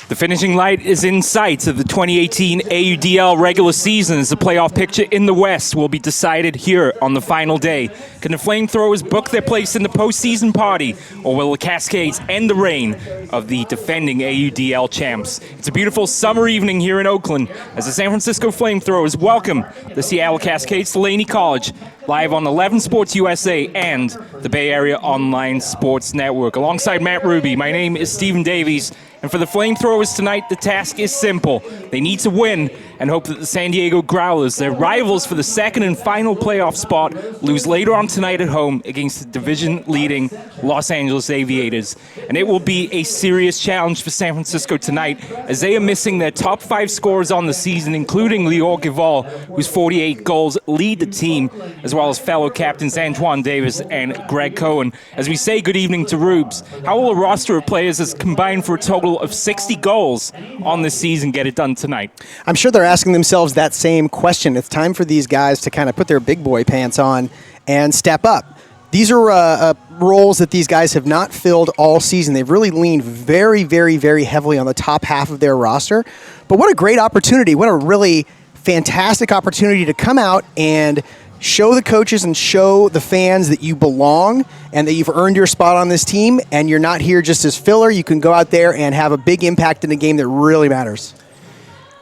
The finishing line is in sight of the 2018 AUDL regular season as the playoff picture in the West will be decided here on the final day. Can the FlameThrowers book their place in the postseason party, or will the Cascades end the reign of the defending AUDL champs? It's a beautiful summer evening here in Oakland as the San Francisco FlameThrowers welcome the Seattle Cascades to Laney College, live on 11 Sports USA and the Bay Area Online Sports Network. Alongside Matt Ruby, my name is Stephen Davies. And for the FlameThrowers tonight, the task is simple. They need to win and hope that the San Diego Growlers, their rivals for the second and final playoff spot, lose later on tonight at home against the division-leading Los Angeles Aviators. And it will be a serious challenge for San Francisco tonight as they are missing their top 5 scorers on the season, including Lior Gival, whose 48 goals lead the team, as well as fellow captains Antoine Davis and Greg Cohen. As we say good evening to Rubes, how will a roster of players has combined for a total of 60 goals on this season get it done tonight? I'm sure they're asking themselves that same question. It's time for these guys to kind of put their big boy pants on and step up. These are roles that these guys have not filled all season. They've really leaned very, very, very heavily on the top half of their roster. But what a great opportunity. What a really fantastic opportunity to come out and show the coaches and show the fans that you belong and that you've earned your spot on this team, and you're not here just as filler. You can go out there and have a big impact in a game that really matters.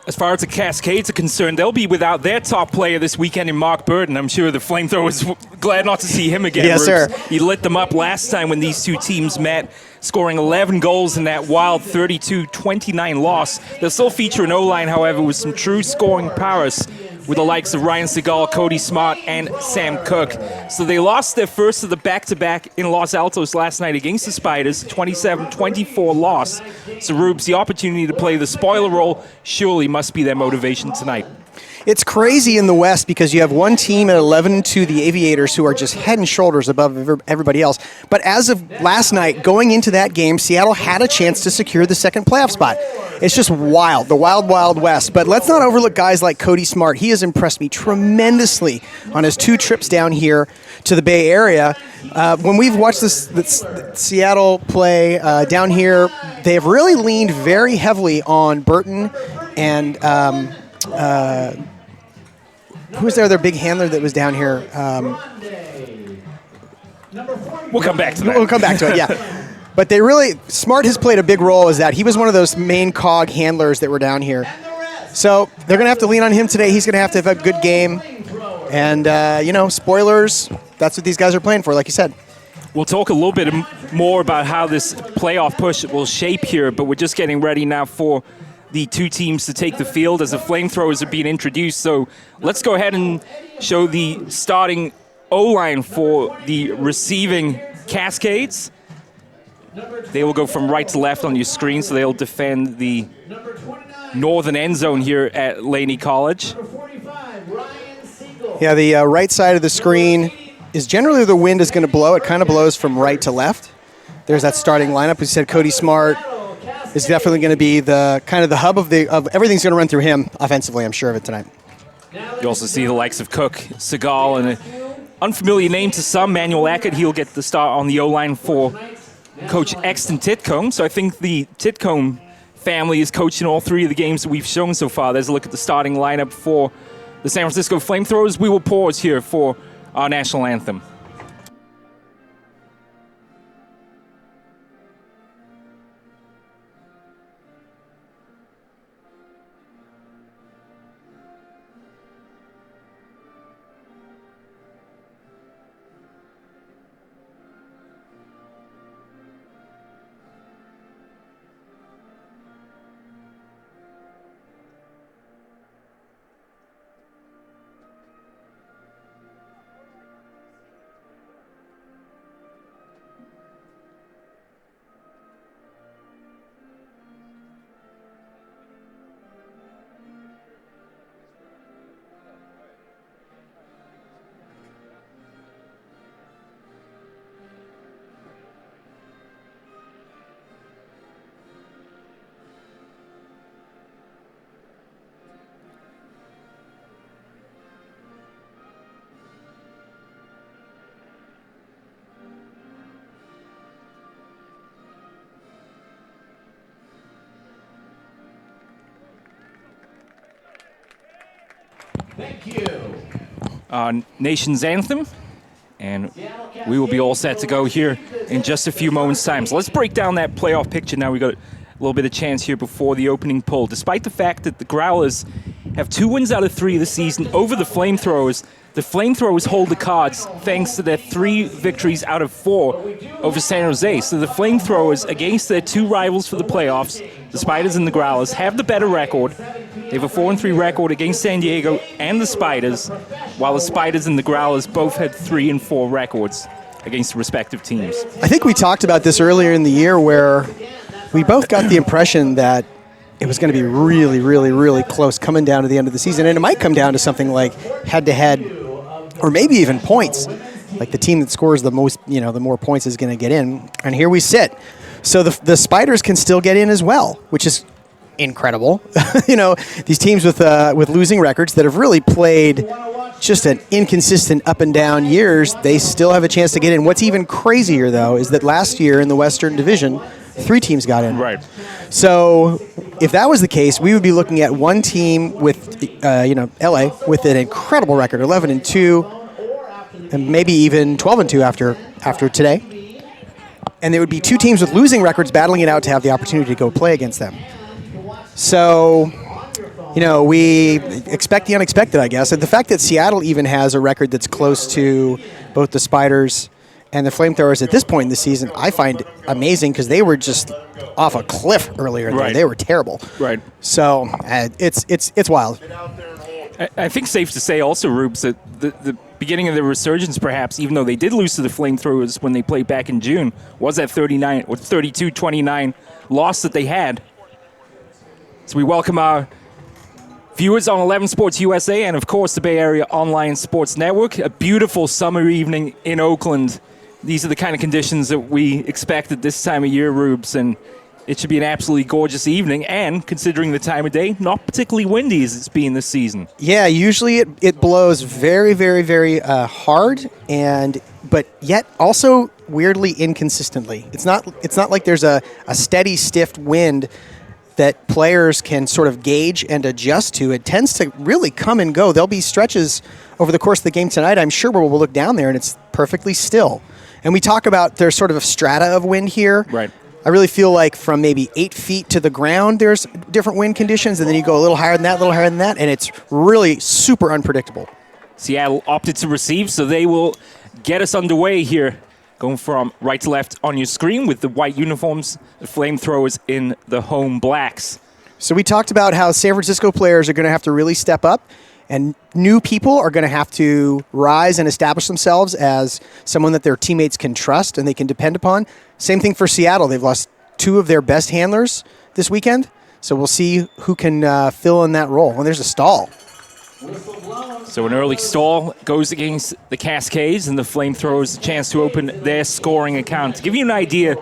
As far as the Cascades are concerned, they'll be without their top player this weekend in Mark Burton. I'm sure the FlameThrowers were glad not to see him again. Yes, sir. He lit them up last time when these two teams met, scoring 11 goals in that wild 32-29 loss. They'll still feature an O-line, however, with some true scoring prowess, with the likes of Ryan Segal, Cody Smart, and Sam Cook. So they lost their first of the back-to-back in Los Altos last night against the Spiders, 27-24 loss. So Rubes, the opportunity to play the spoiler role surely must be their motivation tonight. It's crazy in the West because you have one team at 11-2, the Aviators, who are just head and shoulders above everybody else. But as of last night, going into that game, Seattle had a chance to secure the second playoff spot. It's just wild, the wild, wild West. But let's not overlook guys like Cody Smart. He has impressed me tremendously on his 2 trips down here to the Bay Area. When we've watched this Seattle play down here, they have really leaned very heavily on Burton and who's their other big handler that was down here? We'll come back to that. We'll come back to it, yeah. But they really, Smart has played a big role as that. He was one of those main cog handlers that were down here. So they're going to have to lean on him today. He's going to have a good game. And, spoilers, that's what these guys are playing for, like you said. We'll talk a little bit more about how this playoff push will shape here, but we're just getting ready now for the 2 teams to take the field as the FlameThrowers are being introduced. So let's go ahead and show the starting O-line for the receiving Cascades. They will go from right to left on your screen, so they'll defend the northern end zone here at Laney College. Yeah, the right side of the screen is generally where the wind is going to blow. It kind of blows from right to left. There's that starting lineup. We said Cody Smart is definitely going to be the kind of the hub of everything's going to run through him offensively. I'm sure of it tonight. You also see the likes of Cook, Segal, and an unfamiliar name to some, Manuel Eckert. He'll get the start on the O-line for Coach Exton Titcomb. So I think the Titcomb family is coaching all 3 of the games that we've shown so far. There's a look at the starting lineup for the San Francisco FlameThrowers. We will pause here for our national anthem. nation's anthem, and we will be all set to go here in just a few moments' time. So let's break down that playoff picture now. We got a little bit of chance here before the opening poll. Despite the fact that the Growlers have 2 wins out of 3 this season over the FlameThrowers, the FlameThrowers hold the cards thanks to their 3 victories out of 4 over San Jose. So the FlameThrowers, against their 2 rivals for the playoffs, the Spiders and the Growlers, have the better record. They have a 4-3 record against San Diego and the Spiders, while the Spiders and the Growlers both had 3-4 records against the respective teams. I think we talked about this earlier in the year where we both got the impression that it was going to be really, really, really close coming down to the end of the season. And it might come down to something like head-to-head or maybe even points. Like the team that scores the most, the more points is going to get in. And here we sit. So the Spiders can still get in as well, which is incredible. These teams with losing records that have really played just an inconsistent up and down years, they still have a chance to get in. What's even crazier, though, is that last year in the Western Division, 3 teams got in. Right. So if that was the case, we would be looking at one team with, LA with an incredible record, 11-2, and maybe even 12-2 after today. And there would be 2 teams with losing records battling it out to have the opportunity to go play against them. So, we expect the unexpected, I guess. And the fact that Seattle even has a record that's close to both the Spiders and the FlameThrowers at this point in the season, I find amazing because they were just off a cliff earlier. Right. They were terrible. Right. So it's wild. I think safe to say also, Rubes, that the beginning of the resurgence, perhaps, even though they did lose to the FlameThrowers when they played back in June, was that 32-29 loss that they had. So we welcome our viewers on 11 Sports USA and, of course, the Bay Area Online Sports Network. A beautiful summer evening in Oakland. These are the kind of conditions that we expect at this time of year, Rubes, and it should be an absolutely gorgeous evening. And considering the time of day, not particularly windy as it's been this season. Yeah, usually it blows very, very, very hard, but yet also weirdly inconsistently. It's not like there's a steady, stiff wind that players can sort of gauge and adjust to. It tends to really come and go. There'll be stretches over the course of the game tonight, I'm sure, where we'll look down there and it's perfectly still. And we talk about there's sort of a strata of wind here. Right. I really feel like from maybe 8 feet to the ground, there's different wind conditions, and then you go a little higher than that, and it's really super unpredictable. Seattle opted to receive, so they will get us underway here. Going from right to left on your screen with the white uniforms, the FlameThrowers in the home blacks. So we talked about how San Francisco players are going to have to really step up, and new people are going to have to rise and establish themselves as someone that their teammates can trust and they can depend upon. Same thing for Seattle. They've lost 2 of their best handlers this weekend, so we'll see who can fill in that role. And there's a stall. So an early stall goes against the Cascades, and the FlameThrowers a chance to open their scoring account. To give you an idea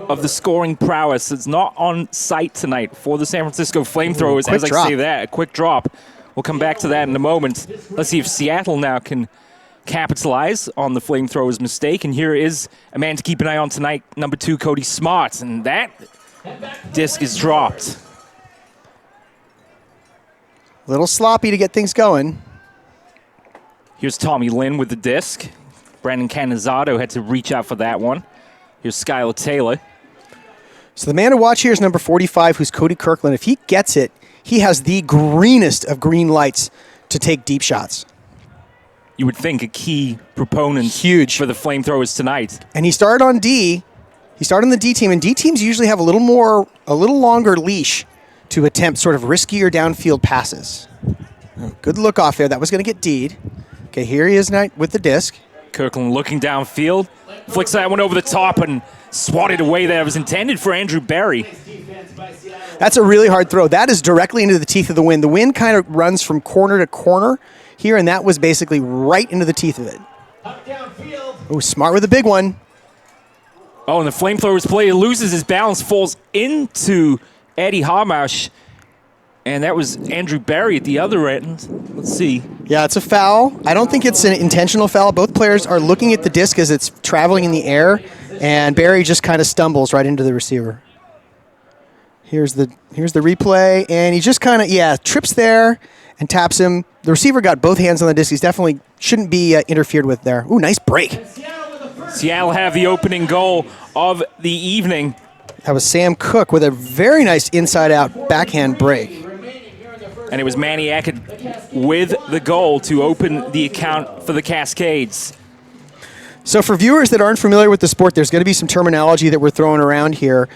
of the scoring prowess that's not on site tonight for the San Francisco FlameThrowers, as I say that, a quick drop. We'll come back to that in a moment. Let's see if Seattle now can capitalize on the FlameThrowers' mistake. And here is a man to keep an eye on tonight, number 2, Cody Smart. And that disc is dropped. A little sloppy to get things going. Here's Tommy Lynn with the disc. Brandon Canizato had to reach out for that one. Here's Skylar Taylor. So the man to watch here is number 45, who's Cody Kirkland. If he gets it, he has the greenest of green lights to take deep shots. You would think a key proponent Huge for the FlameThrowers tonight. And he started on D. He started on the D team, and D teams usually have a little longer leash to attempt sort of riskier downfield passes. Good look off there. That was going to get D'd. Okay, here he is with the disc. Kirkland looking downfield. Flicks that one over the top and swatted away there. It was intended for Andrew Barry. That's a really hard throw. That is directly into the teeth of the wind. The wind kind of runs from corner to corner here, and that was basically right into the teeth of it. Oh, Smart with a big one. Oh, and the FlameThrowers player loses his balance, falls into Eddie Harmash, and that was Andrew Barry at the other end. Let's see. Yeah, it's a foul. I don't think it's an intentional foul. Both players are looking at the disc as it's traveling in the air, and Barry just kind of stumbles right into the receiver. Here's the replay, and he just kind of, trips there, and taps him. The receiver got both hands on the disc. He's definitely shouldn't be interfered with there. Ooh, nice break. Seattle have the opening goal of the evening. That was Sam Cook with a very nice inside-out backhand break. And it was Manny Eckert with the goal to open the account for the Cascades. So for viewers that aren't familiar with the sport, there's going to be some terminology that we're throwing around here.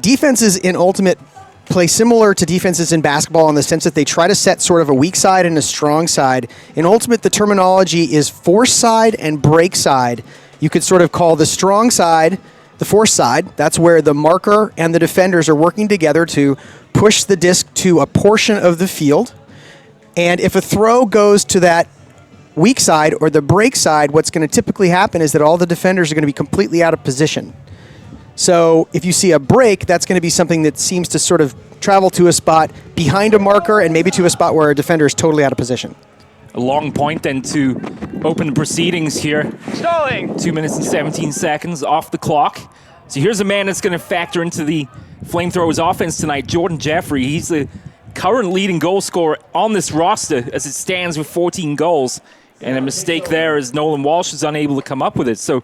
Defenses in Ultimate play similar to defenses in basketball in the sense that they try to set sort of a weak side and a strong side. In Ultimate, the terminology is force side and break side. You could sort of call the strong side the force side. That's where the marker and the defenders are working together to push the disc to a portion of the field. And if a throw goes to that weak side or the break side, what's going to typically happen is that all the defenders are going to be completely out of position. So if you see a break, that's going to be something that seems to sort of travel to a spot behind a marker and maybe to a spot where a defender is totally out of position. A long point then to open the proceedings here. Stalling. 2 minutes and 17 seconds off the clock. So here's a man that's going to factor into the FlameThrowers offense tonight, Jordan Jeffrey. He's the current leading goal scorer on this roster as it stands with 14 goals. And a mistake there as Nolan Walsh is unable to come up with it. So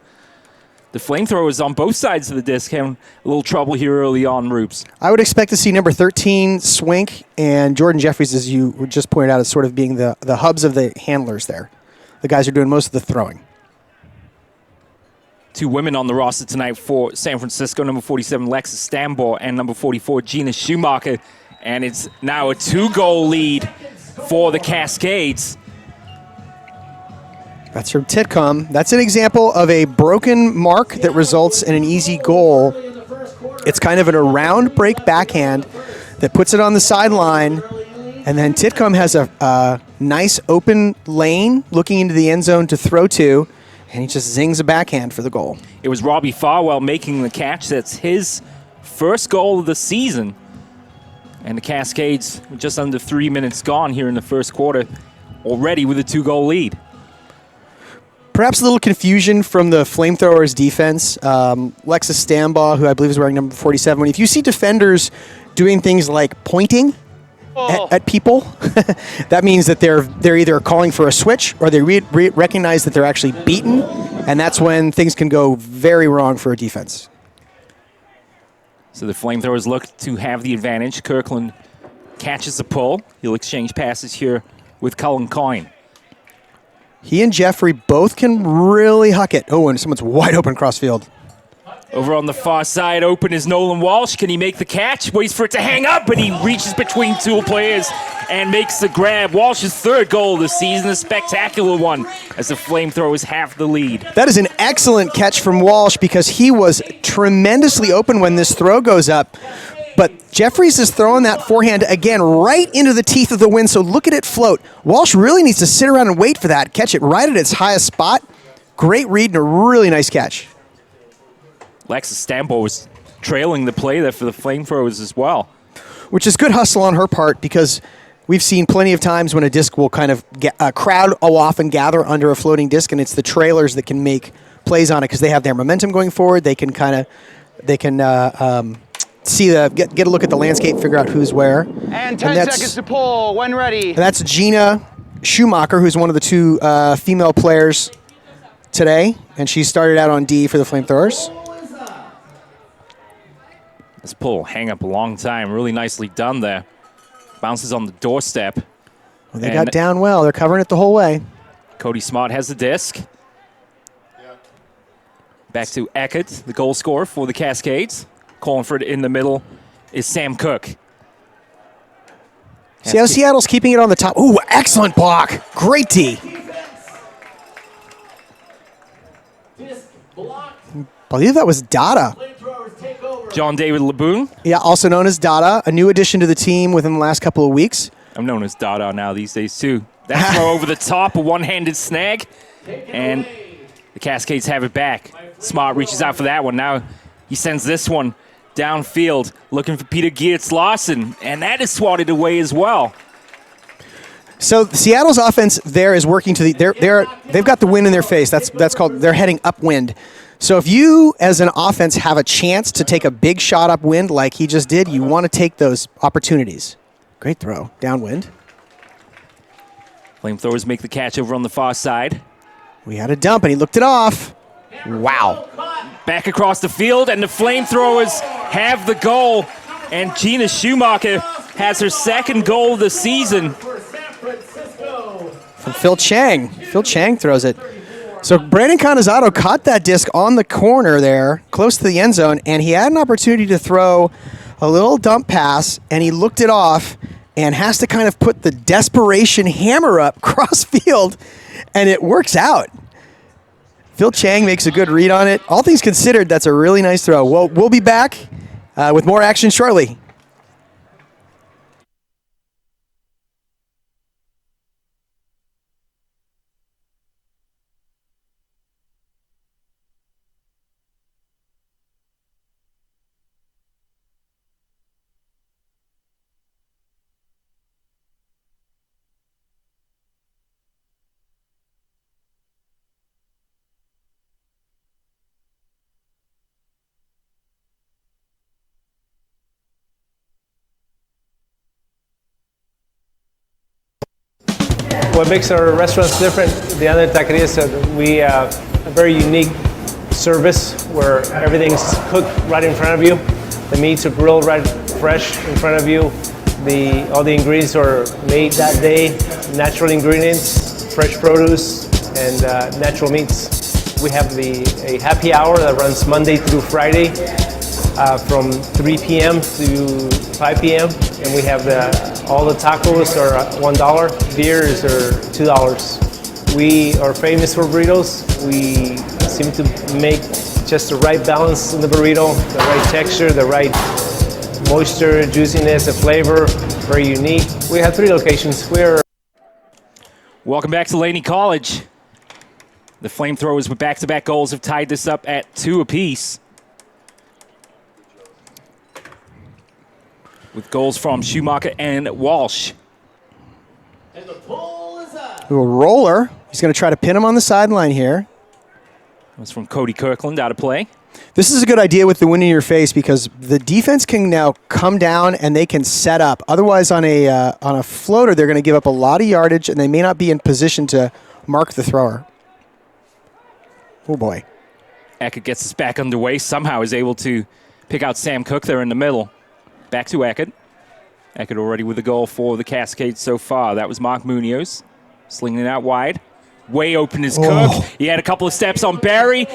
the FlameThrowers on both sides of the disc having a little trouble here early on, Roops. I would expect to see number 13, Swink, and Jordan Jeffries, as you just pointed out, as sort of being the hubs of the handlers there. The guys are doing most of the throwing. Two women on the roster tonight for San Francisco, number 47, Lexus Stambor, and number 44, Gina Schumacher. And it's now a 2-goal lead for the Cascades. That's from Titcom. That's an example of a broken mark that results in an easy goal. It's kind of an around break backhand that puts it on the sideline, and then Titcom has a nice open lane looking into the end zone to throw to, and he just zings a backhand for the goal. It was Robbie Farwell making the catch. That's his first goal of the season. And the Cascades, just under 3 minutes gone here in the first quarter, already with a 2-goal lead. Perhaps a little confusion from the FlameThrowers defense. Lexus Stambaugh, who I believe is wearing number 47. If you see defenders doing things like pointing at people, that means that they're either calling for a switch or they recognize that they're actually beaten, and that's when things can go very wrong for a defense. So the FlameThrowers look to have the advantage. Kirkland catches the pull. He'll exchange passes here with Cullen Coyne. He and Jeffrey both can really huck it. Oh, and someone's wide open crossfield. Over on the far side, open is Nolan Walsh. Can he make the catch? Waits for it to hang up, but he reaches between two players and makes the grab. Walsh's third goal of the season, a spectacular one, as the FlameThrowers have the lead. That is an excellent catch from Walsh because he was tremendously open when this throw goes up. But Jeffries is throwing that forehand again right into the teeth of the wind, so look at it float. Walsh really needs to sit around and wait for that, catch it right at its highest spot. Great read and a really nice catch. Lexus Stambo was trailing the play there for the FlameThrowers as well. Which is good hustle on her part because we've seen plenty of times when a disc will kind of a crowd will often gather under a floating disc, and it's the trailers that can make plays on it because they have their momentum going forward. They can get a look at the landscape, figure out who's where. And 10 seconds to pull when ready. And that's Gina Schumacher, who's one of the two female players today, and she started out on D for the FlameThrowers. This pull hang up a long time. Really nicely done there. Bounces on the doorstep. Well, they got down well. They're covering it the whole way. Cody Smart has the disc. Back to Eckert, the goal scorer for the Cascades. Calling for it in the middle is Sam Cook. See how Seattle's keeping it on the top. Ooh, excellent block. Great D. I believe that was Dada. John David Laboon. Yeah, also known as Dada, a new addition to the team within the last couple of weeks. I'm known as Dada now these days, too. That throw over the top, a one-handed snag, and the Cascades have it back. Smart reaches out for that one. Now he sends this one downfield, looking for Peter Geertz-Larson, and that is swatted away as well. So Seattle's offense there is working to the they've got the wind in their face. That's called they're heading upwind. So if you as an offense have a chance to take a big shot upwind like he just did, you want to take those opportunities. Great throw, downwind. FlameThrowers make the catch over on the far side. We had a dump, and he looked it off. Wow. Back across the field, and the FlameThrowers have the goal. And Gina Schumacher has her second goal of the season. From Phil Chang. Phil Chang throws it. So Brandon Canizato caught that disc on the corner there, close to the end zone, and he had an opportunity to throw a little dump pass, and he looked it off and has to kind of put the desperation hammer up cross field, and it works out. Phil Chang makes a good read on it. All things considered, that's a really nice throw. Well, we'll be back with more action shortly. What makes our restaurants different than other taquerias is that we have a very unique service where everything's cooked right in front of you. The meats are grilled right fresh in front of you. All the ingredients are made that day, natural ingredients, fresh produce, and natural meats. We have a happy hour that runs Monday through Friday from 3 p.m. to 5 p.m. And we have all the tacos are $1, beers are $2. We are famous for burritos. We seem to make just the right balance in the burrito, the right texture, the right moisture, juiciness, the flavor, very unique. We have 3 locations. Welcome back to Laney College. The FlameThrowers with back-to-back goals have tied this up at 2 apiece. With goals from Schumacher and Walsh. And the pull is up. Little roller. He's going to try to pin him on the sideline here. That was from Cody Kirkland out of play. This is a good idea with the wind in your face because the defense can now come down and they can set up. Otherwise, on a floater, they're going to give up a lot of yardage and they may not be in position to mark the thrower. Oh, boy. Eckert gets us back underway. Somehow is able to pick out Sam Cook there in the middle. Back to Eckert. Eckert already with a goal for the Cascades so far. That was Mark Munoz. Slinging it out wide. Way open is Cook. He had a couple of steps on Barry.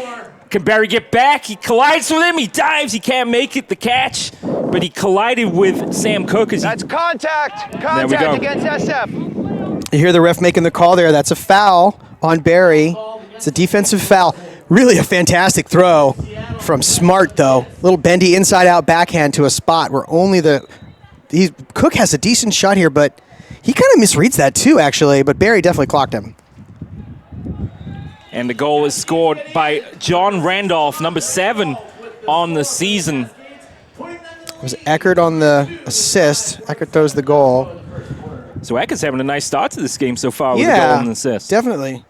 Can Barry get back? He collides with him. He dives. He can't make it the catch. But he collided with Sam Cook. That's contact. There we go. Contact against SF. You hear the ref making the call there. That's a foul on Barry. It's a defensive foul. Really a fantastic throw from Smart, though. Little bendy inside-out backhand to a spot where only Cook has a decent shot here, but he kind of misreads that too, actually. But Barry definitely clocked him. And the goal is scored by John Randolph, number 7 on the season. It was Eckert on the assist. Eckert throws the goal. So Eckert's having a nice start to this game so far with a goal and an assist. Definitely.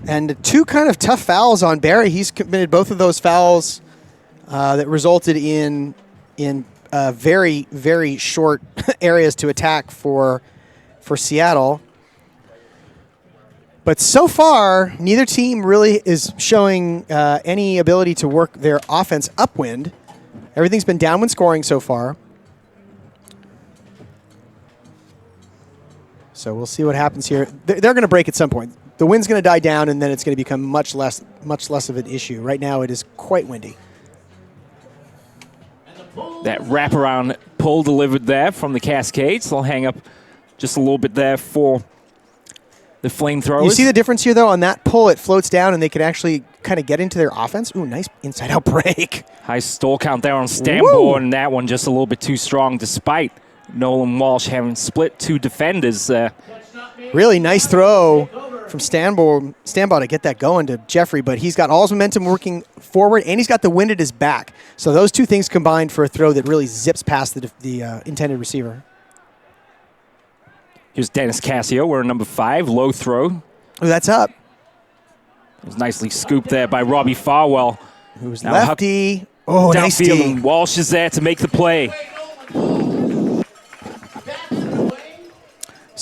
And 2 kind of tough fouls on Barry. He's committed both of those fouls that resulted in very, very short areas to attack for Seattle. But so far, neither team really is showing any ability to work their offense upwind. Everything's been downwind scoring so far. So we'll see what happens here. They're going to break at some point. The wind's going to die down, and then it's going to become much less of an issue. Right now, it is quite windy. That wraparound pull delivered there from the Cascades. They'll hang up just a little bit there for the FlameThrowers. You see the difference here, though? On that pull, it floats down, and they can actually kind of get into their offense. Ooh, nice inside-out break. High stall count there on Stanborn, and that one just a little bit too strong, despite Nolan Walsh having split 2 defenders. Really nice throw from Stanbaugh to get that going to Jeffrey, but he's got all his momentum working forward, and he's got the wind at his back. So those 2 things combined for a throw that really zips past the intended receiver. Here's Dennis Cassio, wearing number 5, low throw. Oh, that's up. It was nicely scooped there by Robbie Farwell. Who's lefty. Oh, nice D. Walsh is there to make the play.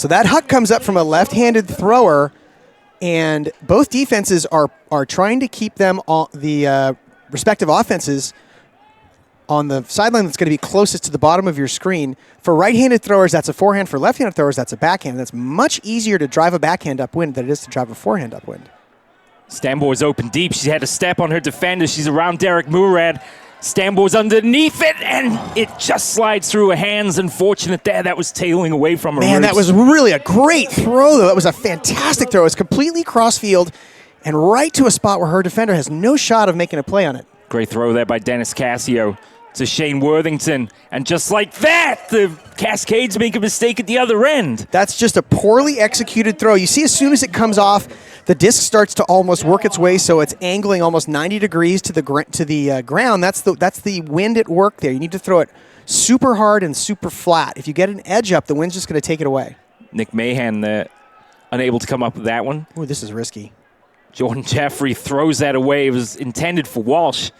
So that huck comes up from a left-handed thrower, and both defenses are trying to keep them on the respective offenses on the sideline that's going to be closest to the bottom of your screen. For right-handed throwers, that's a forehand. For left-handed throwers, that's a backhand. That's much easier to drive a backhand upwind than it is to drive a forehand upwind. Stambour's open deep. She had a step on her defender. She's around Derek Murad. Stambour's underneath it, and it just slides through her hands. Unfortunate there. That was tailing away from her. Man, that was really a great throw, though. That was a fantastic throw. It was completely cross-field and right to a spot where her defender has no shot of making a play on it. Great throw there by Dennis Cassio to Shane Worthington. And just like that, the Cascades make a mistake at the other end. That's just a poorly executed throw. You see, as soon as it comes off, the disc starts to almost work its way, so it's angling almost 90 degrees to the ground. That's the wind at work there. You need to throw it super hard and super flat. If you get an edge up, the wind's just going to take it away. Nick Mahan unable to come up with that one. Ooh, this is risky. Jordan Jeffrey throws that away. It was intended for Walsh.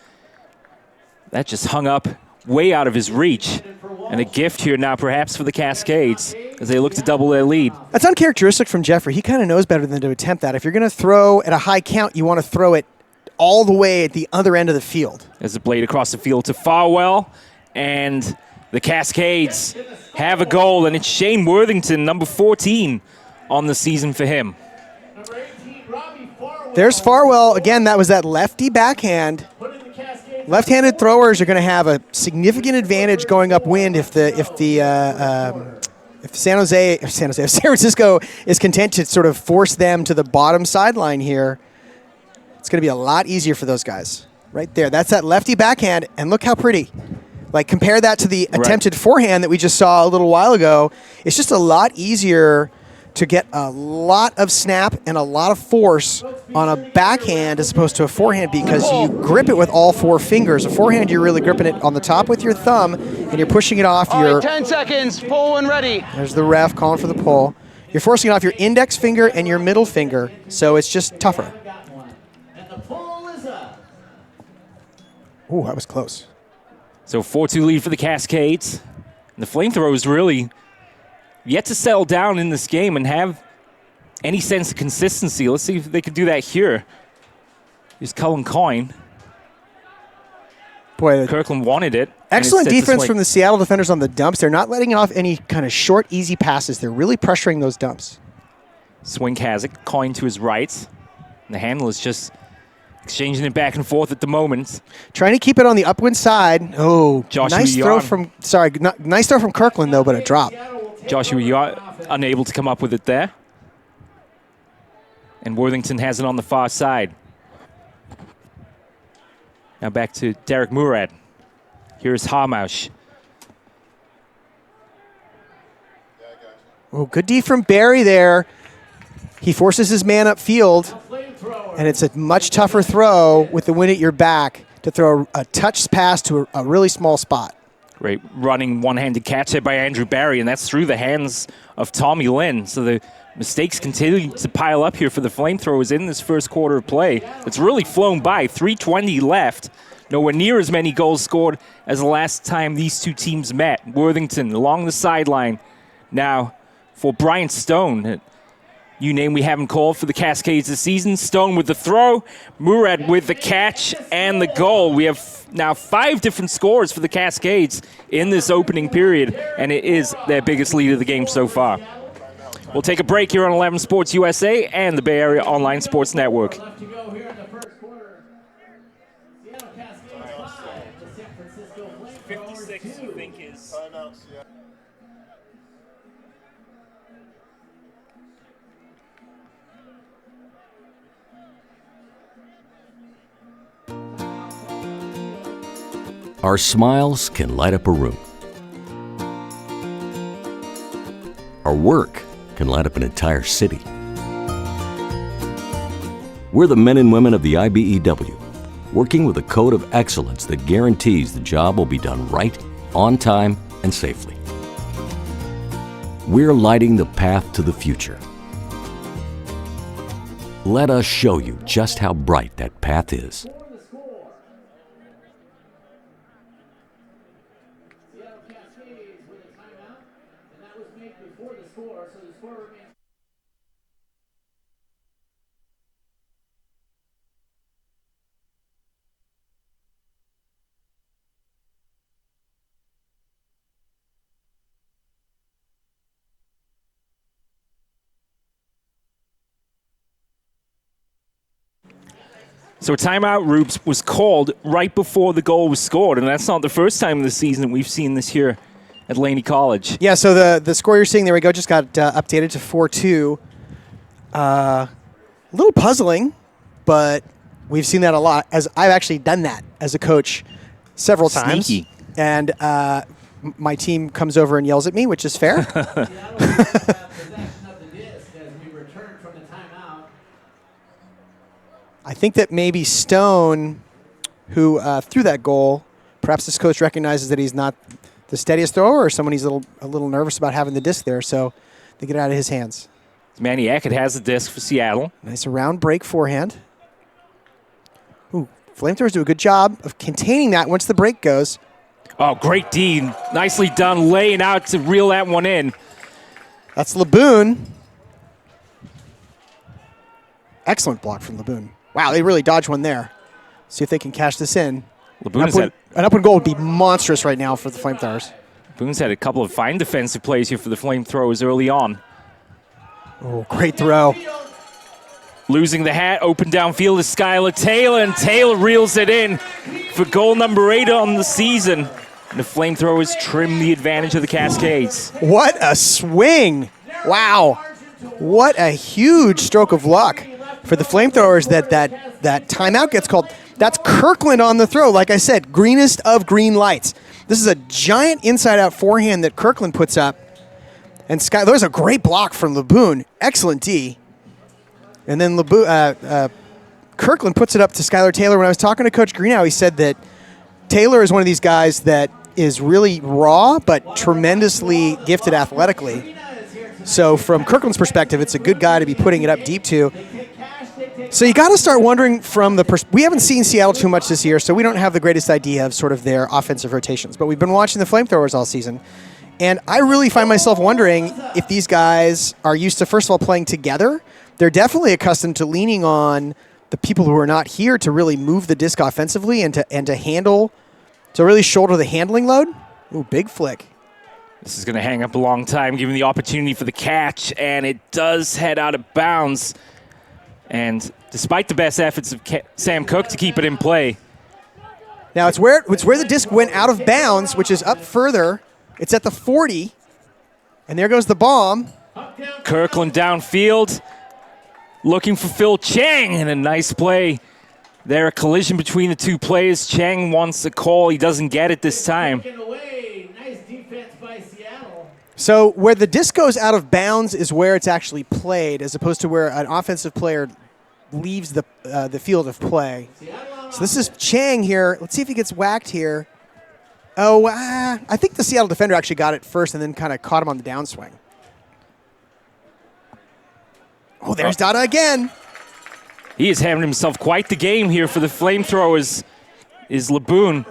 That just hung up way out of his reach. And a gift here now perhaps for the Cascades as they look to double their lead. That's uncharacteristic from Jeffrey. He kind of knows better than to attempt that. If you're going to throw at a high count, you want to throw it all the way at the other end of the field. As the blade across the field to Farwell, and the Cascades have a goal, and it's Shane Worthington, number 14 on the season for him. There's Farwell. Again, that was that lefty backhand. Left-handed throwers are going to have a significant advantage going upwind if San Francisco is content to sort of force them to the bottom sideline here. It's going to be a lot easier for those guys. Right there. That's that lefty backhand, and look how pretty. Like, compare that to the attempted forehand that we just saw a little while ago. It's just a lot easier to get a lot of snap and a lot of force on a backhand as opposed to a forehand because you grip it with all four fingers. A forehand, you're really gripping it on the top with your thumb, and you're pushing it off All your... right, 10 seconds, pull when ready. There's the ref calling for the pull. You're forcing it off your index finger and your middle finger, so it's just tougher. Ooh, that was close. So 4-2 lead for the Cascades. And the FlameThrowers really yet to settle down in this game and have any sense of consistency. Let's see if they could do that here. Here's Cullen Coyne. Boy, Kirkland wanted it. Excellent defense from the Seattle defenders on the dumps. They're not letting off any kind of short, easy passes. They're really pressuring those dumps. Swing has it. Coyne to his right. And the handle is just exchanging it back and forth at the moment. Trying to keep it on the upwind side. Oh, nice throw from Kirkland, though, but a drop. Joshua Yacht unable to come up with it there. And Worthington has it on the far side. Now back to Derek Murad. Here's Harmausch. Oh, good D from Barry there. He forces his man upfield, and it's a much tougher throw with the wind at your back to throw a touch pass to a really small spot. Great running one-handed catch hit by Andrew Barry, and that's through the hands of Tommy Lynn. So the mistakes continue to pile up here for the FlameThrowers in this first quarter of play. It's really flown by. 3:20 left. Nowhere near as many goals scored as the last time these two teams met. Worthington along the sideline. Now for Brian Stone. You name we haven't called for the Cascades this season. Stone with the throw, Murad with the catch and the goal. We have now 5 different scores for the Cascades in this opening period, and it is their biggest lead of the game so far. We'll take a break here on 11 Sports USA and the Bay Area Online Sports Network. 56, I think, is... Our smiles can light up a room. Our work can light up an entire city. We're the men and women of the IBEW, working with a code of excellence that guarantees the job will be done right, on time, and safely. We're lighting the path to the future. Let us show you just how bright that path is. Cascades with a timeout, and that was made before the score, so the So a timeout, Rubes, was called right before the goal was scored, and that's not the first time in the season that we've seen this here at Laney College. Yeah, so the score you're seeing, there we go, just got updated to 4-2. A little puzzling, but we've seen that a lot, as I've actually done that as a coach several times. Sneaky. And my team comes over and yells at me, which is fair. I think that maybe Stone, who threw that goal, perhaps this coach recognizes that he's not the steadiest thrower, or someone he's a little nervous about having the disc there, so they get it out of his hands. Manny Eckert has the disc for Seattle. Nice around break forehand. Ooh, FlameThrowers do a good job of containing that once the break goes. Oh, great D. Nicely done, laying out to reel that one in. That's LeBoon. Excellent block from LeBoon. Wow, they really dodged one there. See if they can cash this in. An upward goal would be monstrous right now for the FlameThrowers. Boone's had a couple of fine defensive plays here for the FlameThrowers early on. Oh, great throw. Losing the hat, open downfield to Skylar Taylor, and Taylor reels it in for goal number 8 on the season. And the FlameThrowers trim the advantage of the Cascades. What a swing. Wow. What a huge stroke of luck for the FlameThrowers that timeout gets called. That's Kirkland on the throw. Like I said, greenest of green lights. This is a giant inside-out forehand that Kirkland puts up. And there's a great block from LeBoon. Excellent D. And then Kirkland puts it up to Skylar Taylor. When I was talking to Coach Greenow, he said that Taylor is one of these guys that is really raw but tremendously gifted athletically. So from Kirkland's perspective, it's a good guy to be putting it up deep to. So you got to start wondering from the we haven't seen Seattle too much this year, so we don't have the greatest idea of sort of their offensive rotations. But we've been watching the FlameThrowers all season, and I really find myself wondering if these guys are used to, first of all, playing together. They're definitely accustomed to leaning on the people who are not here to really move the disc offensively and to really shoulder the handling load. Ooh, big flick. This is going to hang up a long time, giving the opportunity for the catch, and it does head out of bounds. And despite the best efforts of Sam Cook to keep it in play. Now it's where the disc went out of bounds, which is up further. It's at the 40, and there goes the bomb. Kirkland downfield, looking for Phil Chang, and a nice play. There, a collision between the two players. Chang wants a call. He doesn't get it this time. So where the disc goes out of bounds is where it's actually played, as opposed to where an offensive player leaves the field of play. So this is Chang here. Let's see if he gets whacked here. Oh, I think the Seattle defender actually got it first and then kind of caught him on the downswing. Oh, there's Dada again. He is having himself quite the game here for the FlameThrowers, is LeBoon.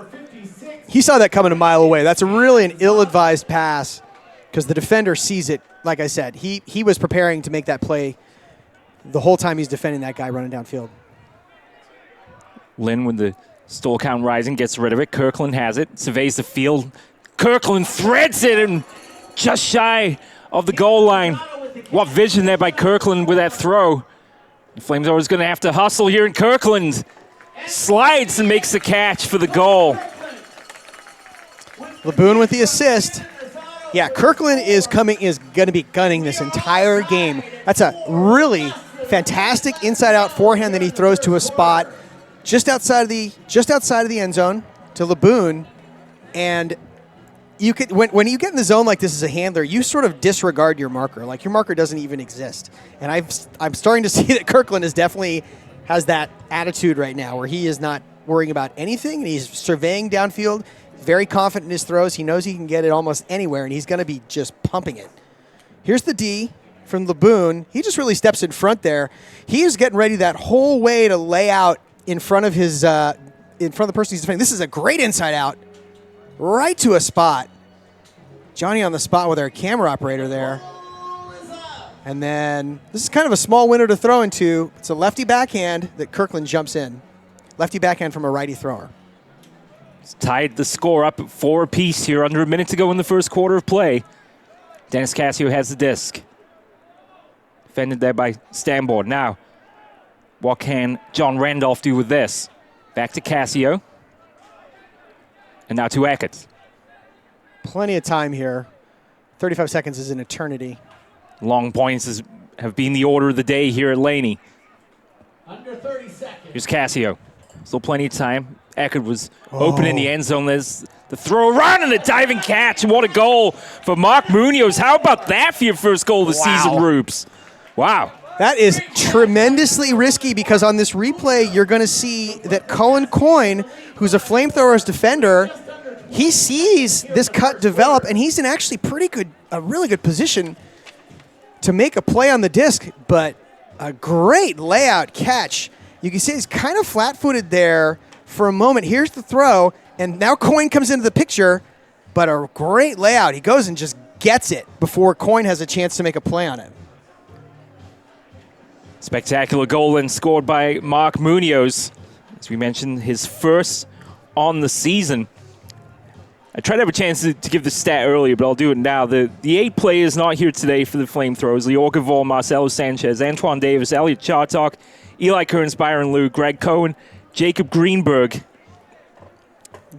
He saw that coming a mile away. That's really an ill-advised pass because the defender sees it. Like I said, he was preparing to make that play the whole time he's defending that guy running downfield. Lynn with the stall count rising, gets rid of it. Kirkland has it, surveys the field. Kirkland threads it and just shy of the goal line. What vision there by Kirkland with that throw. The FlameThrowers going to have to hustle here, and Kirkland slides and makes the catch for the goal. LeBoon with the assist. Yeah, Kirkland is going to be gunning this entire game. That's a really fantastic inside-out forehand that he throws to a spot just outside of the end zone to LeBoon, and you could when you get in the zone like this as a handler, you sort of disregard your marker. Like your marker doesn't even exist. And I'm starting to see that Kirkland has that attitude right now where he is not worrying about anything, and he's surveying downfield, very confident in his throws. He knows he can get it almost anywhere, and he's going to be just pumping it. Here's the D from LeBoon. He just really steps in front there. He is getting ready that whole way to lay out in front of the person he's defending. This is a great inside out, right to a spot. Johnny on the spot with our camera operator there. And then this is kind of a small window to throw into. It's a lefty backhand that Kirkland jumps in. Lefty backhand from a righty thrower. It's tied the score up at 4 apiece here, under a minute to go in the first quarter of play. Dennis Cassio has the disc. Defended there by Stanboard. Now, what can John Randolph do with this? Back to Cassio. And now to Eckert. Plenty of time here. 35 seconds is an eternity. Long points have been the order of the day here at Laney. Under 30 seconds. Here's Cassio. Still plenty of time. Eckert was open in the end zone. There's the throw around and a diving catch. And what a goal for Mark Munoz. How about that for your first goal of the season, Rubes? Wow. That is tremendously risky because on this replay, you're going to see that Cullen Coyne, who's a FlameThrowers defender, he sees this cut develop, and he's in actually a really good position to make a play on the disc, but a great layout catch. You can see he's kind of flat-footed there for a moment. Here's the throw, and now Coyne comes into the picture, but a great layout. He goes and just gets it before Coyne has a chance to make a play on it. Spectacular goal then scored by Mark Munoz. As we mentioned, his first on the season. I tried to have a chance to give the stat earlier, but I'll do it now. The 8 players not here today for the FlameThrowers: Lior Gavol, Marcelo Sanchez, Antoine Davis, Elliot Chartok, Eli Kearns, Byron Liu, Greg Cohen, Jacob Greenberg.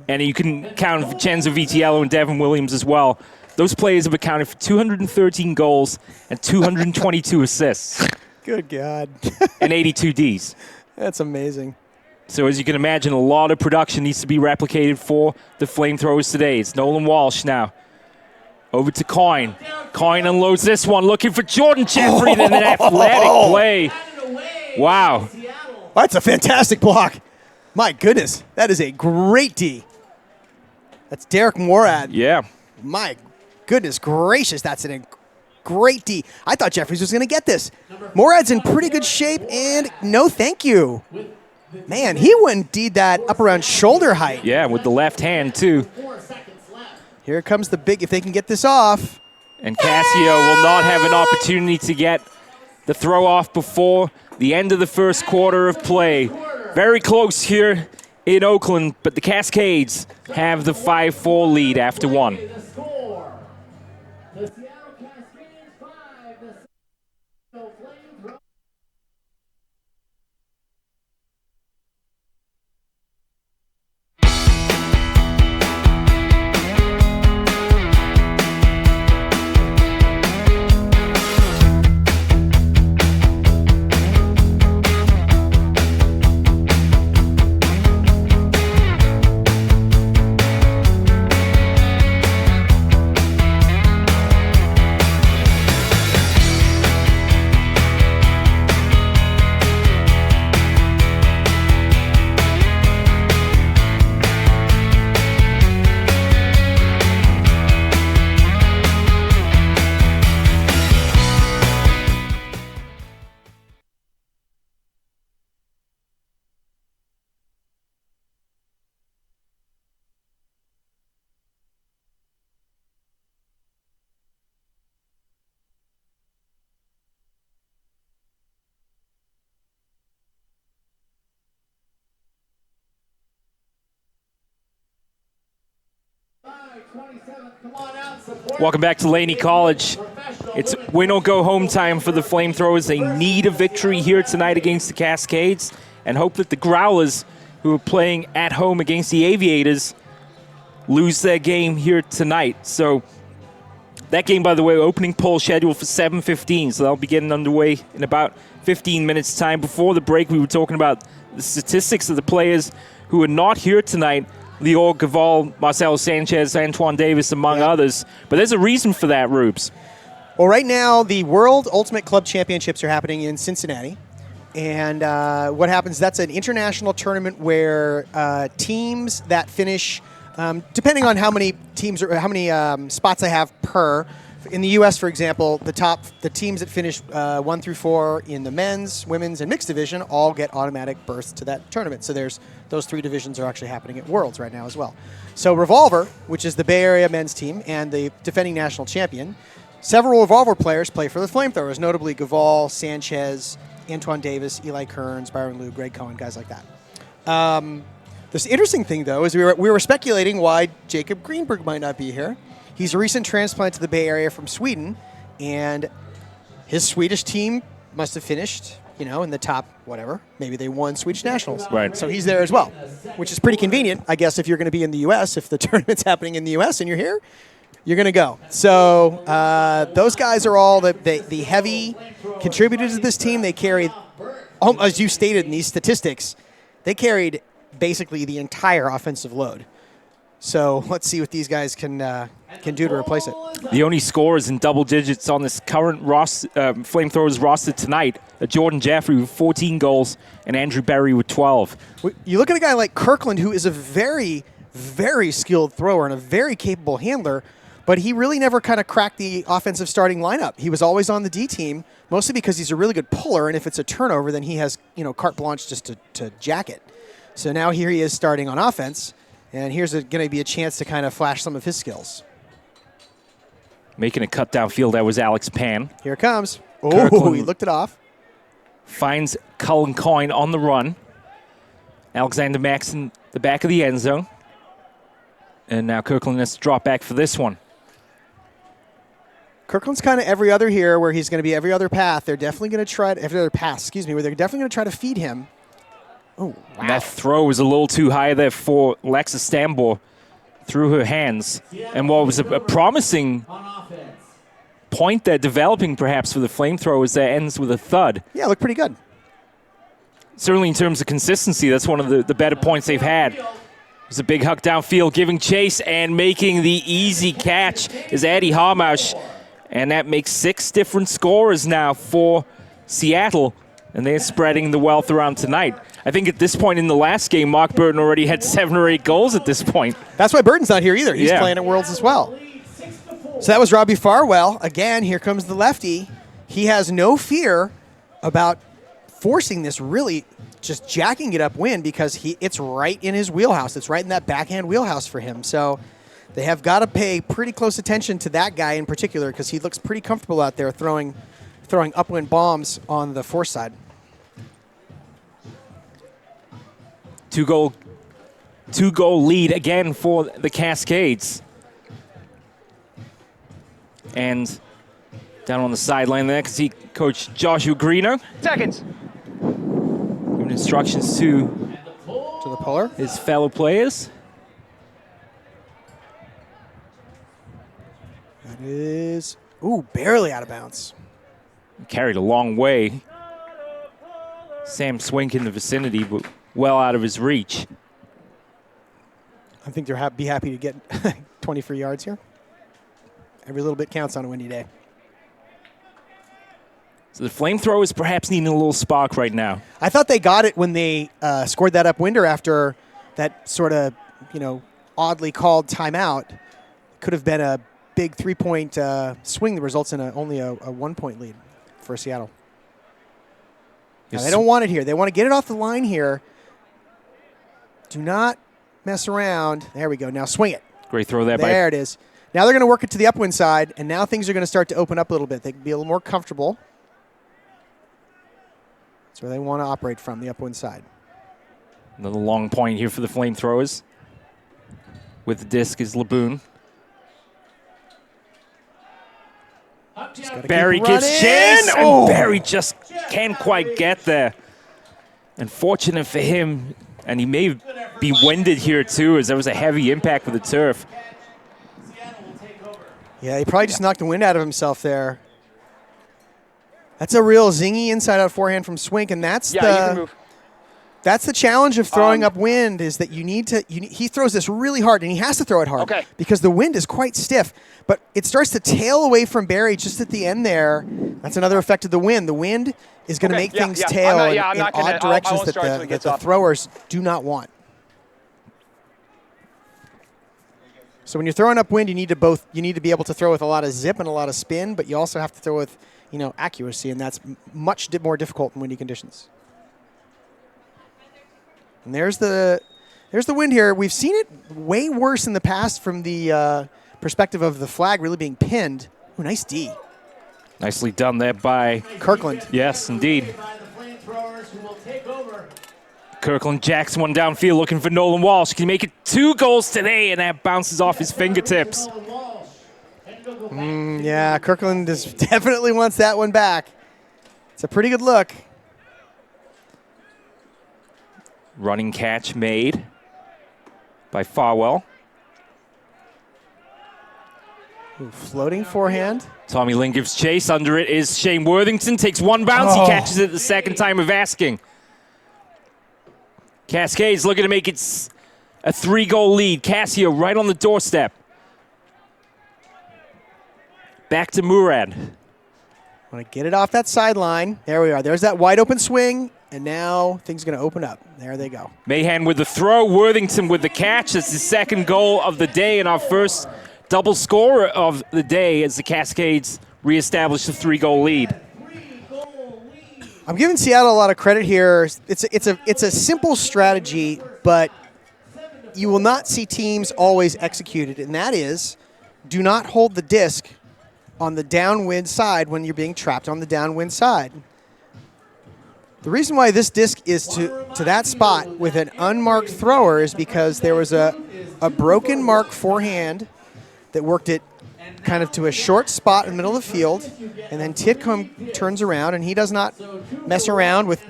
And you can count Vincenzo Vitiello and Devin Williams as well. Those players have accounted for 213 goals and 222 assists. Good God. And 82 Ds. That's amazing. So as you can imagine, a lot of production needs to be replicated for the FlameThrowers today. It's Nolan Walsh now. Over to Coyne. Coyne unloads this one, looking for Jordan Jeffrey, then an athletic play. Wow. That's a fantastic block. My goodness, that is a great D. That's Derek Morad. Yeah. My goodness gracious, that's a great D. I thought Jeffries was going to get this. Morad's in pretty good shape, and no thank you. Man, he went and did that up around shoulder height. Yeah, with the left hand, too. Here comes the big, if they can get this off. And Cassio will not have an opportunity to get the throw off before the end of the first quarter of play. Very close here in Oakland, but the Cascades have the 5-4 lead after one. Welcome back to Laney College. It's win or go home time for the FlameThrowers. They need a victory here tonight against the Cascades and hope that the Growlers, who are playing at home against the Aviators, lose their game here tonight. So that game, by the way, opening poll scheduled for 7:15, so that'll be getting underway in about 15 minutes' time. Before the break, we were talking about the statistics of the players who are not here tonight. Lior Gavol, Marcelo Sanchez, Antoine Davis, among others. But there's a reason for that, Rubes. Well, right now, the World Ultimate Club Championships are happening in Cincinnati. And what happens, that's an international tournament where teams that finish, depending on how many teams or how many spots they have per. In the U.S., for example, the teams that finish 1 through 4 in the men's, women's, and mixed division all get automatic berths to that tournament. So those 3 divisions are actually happening at Worlds right now as well. So Revolver, which is the Bay Area men's team and the defending national champion, several revolver players play for the FlameThrowers, notably Gaval, Sanchez, Antoine Davis, Eli Kearns, Byron Liu, Greg Cohen, guys like that. This interesting thing, though, is we were speculating why Jacob Greenberg might not be here. He's a recent transplant to the Bay Area from Sweden, and his Swedish team must have finished, in the top, whatever. Maybe they won Swedish Nationals. Right. So he's there as well, which is pretty convenient, I guess, if you're going to be in the U.S. If the tournament's happening in the U.S. and you're here, you're going to go. So those guys are all the heavy contributors to this team. They carried, as you stated in these statistics, they carried basically the entire offensive load. So let's see what these guys can do to replace it. The only scorers in double digits on this current FlameThrowers roster tonight are Jordan Jaffrey with 14 goals and Andrew Berry with 12. You look at a guy like Kirkland, who is a very, very skilled thrower and a very capable handler, but he really never kind of cracked the offensive starting lineup. He was always on the D team, mostly because he's a really good puller, and if it's a turnover, then he has carte blanche just to jack it. So now here he is starting on offense, and here's going to be a chance to kind of flash some of his skills. Making a cut downfield, that was Alex Pan. Here it comes. Oh, Kirkland he looked it off. finds Cullen Coyne on the run. Alexander Max in the back of the end zone. And now Kirkland has to drop back for this one. Kirkland's kind of every other here, where he's going to be every other path. They're definitely going to try every other pass, where they're definitely going to try to feed him. Oh, wow. And that throw was a little too high there for Lexa Stambor through her hands. And what was a promising point there developing perhaps for the FlameThrowers that ends with a thud. Yeah, looked pretty good. Certainly in terms of consistency, that's one of the better points they've had. There's a big huck downfield, giving chase and making the easy catch is Eddie Harmausch. And that makes 6 different scorers now for Seattle. And they're spreading the wealth around tonight. I think at this point in the last game, Mark Burton already had 7 or 8 goals at this point. That's why Burton's not here either. He's playing at Worlds as well. So that was Robbie Farwell. Again, here comes the lefty. He has no fear about forcing this, really just jacking it upwind, because it's right in his wheelhouse. It's right in that backhand wheelhouse for him. So they have got to pay pretty close attention to that guy in particular, because he looks pretty comfortable out there throwing upwind bombs on the force side. Two-goal lead again for the Cascades. And down on the sideline there, can see Coach Joshua Greeno. Seconds. Giving instructions to the puller. his fellow players. That is, barely out of bounds. Carried a long way. Sam Swink in the vicinity, but well out of his reach. I think they'll be happy to get 20 free yards here. Every little bit counts on a windy day. So the FlameThrowers perhaps needing a little spark right now. I thought they got it when they scored that upwinder after that sort of, oddly called timeout. Could have been a big 3-point swing that results in only a 1-point lead for Seattle. Now, they don't want it here. They want to get it off the line here. Do not mess around. There we go. Now swing it. Great throw there. There it is. Now they're going to work it to the upwind side, and now things are going to start to open up a little bit. They can be a little more comfortable. That's where they want to operate from, the upwind side. Another long point here for the FlameThrowers. With the disc is Laboon. Barry gives chase, and Barry just can't quite get there. Unfortunate for him, and he may be winded here too, as there was a heavy impact with the turf. Yeah, he probably just knocked the wind out of himself there. That's a real zingy inside-out forehand from Swink, and that's that's the challenge of throwing upwind, is that you need to. He throws this really hard, and he has to throw it hard because the wind is quite stiff. But it starts to tail away from Barry just at the end there. That's another effect of the wind. The wind is going to make things tail in odd directions that the throwers do not want. So when you're throwing upwind, you need to be able to throw with a lot of zip and a lot of spin, but you also have to throw with accuracy, and that's much more difficult in windy conditions. And there's the wind here. We've seen it way worse in the past from the perspective of the flag really being pinned. Ooh, nice D. Nicely done there by Kirkland. Yes, indeed. Kirkland jacks one downfield looking for Nolan Walsh. Can he make it 2 goals today? And that bounces off his fingertips. Yeah, Kirkland definitely wants that one back. It's a pretty good look. Running catch made by Farwell. Ooh, floating forehand. Tommy Lynn gives chase. Under it is Shane Worthington. Takes one bounce. He catches it the second time of asking. Cascades looking to make it a 3-goal lead. Cassio right on the doorstep. Back to Murad. Want to get it off that sideline. There we are. There's that wide open swing. And now things are going to open up. There they go. Mahan with the throw. Worthington with the catch. That's the second goal of the day and our first double scorer of the day as the Cascades reestablish the 3-goal lead. I'm giving Seattle a lot of credit here. It's a simple strategy, but you will not see teams always execute it, and that is do not hold the disc on the downwind side when you're being trapped on the downwind side. The reason why this disc is to that spot with an unmarked thrower is because there was a broken mark forehand that worked it kind of to a short spot in the middle of the field, and then Titcomb turns around, and he does not mess around with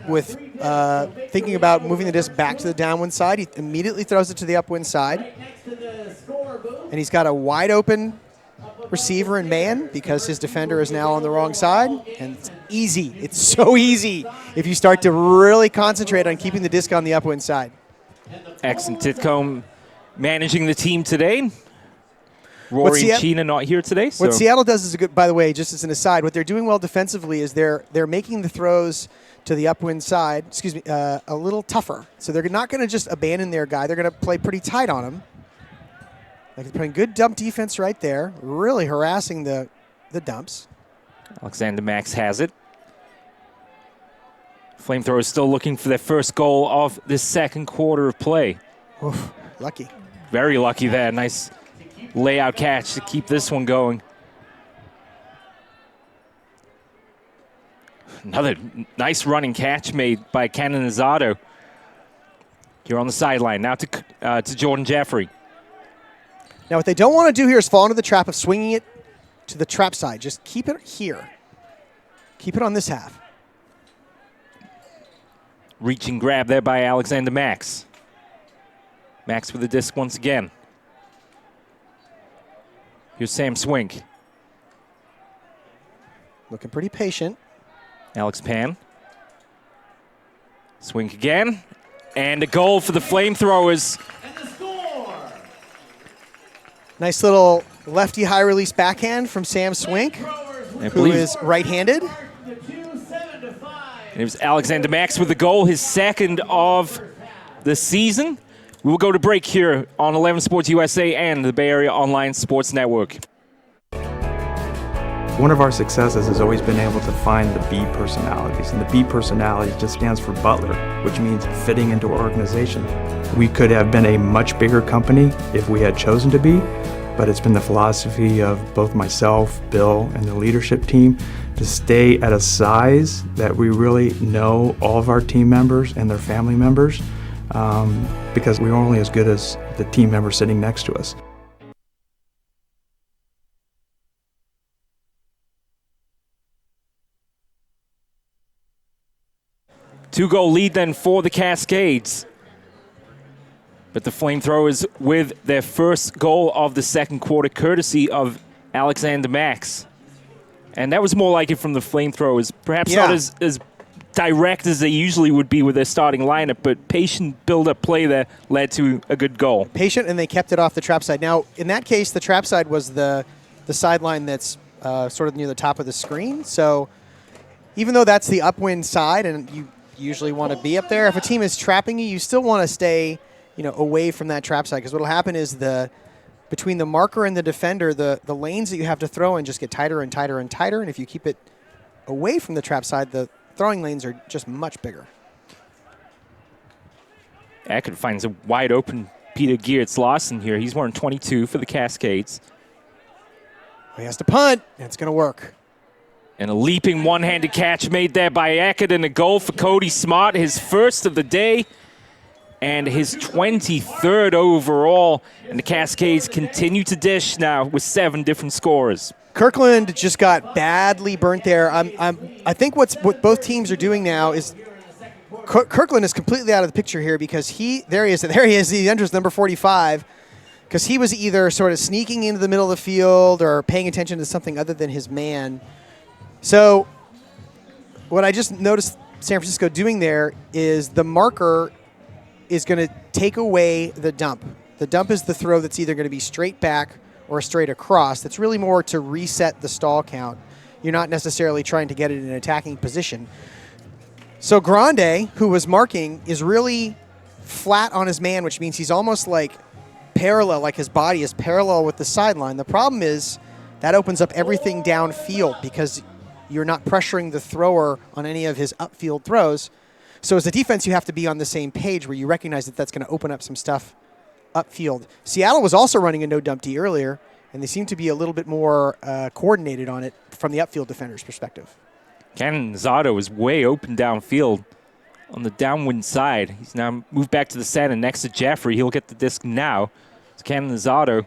thinking about moving the disc back to the downwind side. He immediately throws it to the upwind side, and he's got a wide open receiver in man because his defender is now on the wrong side, and it's easy. It's so easy if you start to really concentrate on keeping the disc on the upwind side. Excellent. Titcomb managing the team today. Rory and Sheena not here today. So. What Seattle does is a good, by the way, just as an aside, what they're doing well defensively is they're making the throws to the upwind side, a little tougher. So they're not going to just abandon their guy. They're going to play pretty tight on him. Like they're playing good dump defense right there, really harassing the dumps. Alexander Max has it. Flamethrowers still looking for their first goal of this second quarter of play. Oof, lucky. Very lucky there. Nice layout catch to keep this one going. Another nice running catch made by Canonizato. Here on the sideline. Now to Jordan Jeffrey. Now what they don't want to do here is fall into the trap of swinging it to the trap side. Just keep it here. Keep it on this half. Reach and grab there by Alexander Max. Max with the disc once again. Here's Sam Swink. Looking pretty patient. Alex Pan. Swink again. And a goal for the Flamethrowers. Nice little lefty high release backhand from Sam Swink, who is right-handed. It was Alexander Max with the goal, his second of the season. We will go to break here on 11 Sports USA and the Bay Area Online Sports Network. One of our successes has always been able to find the B personalities, and the B personality just stands for Butler, which means fitting into our organization. We could have been a much bigger company if we had chosen to be, but it's been the philosophy of both myself, Bill, and the leadership team to stay at a size that we really know all of our team members and their family members, because we're only as good as the team member sitting next to us. Two-goal lead then for the Cascades. But the Flamethrowers with their first goal of the second quarter, courtesy of Alexander Max. And that was more like it from the Flamethrowers. Perhaps not as direct as they usually would be with their starting lineup, but patient build-up play there led to a good goal. Patient, and they kept it off the trap side. Now, in that case, the trap side was the sideline that's sort of near the top of the screen. So even though that's the upwind side, and you usually want to be up there, if a team is trapping you, you still want to stay away from that trap side, because what will happen is between the marker and the defender, the lanes that you have to throw in just get tighter and tighter and tighter, and if you keep it away from the trap side, the throwing lanes are just much bigger. Eckert finds a wide open Peter Geertz Lawson here. He's wearing 22 for the Cascades. He has to punt, and it's going to work. And a leaping one-handed catch made there by Eckert, and a goal for Cody Smart, his first of the day and his 23rd overall. And the Cascades continue to dish now with 7 different scorers. Kirkland just got badly burnt there. I think what both teams are doing now is Kirkland is completely out of the picture here because there he is, he enters number 45, because he was either sort of sneaking into the middle of the field or paying attention to something other than his man. So what I just noticed San Francisco doing there is the marker is going to take away the dump. The dump is the throw that's either going to be straight back or straight across. That's really more to reset the stall count. You're not necessarily trying to get it in an attacking position. So Grande, who was marking, is really flat on his man, which means he's almost like parallel, like his body is parallel with the sideline. The problem is that opens up everything downfield because you're not pressuring the thrower on any of his upfield throws. So as a defense, you have to be on the same page where you recognize that that's going to open up some stuff upfield. Seattle was also running a no-dump D earlier, and they seem to be a little bit more coordinated on it from the upfield defender's perspective. Cannon Zato is way open downfield on the downwind side. He's now moved back to the center next to Jeffrey. He'll get the disc now. So Cannon Zato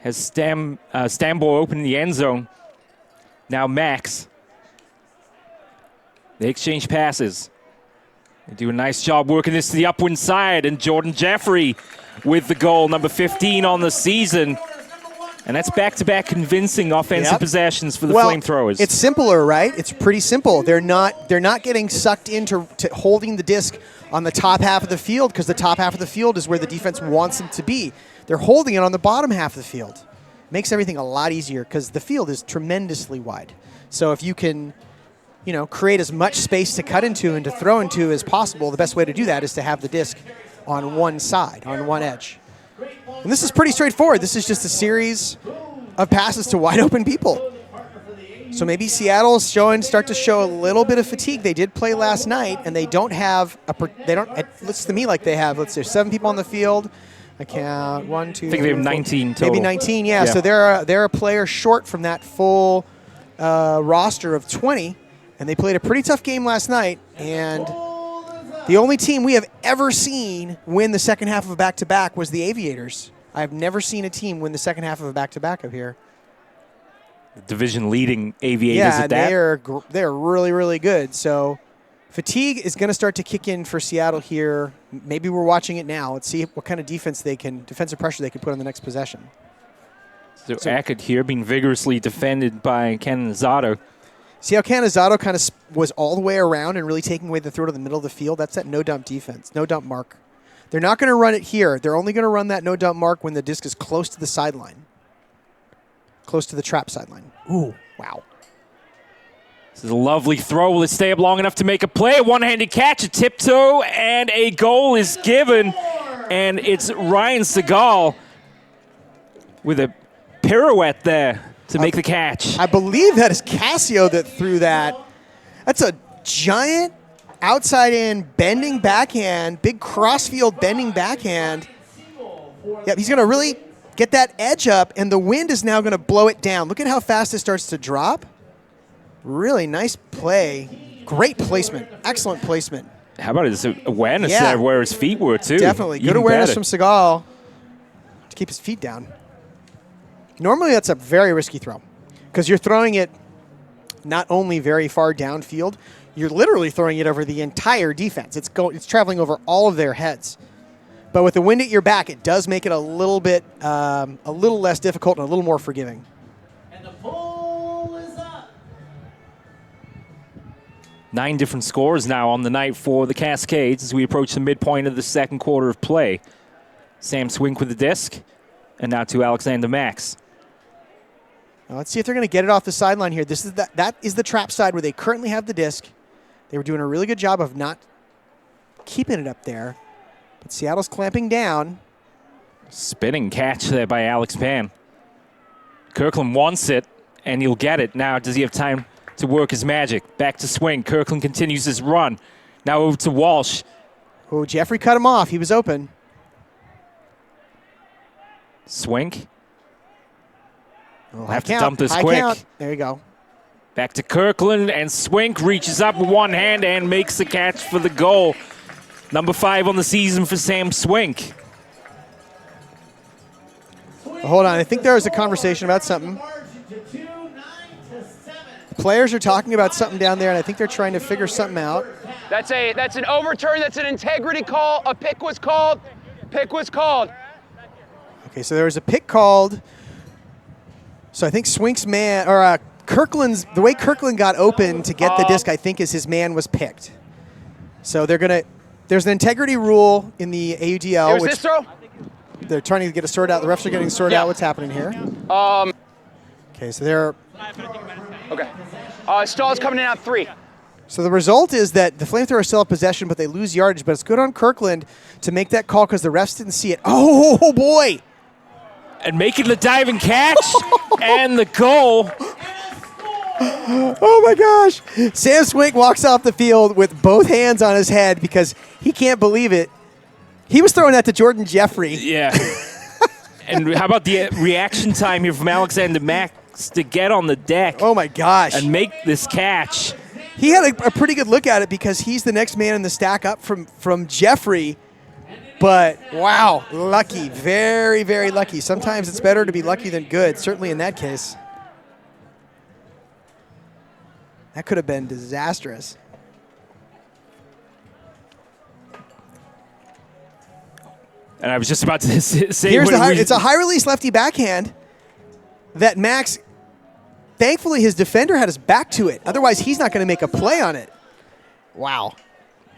has Stambo open in the end zone. Now Max. They exchange passes. They do a nice job working this to the upwind side, and Jordan Jeffrey with the goal, number 15 on the season. And that's back-to-back convincing offensive possessions for the FlameThrowers. It's simpler, right? It's pretty simple. They're not getting sucked into holding the disc on the top half of the field because the top half of the field is where the defense wants them to be. They're holding it on the bottom half of the field. Makes everything a lot easier because the field is tremendously wide. So if you can, create as much space to cut into and to throw into as possible, the best way to do that is to have the disc on one side, on one edge. And this is pretty straightforward. This is just a series of passes to wide open people. So maybe Seattle's start to show a little bit of fatigue. They did play last night, and they don't have it looks to me like they have, let's say, 7 people on the field. I count 1, 2, I think they have 19 total. Maybe 19, yeah. So they're a player short from that full roster of 20, and they played a pretty tough game last night. And the only team we have ever seen win the second half of a back-to-back was the Aviators. I've never seen a team win the second half of a back-to-back up here. The division-leading Aviators at that. Yeah, they're really, really good. So fatigue is going to start to kick in for Seattle here. Maybe we're watching it now. Let's see what kind of defensive pressure they can put on the next possession. So Ackett here being vigorously defended by Canonizato. See how Canonizato kind of was all the way around and really taking away the throw to the middle of the field? That's that no-dump defense, no-dump mark. They're not going to run it here. They're only going to run that no-dump mark when the disc is close to the sideline, close to the trap sideline. Ooh, wow. This is a lovely throw. Will it stay up long enough to make a play? A one-handed catch, a tiptoe, and a goal is given. And it's Ryan Seagal with a pirouette there to make the catch. I believe that is Casio that threw that. That's a giant outside-in bending backhand, big crossfield bending backhand. Yep, he's going to really get that edge up, and the wind is now going to blow it down. Look at how fast it starts to drop. Really nice play. Great placement. Excellent placement. How about his awareness there where his feet were, too? Definitely. Good awareness from Seagal to keep his feet down. Normally, that's a very risky throw because you're throwing it not only very far downfield, you're literally throwing it over the entire defense. It's traveling over all of their heads. But with the wind at your back, it does make it a little bit, a little less difficult and a little more forgiving. And the pull is up. 9 different scores now on the night for the Cascades as we approach the midpoint of the second quarter of play. Sam Swink with the disc, and now to Alexander Max. Now let's see if they're going to get it off the sideline here. That is the trap side where they currently have the disc. They were doing a really good job of not keeping it up there. But Seattle's clamping down. Spinning catch there by Alex Pan. Kirkland wants it, and he'll get it. Now, does he have time to work his magic? Back to Swing. Kirkland continues his run. Now over to Walsh. Oh, Jeffrey cut him off. He was open. Swink. Oh, have to dump this high quick. Count. There you go. Back to Kirkland, and Swink reaches up with one hand and makes the catch for the goal. Number 5 on the season for Sam Swink. Hold on, I think there was a conversation about something. The players are talking about something down there, and I think they're trying to figure something out. That's an overturn. That's an integrity call. A pick was called. Pick was called. Okay, so there was a pick called. So I think Swink's man, or Kirkland's, the way Kirkland got open to get the disc, I think, is his man was picked. So there's an integrity rule in the AUDL. Was this throw? They're trying to get it sorted out. The refs are getting sorted out what's happening here. Okay, so they're... Okay. Stahl's coming in on 3. So the result is that the Flamethrowers still have possession, but they lose yardage. But it's good on Kirkland to make that call because the refs didn't see it. Oh, boy! And making the diving catch and the goal. Oh, my gosh. Sam Swink walks off the field with both hands on his head because he can't believe it. He was throwing that to Jordan Jeffrey. Yeah. And how about the reaction time here from Alexander Max to get on the deck? Oh, my gosh. And make this catch. He had a pretty good look at it because he's the next man in the stack up from Jeffrey. But, wow, lucky. Very, very lucky. Sometimes it's better to be lucky than good, certainly in that case. That could have been disastrous. And I was just about to say... It's a high-release lefty backhand that Max... Thankfully, his defender had his back to it. Otherwise, he's not going to make a play on it. Wow.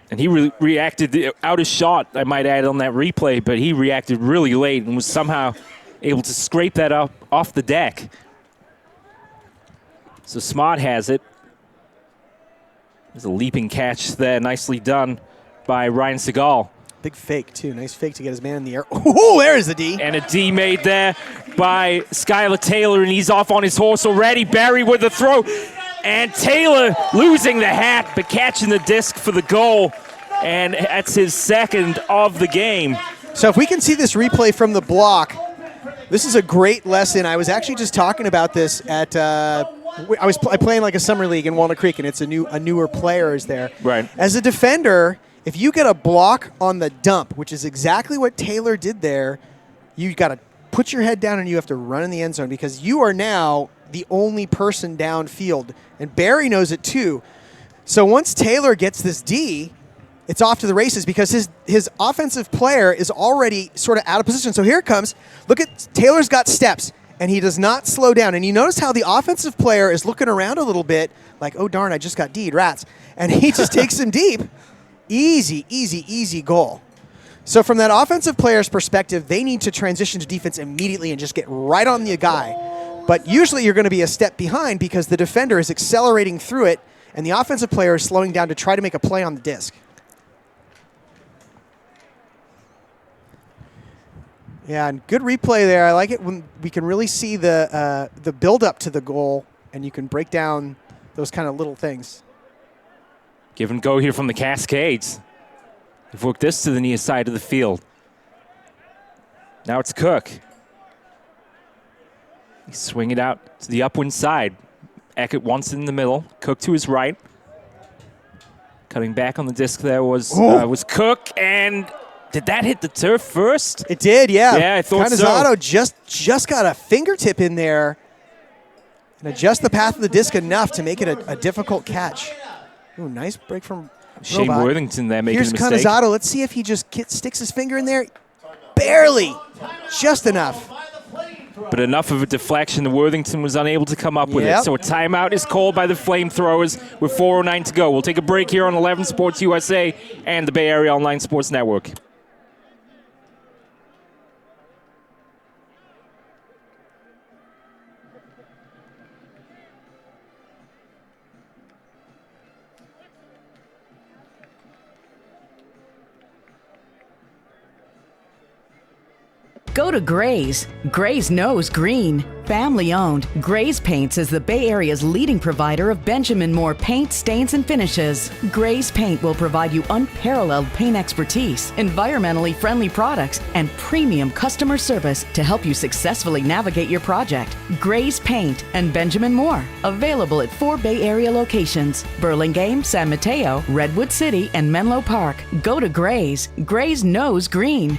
And he reacted out of shot, I might add, on that replay, but he reacted really late and was somehow able to scrape that up off the deck. So Smart has it. There's a leaping catch there, nicely done by Ryan Segal. Big fake, too. Nice fake to get his man in the air. Oh, there's the D. And a D made there by Skylar Taylor, and he's off on his horse already. Barry with the throw. And Taylor losing the hat, but catching the disc for the goal. And that's his second of the game. So if we can see this replay from the block, this is a great lesson. I was actually just talking about this at I was playing like a summer league in Walnut Creek, and it's a newer player is there. Right. As a defender, if you get a block on the dump, which is exactly what Taylor did there, you got to put your head down and you have to run in the end zone because you are now the only person downfield. And Barry knows it too. So once Taylor gets this D, it's off to the races because his offensive player is already sort of out of position. So here it comes. Look at Taylor's got steps, and he does not slow down. And you notice how the offensive player is looking around a little bit like, oh, darn, I just got D'd, rats. And he just takes him deep. Easy, easy, easy goal. So from that offensive player's perspective, they need to transition to defense immediately and just get right on the guy. But usually you're going to be a step behind because the defender is accelerating through it, and the offensive player is slowing down to try to make a play on the disc. Yeah, and good replay there. I like it when we can really see the build-up to the goal, and you can break down those kind of little things. Give and go here from the Cascades. They've worked this to the near side of the field. Now it's Cook. He's swinging it out to the upwind side. Eckert once in the middle. Cook to his right. Cutting back on the disc there was Cook, and did that hit the turf first? It did, yeah. Yeah, I thought so. Canizzato just got a fingertip in there and adjust the path of the disc enough to make it a difficult catch. Ooh, nice break from Shane Robot. Worthington there making Here's a mistake. Canizzato. Let's see if he just sticks his finger in there. Barely. Just enough. But enough of a deflection that Worthington was unable to come up with it. So a timeout is called by the Flamethrowers with 4:09 to go. We'll take a break here on 11 Sports USA and the Bay Area Online Sports Network. Go to Gray's. Gray's knows green. Family owned, Gray's Paints is the Bay Area's leading provider of Benjamin Moore paint, stains, and finishes. Gray's Paint will provide you unparalleled paint expertise, environmentally friendly products, and premium customer service to help you successfully navigate your project. Gray's Paint and Benjamin Moore, available at 4 Bay Area locations: Burlingame, San Mateo, Redwood City, and Menlo Park. Go to Gray's. Gray's knows green.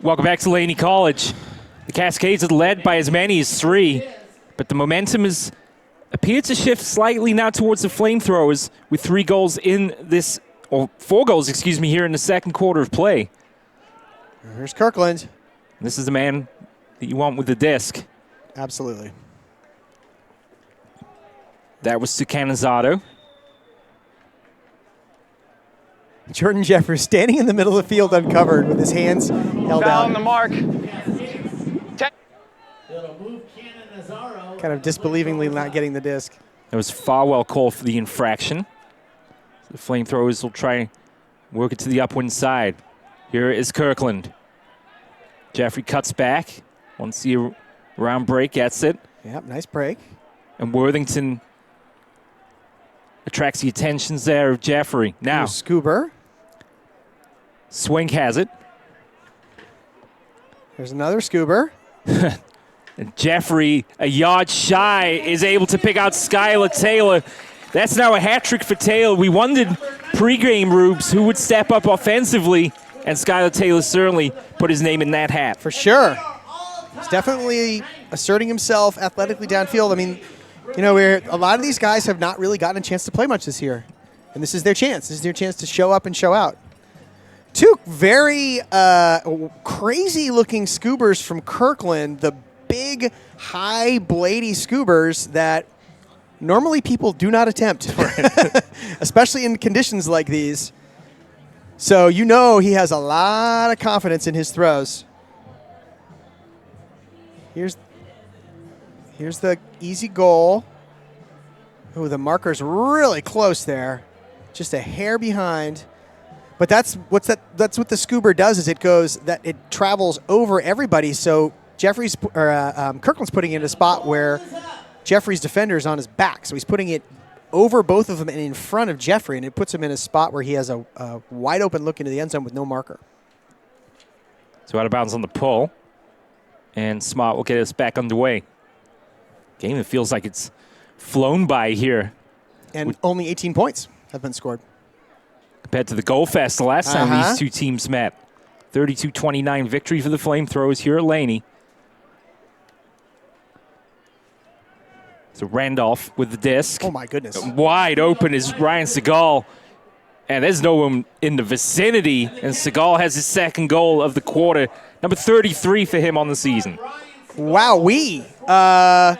Welcome back to Laney College. The Cascades are led by as many as 3, but the momentum has appeared to shift slightly now towards the FlameThrowers with 3 goals in this, or 4 goals, excuse me, here in the second quarter of play. Here's Kirkland. This is the man that you want with the disc. Absolutely. That was to Canizzato. Jordan Jeffers standing in the middle of the field uncovered with his hands held Foul out. on the mark. Kind of disbelievingly not getting the disc. That was Farwell called for the infraction. The FlameThrowers will try and work it to the upwind side. Here is Kirkland. Jeffrey cuts back. Once the round break gets it. Yep, nice break. And Worthington attracts the attentions there of Jeffrey. Now, Scuber. Swink has it. There's another Scuber. And Jeffrey, a yard shy, is able to pick out Skylar Taylor. That's now a hat trick for Taylor. We wondered pre-game, Rubes, who would step up offensively, and Skylar Taylor certainly put his name in that hat. For sure. He's definitely asserting himself athletically downfield. I mean, you know, a lot of these guys have not really gotten a chance to play much this year. And this is their chance. This is their chance to show up and show out. 2 very crazy-looking scoobers from Kirkland, the big, high, blady scoobers that normally people do not attempt, especially in conditions like these. So you know he has a lot of confidence in his throws. Here's the easy goal. Oh, the marker's really close there. Just a hair behind. But that's what the Scuber does, is it travels over everybody. So Kirkland's putting it in a spot where Jeffrey's defender's on his back. So he's putting it over both of them and in front of Jeffrey, and it puts him in a spot where he has a wide open look into the end zone with no marker. So out of bounds on the pull, and Smart will get us back underway. Game that feels like it's flown by here. And only 18 points have been scored. Compared to the Goal Fest the last time these 2 teams met. 32-29 victory for the FlameThrowers here at Laney. So Randolph with the disc. Oh, my goodness. Wide open is Ryan Segal. And there's no one in the vicinity. And Segal has his second goal of the quarter. Number 33 for him on the season. Wow-wee. The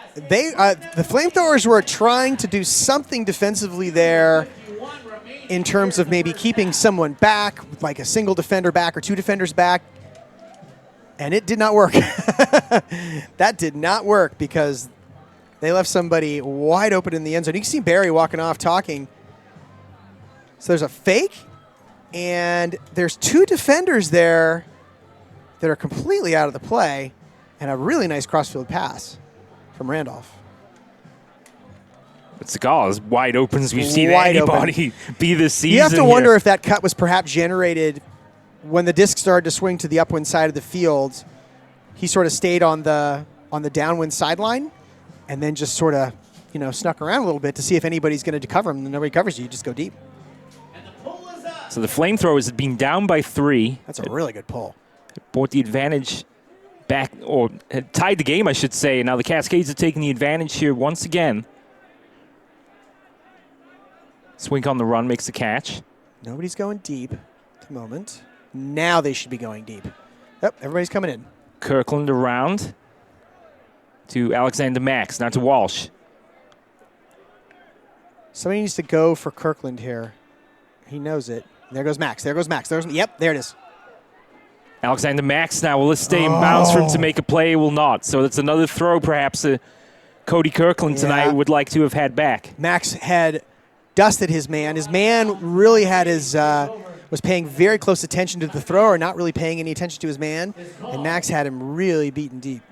FlameThrowers were trying to do something defensively there in terms of maybe keeping someone back, like a single defender back or 2 defenders back. And it did not work. That did not work because they left somebody wide open in the end zone. You can see Barry walking off talking. So there's a fake, and there's 2 defenders there that are completely out of the play, and a really nice crossfield pass from Randolph. But Segal is wide open as we've seen anybody be this season. You have to wonder if that cut was perhaps generated when the disc started to swing to the upwind side of the field. He sort of stayed on the downwind sideline and then just sort of, snuck around a little bit to see if anybody's going to cover him. And nobody covers you. You just go deep. So the FlameThrowers had been down by 3. That's a really good pull. Brought the advantage back, or had tied the game, I should say. Now the Cascades are taking the advantage here once again. Swink on the run makes the catch. Nobody's going deep at the moment. Now they should be going deep. Yep, everybody's coming in. Kirkland around to Alexander Max, not to Walsh. Somebody needs to go for Kirkland here. He knows it. There goes Max. There goes Max. Yep, there it is. Alexander Max now, will this stay in bounds for him to make a play? Will not. So that's another throw perhaps Cody Kirkland tonight would like to have had back. Max had dusted his man. His man really had his was paying very close attention to the thrower, not really paying any attention to his man, and Max had him really beaten deep.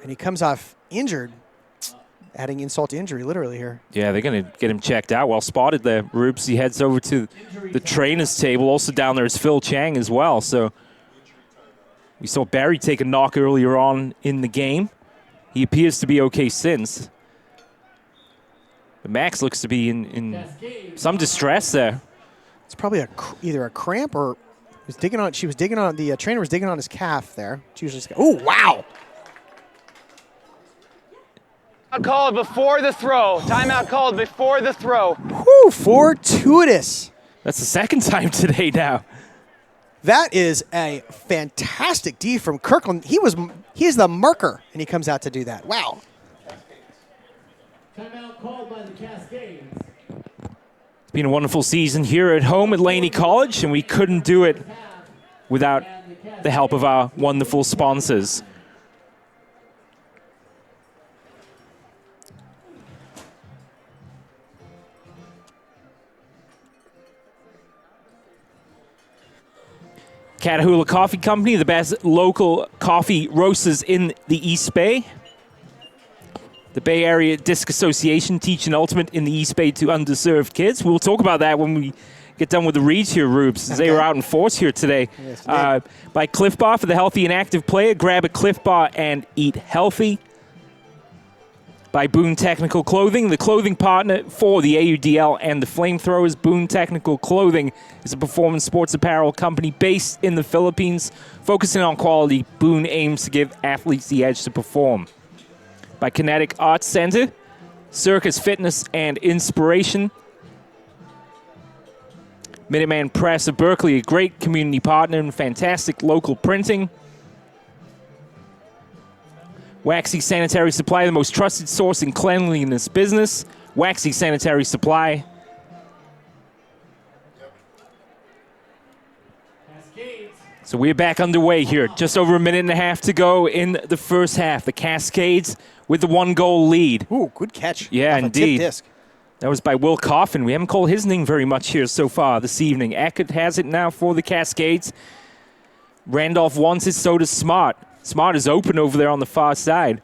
And he comes off injured, adding insult to injury literally here. Yeah, they're going to get him checked out. Well spotted there, Rubes. He heads over to the trainer's table. Also down there is Phil Chang as well. So we saw Barry take a knock earlier on in the game. He appears to be okay since. But Max looks to be in some distress there. It's probably either a cramp or was digging on. She was digging on the trainer was digging on his calf there. She usually. Oh wow! Called before the throw. Timeout called before the throw. Whew, fortuitous. That's the second time today now. That is a fantastic D from Kirkland. He is the marker, and he comes out to do that. Wow. Timeout called by the Cascades. It's been a wonderful season here at home at Laney College, and we couldn't do it without the help of our wonderful sponsors. Catahoula Coffee Company, the best local coffee roasters in the East Bay. The Bay Area Disc Association teaching ultimate in the East Bay to underserved kids. We'll talk about that when we get done with the reads here, Rubes, as they were out in force here today. Yes, by Cliff Bar for the healthy and active player. Grab a Cliff Bar and eat healthy. By Boone Technical Clothing, the clothing partner for the AUDL and the FlameThrowers. Boone Technical Clothing is a performance sports apparel company based in the Philippines. Focusing on quality, Boone aims to give athletes the edge to perform. By Kinetic Arts Center, Circus Fitness and Inspiration. Minuteman Press of Berkeley, a great community partner and fantastic local printing. Waxy Sanitary Supply, the most trusted source in cleanliness business. Waxy Sanitary Supply. So we're back underway here. Just over a minute and a half to go in the first half. The Cascades with the 1-goal lead. Ooh, good catch. Yeah, indeed. Disc. That was by Will Coffin. We haven't called his name very much here so far this evening. Eckert has it now for the Cascades. Randolph wants it, so does Smart. Smart is open over there on the far side.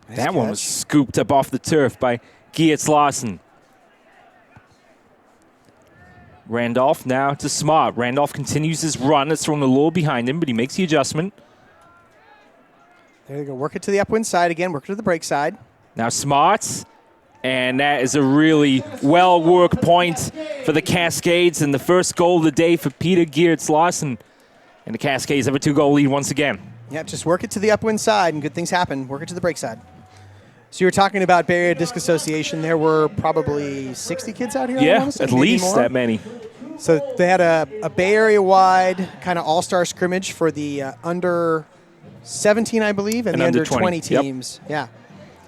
Nice that catch. one was scooped up off the turf by Geertz Larson. Randolph now to Smart. Randolph continues his run. It's thrown a little behind him, but he makes the adjustment. There you go. Work it to the upwind side again. Work it to the break side. Now Smart. And that is a really well-worked point for the Cascades, and the first goal of the day for Peter Geertz Larson. And the Cascades have a 2-goal lead once again. Yep, just work it to the upwind side, and good things happen. Work it to the break side. So you were talking about Bay Area Disc Association. There were probably 60 kids out here? Yeah, almost, at least that many. So they had a Bay Area-wide kind of all-star scrimmage for the under 17, I believe, and the under 20 teams. Yep. Yeah.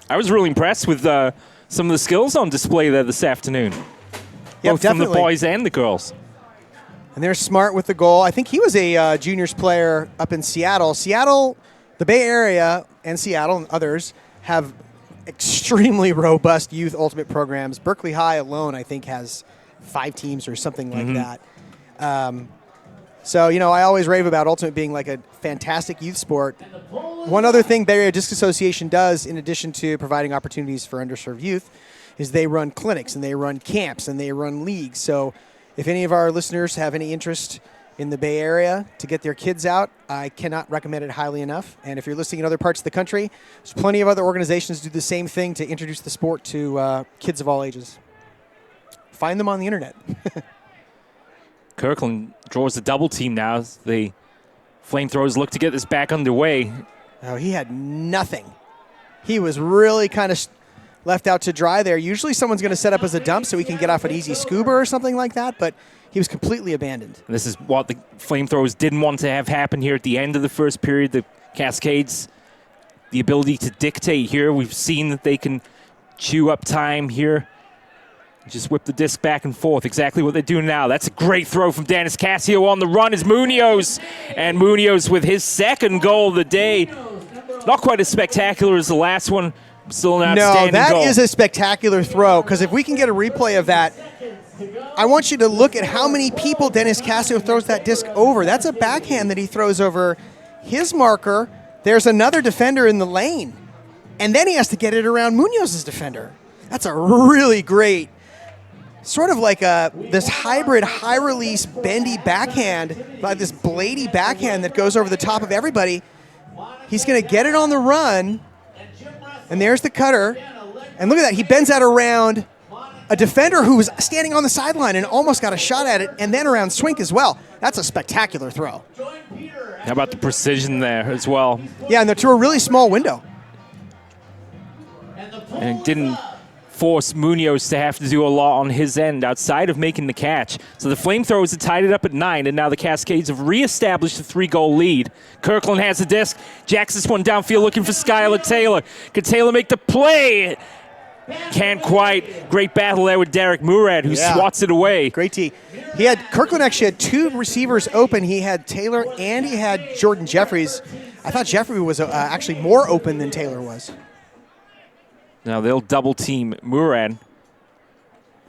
I was really impressed with some of the skills on display there this afternoon. Yep, both definitely. from the boys and the girls. And they're smart with the goal. I think he was a juniors player up in Seattle. Seattle, the Bay Area, and Seattle and others have extremely robust youth ultimate programs. Berkeley High alone, I think, has 5 teams or something like that. So, you know, I always rave about ultimate being like a fantastic youth sport. One other thing Bay Area Disc Association does, in addition to providing opportunities for underserved youth, is they run clinics and they run camps and they run leagues. So if any of our listeners have any interest in the Bay Area to get their kids out, I cannot recommend it highly enough. And if you're listening in other parts of the country, there's plenty of other organizations do the same thing to introduce the sport to kids of all ages. Find them on the internet. Kirkland draws the double team now. As the FlameThrowers look to get this back underway. Oh, he had nothing. He was really kind of left out to dry there. Usually someone's going to set up as a dump so he can get off an easy scuba or something like that, but he was completely abandoned. And this is what the FlameThrowers didn't want to have happen here at the end of the first period. The Cascades, the ability to dictate here. We've seen that they can chew up time here. Just whip the disc back and forth. Exactly what they're doing now. That's a great throw from Dennis Casio on the run is Munoz. And Munoz with his second goal of the day. Not quite as spectacular as the last one. Still an outstanding goal. No, that is a spectacular throw, because if we can get a replay of that, I want you to look at how many people Dennis Casio throws that disc over. That's a backhand that he throws over his marker. There's another defender in the lane. And then he has to get it around Munoz's defender. That's a really great, sort of like this hybrid high-release bendy backhand, like this bladey backhand that goes over the top of everybody. He's going to get it on the run. And there's the cutter. And look at that. He bends that around a defender who was standing on the sideline and almost got a shot at it, and then around Swink as well. That's a spectacular throw. How about the precision there as well? Yeah, and they're to a really small window. And it didn't force Munoz to have to do a lot on his end outside of making the catch. So the FlameThrowers have tied it up at 9, and now the Cascades have reestablished a 3-goal lead. Kirkland has the disc, jacks this one downfield looking for Skylar Taylor. Could Taylor make the play? Can't quite. Great battle there with Derek Murad, who swats it away. Great tee. Kirkland actually had 2 receivers open. He had Taylor and he had Jordan Jeffries. I thought Jeffrey was actually more open than Taylor was. Now they'll double team Murad.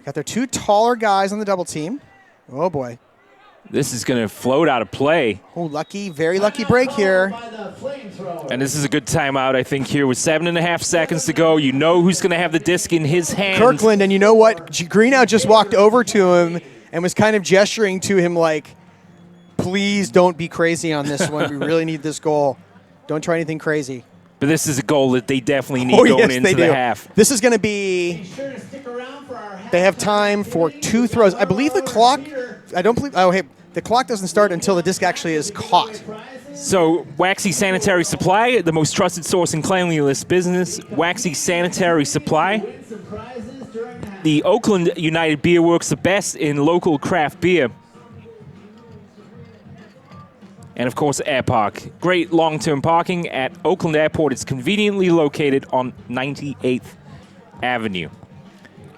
Got their 2 taller guys on the double team. Oh boy. This is going to float out of play. Oh, very lucky break here. And this is a good timeout, I think, here with 7.5 seconds to go. You know who's going to have the disc in his hand. Kirkland, and you know what? Greenow just walked over to him and was kind of gesturing to him like, please don't be crazy on this one. We really need this goal. Don't try anything crazy. But this is a goal that they definitely need going into the half. This is going to be, they have time for 2 throws. I believe the clock, the clock doesn't start until the disc actually is caught. So Waxy Sanitary Supply, the most trusted source in cleanliness business, Waxy Sanitary Supply. The Oakland United Beer Works, the best in local craft beer. And, of course, Air Park. Great long-term parking at Oakland Airport. It's conveniently located on 98th Avenue.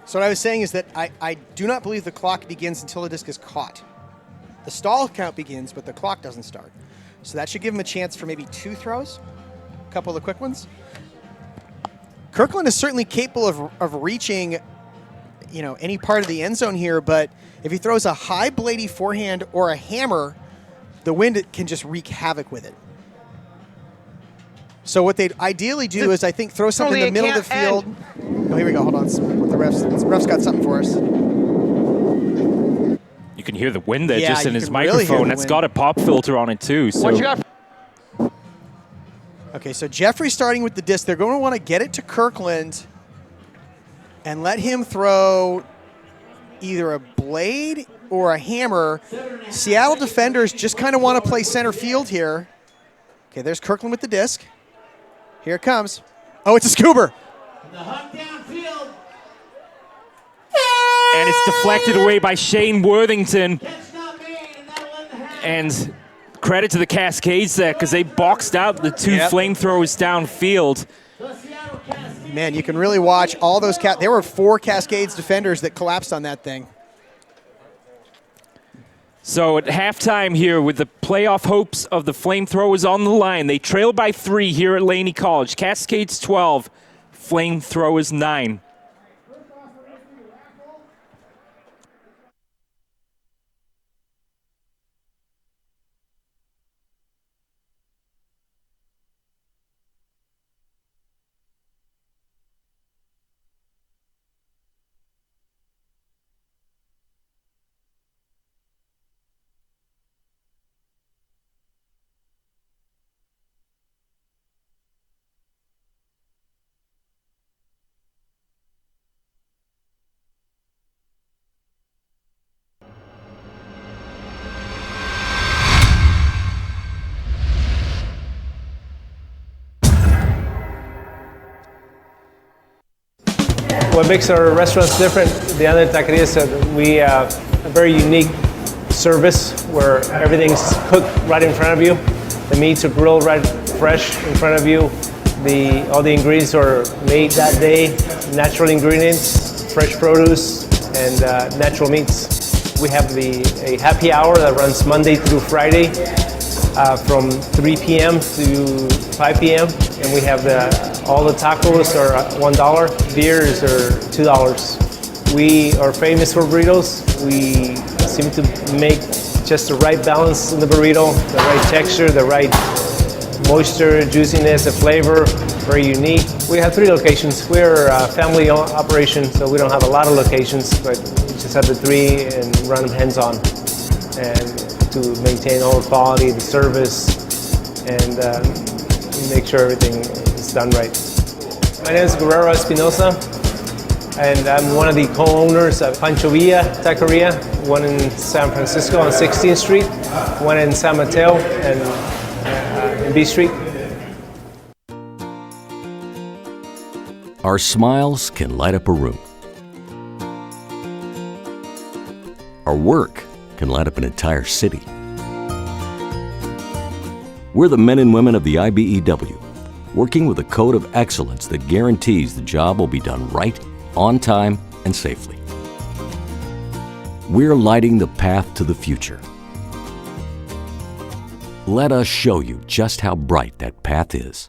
So what I was saying is that I do not believe the clock begins until the disc is caught. The stall count begins, but the clock doesn't start. So that should give him a chance for maybe 2 throws, a couple of the quick ones. Kirkland is certainly capable of reaching, any part of the end zone here, but if he throws a high bladey forehand or a hammer, the wind can just wreak havoc with it. So what they'd ideally do is, I think, throw something in the middle of the field. Oh, here we go. Hold on. The ref's got something for us. You can hear the wind there Yeah, just in you his can really hear microphone. the It's wind. got a pop filter on it, too. So. What you got? Okay, so Jeffrey's starting with the disc. They're going to want to get it to Kirkland and let him throw either a blade or a hammer. Seattle defenders just kind of want to play center field here. Okay, there's Kirkland with the disc. Here it comes. Oh, it's a scuba. And it's deflected away by Shane Worthington. And credit to the Cascades there, because they boxed out the 2 FlameThrowers downfield. Man, you can really watch all those. There were 4 Cascades defenders that collapsed on that thing. So at halftime here, with the playoff hopes of the FlameThrowers on the line, they trail by 3 here at Laney College. Cascades 12, FlameThrowers 9. What makes our restaurants different than other taquerias is that we have a very unique service where everything's cooked right in front of you. The meats are grilled right fresh in front of you. All the ingredients are made that day, natural ingredients, fresh produce, and natural meats. We have a happy hour that runs Monday through Friday from 3 p.m. to 5 p.m. And we have all the tacos are $1, beers are $2. We are famous for burritos. We seem to make just the right balance in the burrito, the right texture, the right moisture, juiciness, the flavor, very unique. We have 3 locations. We're a family operation, so we don't have a lot of locations, but we just have the 3 and run them hands-on, and to maintain all the quality, the service, and make sure everything is done right. My name is Guerrero Espinosa, and I'm one of the co-owners of Pancho Villa Taqueria, one in San Francisco on 16th Street, one in San Mateo, and in B Street. Our smiles can light up a room. Our work can light up an entire city. We're the men and women of the IBEW, working with a code of excellence that guarantees the job will be done right, on time, and safely. We're lighting the path to the future. Let us show you just how bright that path is.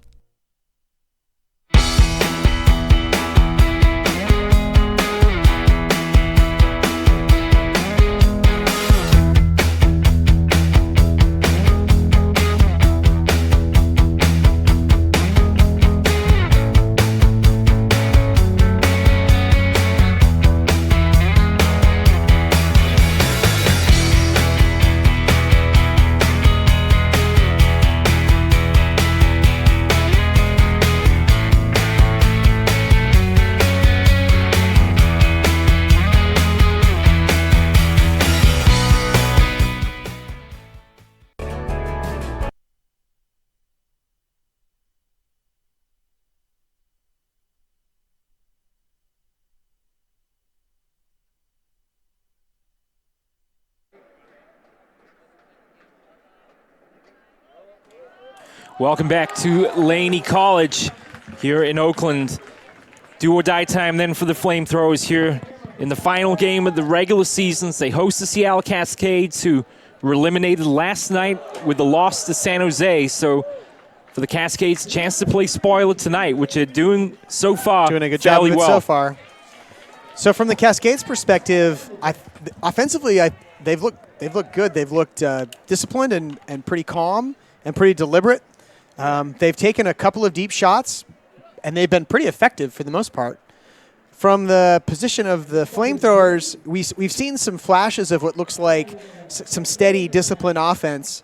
Welcome back to Laney College here in Oakland. Do or die time then for the FlameThrowers here in the final game of the regular season. They host the Seattle Cascades, who were eliminated last night with the loss to San Jose. So for the Cascades, a chance to play spoiler tonight, which they're doing so far doing a good job of it so far. So from the Cascades' perspective, offensively, they've looked good. They've looked disciplined and pretty calm and pretty deliberate. They've taken a couple of deep shots, and they've been pretty effective for the most part. From the position of the FlameThrowers, we've seen some flashes of what looks like some steady, disciplined offense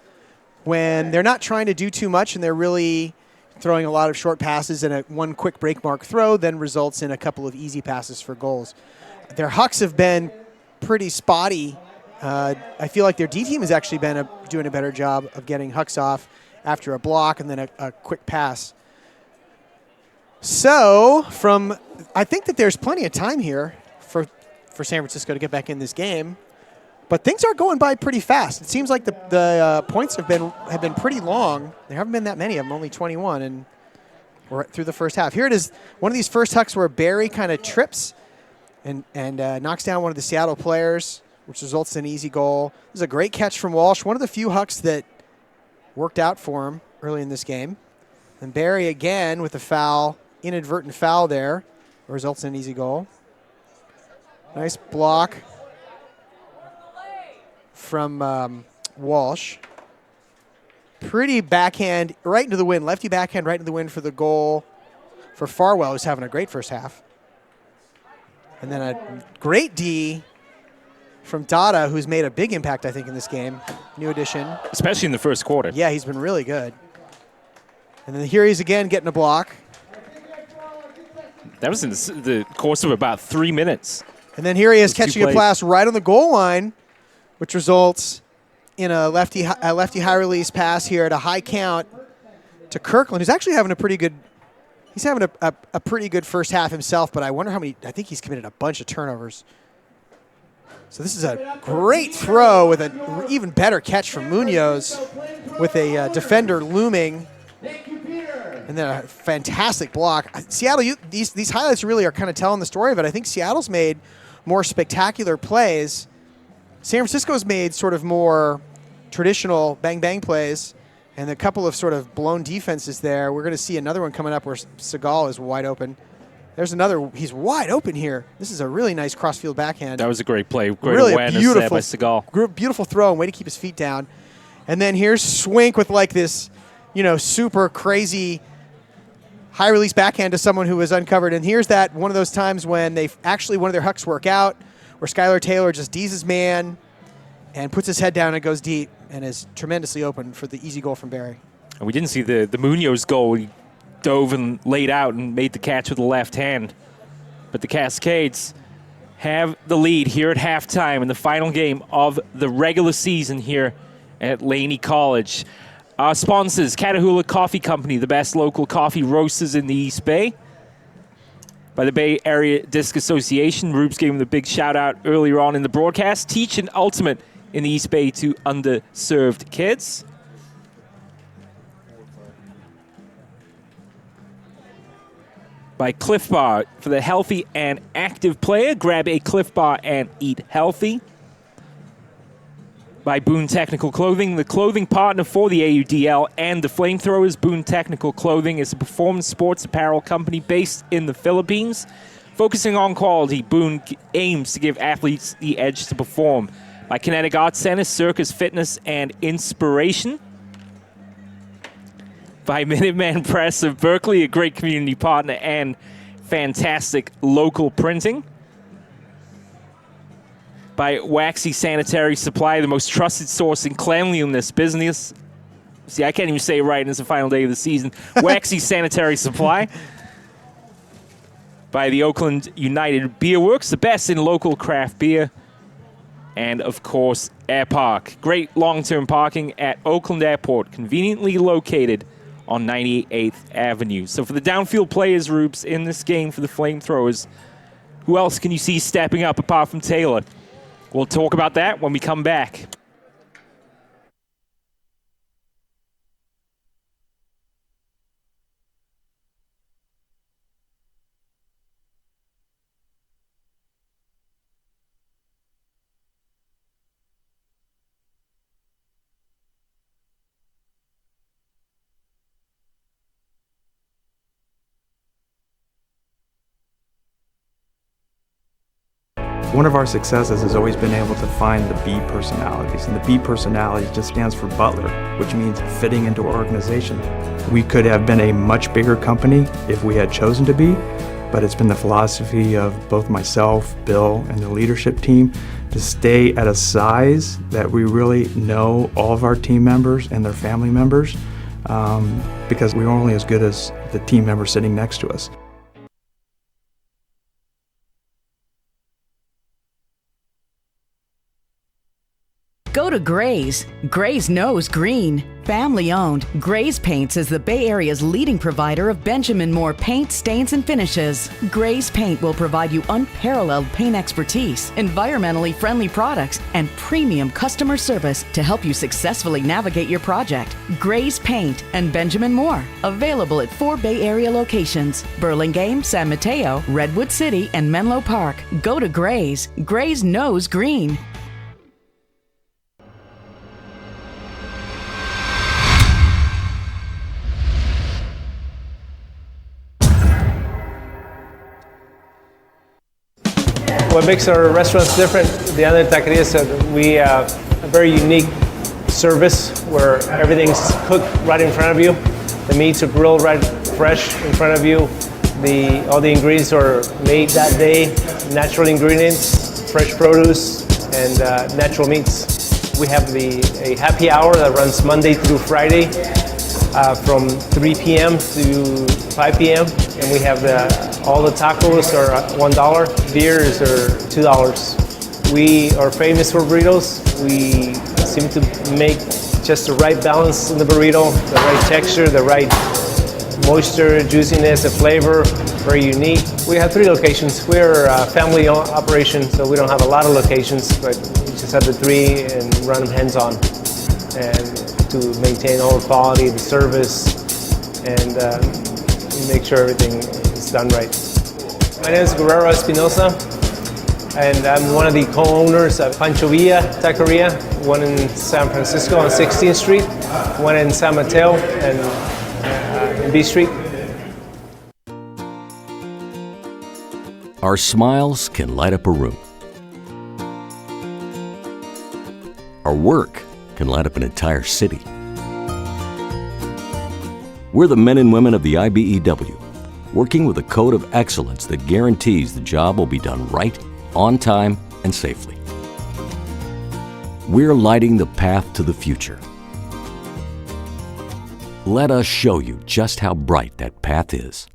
when they're not trying to do too much and they're really throwing a lot of short passes, and one quick break mark throw then results in a couple of easy passes for goals. Their hucks have been pretty spotty. I feel like their D team has actually been doing a better job of getting hucks off after a block and then a quick pass. So I think that there's plenty of time here for San Francisco to get back in this game, but things are going by pretty fast. It seems like the points have been pretty long. There haven't been that many of them, only 21, and we're through the first half. Here it is, one of these first hucks where Barry kind of trips and knocks down one of the Seattle players, which results in an easy goal. This is a great catch from Walsh, one of the few hucks that worked out for him early in this game. And Barry again with a foul, inadvertent foul there, results in an easy goal. Nice block from Walsh. Pretty backhand right into the wind, lefty backhand right into the wind for the goal for Farwell, who's having a great first half. And then a great D from Dada, who's made a big impact, I think, in this game. New addition. Especially in the first quarter. Yeah, he's been really good. And then here he's again getting a block. That was in the course of about 3 minutes. And then here he is catching a pass right on the goal line, which results in a lefty high release pass here at a high count to Kirkland, who's actually having a pretty good He's having a pretty good first half himself, but I wonder how many. I think he's committed a bunch of turnovers. So this is a great throw with an even better catch from Munoz with a defender looming. And then a fantastic block. Seattle, these highlights really are kind of telling the story, but I think Seattle's made more spectacular plays. San Francisco's made sort of more traditional bang-bang plays, and a couple of sort of blown defenses there. We're going to see another one coming up where Segal is wide open. There's another. He's wide open here. This is a really nice cross-field backhand. That was a great play. Great really awareness there by Segal. Beautiful throw and way to keep his feet down. And then here's Swink with like this, super crazy high release backhand to someone who was uncovered. And here's that one of those times when one of their hucks work out, where Skylar Taylor just D's his man and puts his head down and goes deep and is tremendously open for the easy goal from Barry. And we didn't see the Munoz goal. He dove and laid out and made the catch with the left hand. But the Cascades have the lead here at halftime in the final game of the regular season here at Laney College. Our sponsors, Catahoula Coffee Company, the best local coffee roasters in the East Bay. By the Bay Area Disc Association. Rubes gave him the big shout out earlier on in the broadcast. Teaching Ultimate in the East Bay to underserved kids. By Cliff Bar, for the healthy and active player, grab a Cliff Bar and eat healthy. By Boone Technical Clothing, the clothing partner for the AUDL and the FlameThrowers. Boone Technical Clothing is a performance sports apparel company based in the Philippines. Focusing on quality, Boone aims to give athletes the edge to perform. By Kinetic Arts Center, Circus Fitness and Inspiration. By Minuteman Press of Berkeley, a great community partner and fantastic local printing. By Waxy Sanitary Supply, the most trusted source in cleanliness business. See, I can't even say it right, and it's the final day of the season. Waxy Sanitary Supply. By the Oakland United Beer Works, the best in local craft beer. And, of course, Air Park. Great long-term parking at Oakland Airport, conveniently located on 98th Avenue. So for the downfield players, Rubes, in this game for the FlameThrowers, who else can you see stepping up apart from Taylor? We'll talk about that when we come back. One of our successes has always been able to find the B personalities, and the B personality just stands for Butler, which means fitting into our organization. We could have been a much bigger company if we had chosen to be, but it's been the philosophy of both myself, Bill, and the leadership team to stay at a size that we really know all of our team members and their family members, because we're only as good as the team member sitting next to us. Go to Gray's. Gray's knows green. Family owned, Gray's Paints is the Bay Area's leading provider of Benjamin Moore paint, stains, and finishes. Gray's Paint will provide you unparalleled paint expertise, environmentally friendly products, and premium customer service to help you successfully navigate your project. Gray's Paint and Benjamin Moore, available at 4 Bay Area locations: Burlingame, San Mateo, Redwood City, and Menlo Park. Go to Gray's. Gray's knows green. What makes our restaurants different, the other taquerias, we have a very unique service where everything's cooked right in front of you. The meats are grilled right fresh in front of you. All the ingredients are made that day, natural ingredients, fresh produce, and natural meats. We have a happy hour that runs Monday through Friday from 3 p.m. to 5 p.m. And we have all the tacos are $1, beers are $2. We are famous for burritos. We seem to make just the right balance in the burrito, the right texture, the right moisture, juiciness, a flavor, very unique. We have 3 locations. We're a family operation, so we don't have a lot of locations, but we just have the 3 and run them hands-on, and to maintain all the quality, the service, and make sure everything is done right. My name is Guerrero Espinosa, and I'm one of the co-owners of Pancho Villa Taqueria, one in San Francisco on 16th Street, one in San Mateo and in B Street. Our smiles can light up a room. Our work can light up an entire city. We're the men and women of the IBEW, working with a code of excellence that guarantees the job will be done right, on time, and safely. We're lighting the path to the future. Let us show you just how bright that path is.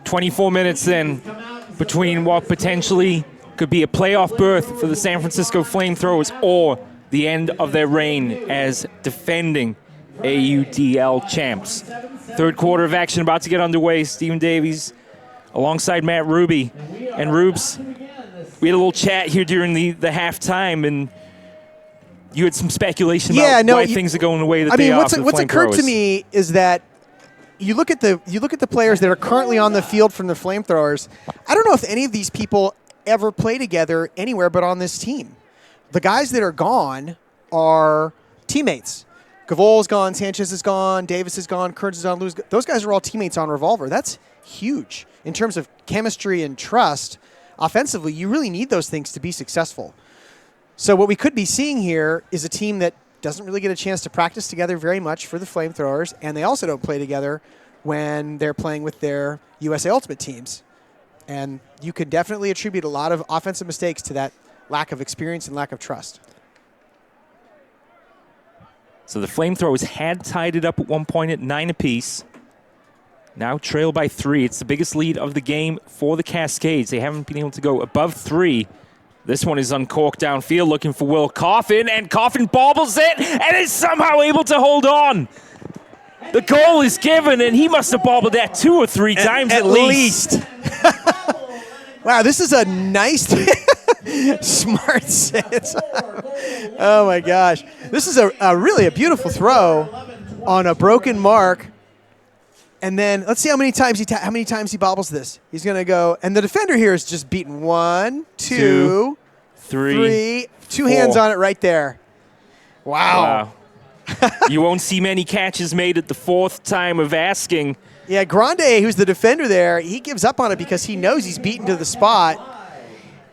"24 minutes then between what potentially could be a playoff berth for the San Francisco FlameThrowers or the end of their reign as defending AUDL champs. Third quarter of action about to get underway. Stephen Davies alongside Matt Ruby. And Rubes, we had a little chat here during the halftime, and you had some speculation about why things are going the way that they are for the what's occurred to me is that you look at the players that are currently on the field from the FlameThrowers. I don't know if any of these people ever play together anywhere but on this team. The guys that are gone are teammates. Gavol's gone, Sanchez is gone, Davis is gone, Kurtz is on, Lewis. Those guys are all teammates on Revolver. That's huge in terms of chemistry and trust. Offensively, you really need those things to be successful. So what we could be seeing here is a team that doesn't really get a chance to practice together very much for the FlameThrowers, and they also don't play together when they're playing with their USA Ultimate teams. And you could definitely attribute a lot of offensive mistakes to that lack of experience and lack of trust. So the FlameThrowers had tied it up at one point at 9 apiece. Now trail by 3. It's the biggest lead of the game for the Cascades. They haven't been able to go above 3. This one is uncorked downfield, looking for Will Coffin, and Coffin bobbles it and is somehow able to hold on. The goal is given, and he must have bobbled that 2 or 3 times at least. Wow, this is a nice, smart sit. Oh my gosh, this is a really beautiful throw on a broken mark. And then let's see how many times he bobbles this. He's gonna go, and the defender here is just beaten 1, 2, 3, 2 hands on it right there. Wow. You won't see many catches made at the 4th time of asking. Yeah, Grande, who's the defender there, he gives up on it because he knows he's beaten to the spot.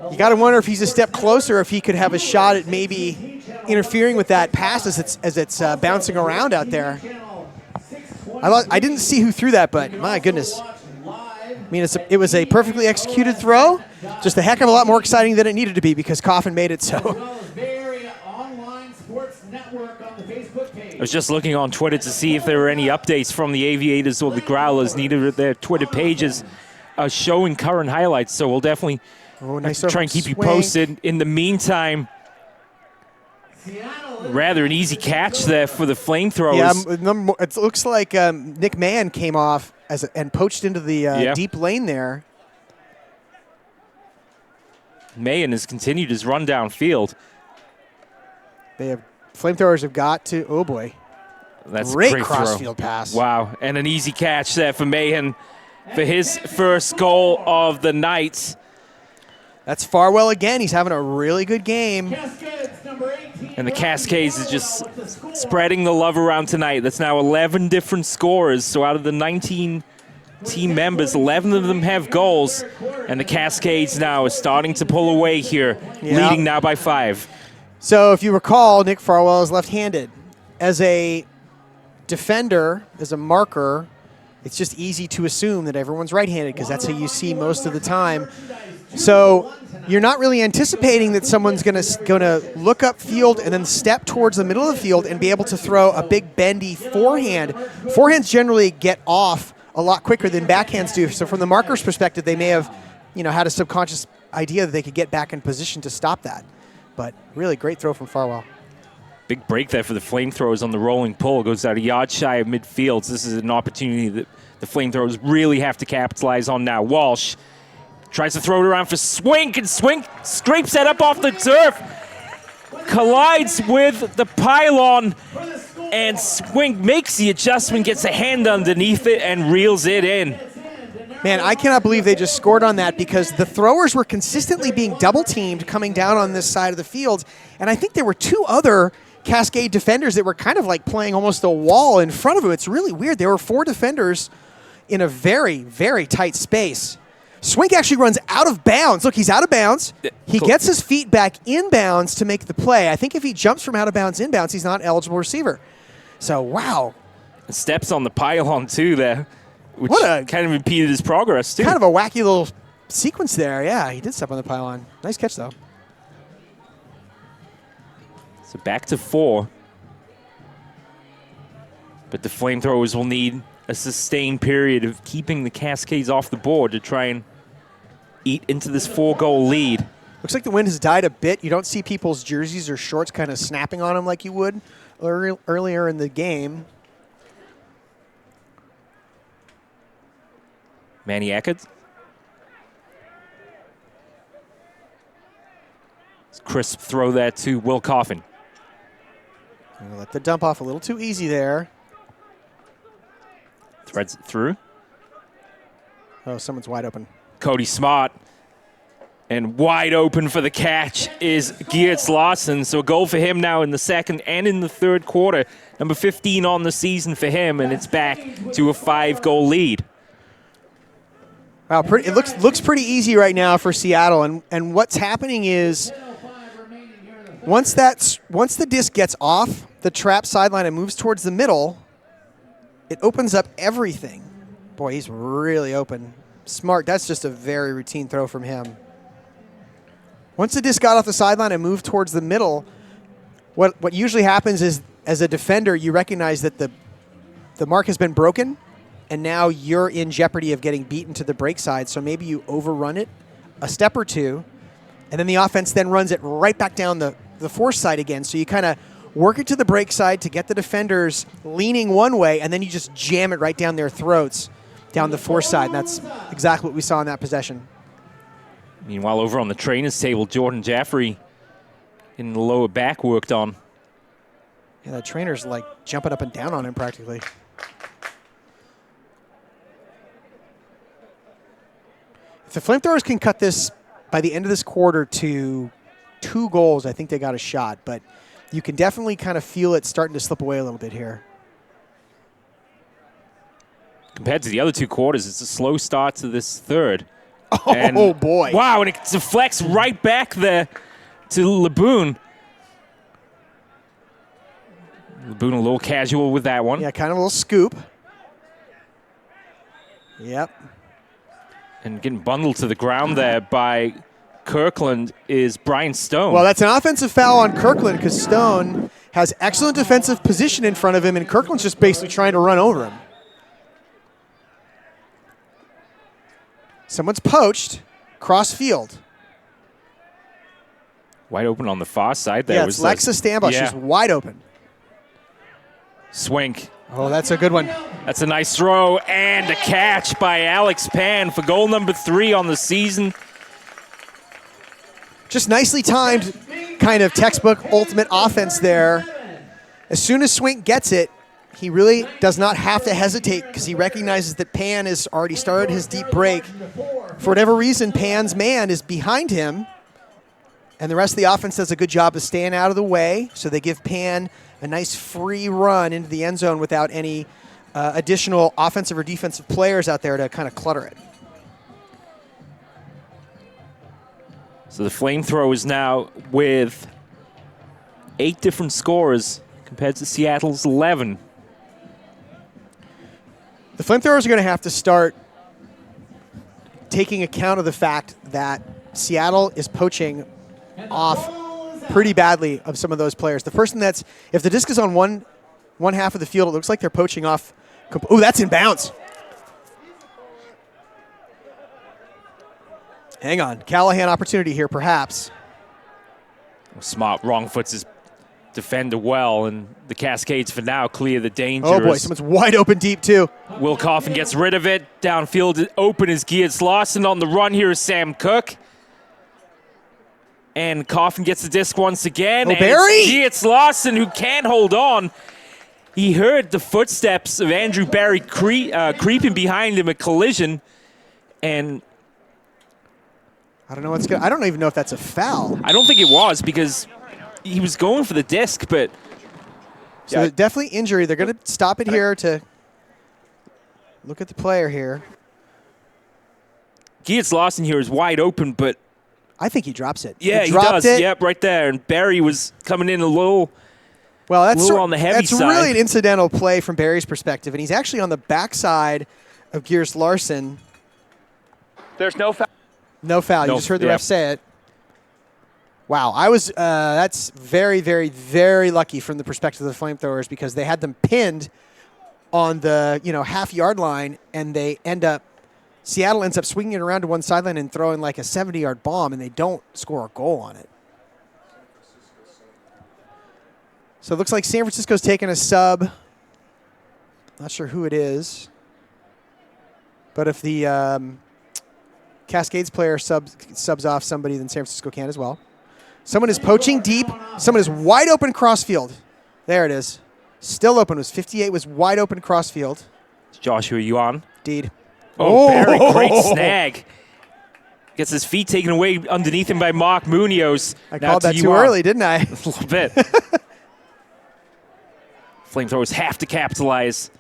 You got to wonder if he's a step closer, if he could have a shot at maybe interfering with that pass as it's bouncing around out there. I didn't see who threw that, but my goodness. I mean, it was a perfectly executed throw, just a heck of a lot more exciting than it needed to be because Coffin made it so. I was just looking on Twitter to see if there were any updates from the Aviators or the Growlers. Neither of their Twitter pages are showing current highlights, so we'll definitely try and keep you posted. In the meantime, rather an easy catch there for the FlameThrowers. Yeah, it looks like Nick Mann came off and poached into the deep lane there. Mahan has continued his run downfield. FlameThrowers have got to, oh boy. That's great a great crossfield throw. pass. Wow, and an easy catch there for Mahan for his first goal of the night. That's Farwell again. He's having a really good game. And the Cascades is just spreading the love around tonight. That's now 11 different scorers. So out of the 19 team members, 11 of them have goals. And the Cascades now is starting to pull away here, leading now by 5. So if you recall, Nick Farwell is left-handed. As a defender, as a marker, it's just easy to assume that everyone's right-handed because that's who you see most of the time. So you're not really anticipating that someone's gonna look up field and then step towards the middle of the field and be able to throw a big bendy forehand. Forehands generally get off a lot quicker than backhands do. So from the marker's perspective, they may have, had a subconscious idea that they could get back in position to stop that. But really great throw from Farwell. Big break there for the FlameThrowers on the rolling pull. Goes out a yard shy of midfield. So this is an opportunity that the FlameThrowers really have to capitalize on now. Walsh tries to throw it around for Swink, and Swink scrapes that up off the turf. Collides with the pylon, and Swink makes the adjustment, gets a hand underneath it, and reels it in. Man, I cannot believe they just scored on that because the throwers were consistently being double-teamed coming down on this side of the field, and I think there were 2 other Cascade defenders that were kind of like playing almost a wall in front of him. It's really weird. There were 4 defenders in a very, very tight space. Swink actually runs out of bounds. Look, he's out of bounds. He gets his feet back inbounds to make the play. I think if he jumps from out of bounds inbounds, he's not an eligible receiver. So, wow. Steps on the pylon, too, there, which kind of impeded his progress, too. Kind of a wacky little sequence there. Yeah, he did step on the pylon. Nice catch, though. So back to 4. But the FlameThrowers will need a sustained period of keeping the Cascades off the board to try and eat into this 4-goal lead. Looks like the wind has died a bit. You don't see people's jerseys or shorts kind of snapping on them like you would earlier in the game. Manny Eckert. Crisp throw that to Will Coffin. Let the dump off a little too easy there. Threads it through. Oh, someone's wide open. Cody Smart. And wide open for the catch is Geertz Larson. So a goal for him now in the second and in the third quarter. Number 15 on the season for him, and it's back to a 5-goal lead. Wow, it looks pretty easy right now for Seattle. And what's happening is once the disc gets off the trap sideline and moves towards the middle, it opens up everything. Boy, he's really open. Smart. That's just a very routine throw from him. Once the disc got off the sideline and moved towards the middle, what usually happens is, as a defender, you recognize that the mark has been broken, and now you're in jeopardy of getting beaten to the break side, so maybe you overrun it a step or two, and then the offense then runs it right back down the force side again, so you kind of work it to the break side to get the defenders leaning one way, and then you just jam it right down their throats down the force side, and that's exactly what we saw in that possession. Meanwhile, over on the trainer's table, Jordan Jaffrey in the lower back worked on. Yeah, the trainer's like jumping up and down on him practically. If the FlameThrowers can cut this by the end of this quarter to 2 goals, I think they got a shot. But you can definitely kind of feel it starting to slip away a little bit here. Compared to the other 2 quarters, it's a slow start to this third. Oh, boy. Wow, and it deflects right back there to Laboon. Laboon a little casual with that one. Yeah, kind of a little scoop. Yep. And getting bundled to the ground there by Kirkland is Brian Stone. Well, that's an offensive foul on Kirkland because Stone has excellent defensive position in front of him, and Kirkland's just basically trying to run over him. Someone's poached cross field. Wide open on the far side there. Yeah, it's Lexa Stambush. She's wide open. Swink. Oh, that's a good one. That's a nice throw and a catch by Alex Pan for goal number 3 on the season. Just nicely timed kind of textbook ultimate offense there. As soon as Swink gets it, he really does not have to hesitate because he recognizes that Pan has already started his deep break. For whatever reason, Pan's man is behind him, and the rest of the offense does a good job of staying out of the way, so they give Pan a nice free run into the end zone without any additional offensive or defensive players out there to kind of clutter it. So the FlameThrowers now with 8 different scorers compared to Seattle's 11. The FlameThrowers are going to have to start taking account of the fact that Seattle is poaching off pretty badly of some of those players. The person that's, if the disc is on one half of the field, it looks like they're poaching off. Oh, that's in bounds. Hang on. Callahan opportunity here, perhaps. Smart wrong foots his defender well, and the Cascades for now clear the danger. Oh, boy, someone's wide open deep, too. Will Coffin gets rid of it. Downfield open is Geertz Larson. On the run here is Sam Cook. And Coffin gets the disc once again. Oh, Barry! Geertz Larson, who can't hold on. He heard the footsteps of Andrew Barry creeping behind him, a collision. And I don't know what's going. I don't even know if that's a foul. I don't think it was, because he was going for the disc, but so yeah. Definitely injury. They're going to stop it here to look at the player here. Geertz Larson here is wide open, but I think he drops it. Yeah, he does. It. Yep, right there. And Barry was coming in a little. Well, that's on the heavy side. That's really an incidental play from Barry's perspective, and he's actually on the backside of Geertz Larson. There's no foul. No foul. You just heard the ref say it. Wow, I was. That's very, very, very lucky from the perspective of the FlameThrowers, because they had them pinned on the half-yard line, and they end up. Seattle ends up swinging it around to one sideline and throwing like a 70-yard bomb, and they don't score a goal on it. So it looks like San Francisco's taking a sub. Not sure who it is, but if the Cascades player subs off somebody, then San Francisco can as well. Someone is poaching deep. Someone is wide open crossfield. There it is. Still open. It was 58. Was wide open crossfield. It's Joshua Yuan. Indeed. Oh, Barry, great snag. Gets his feet taken away underneath him by Mark Munoz. I called that too early, didn't I? A little bit. FlameThrowers have to capitalize.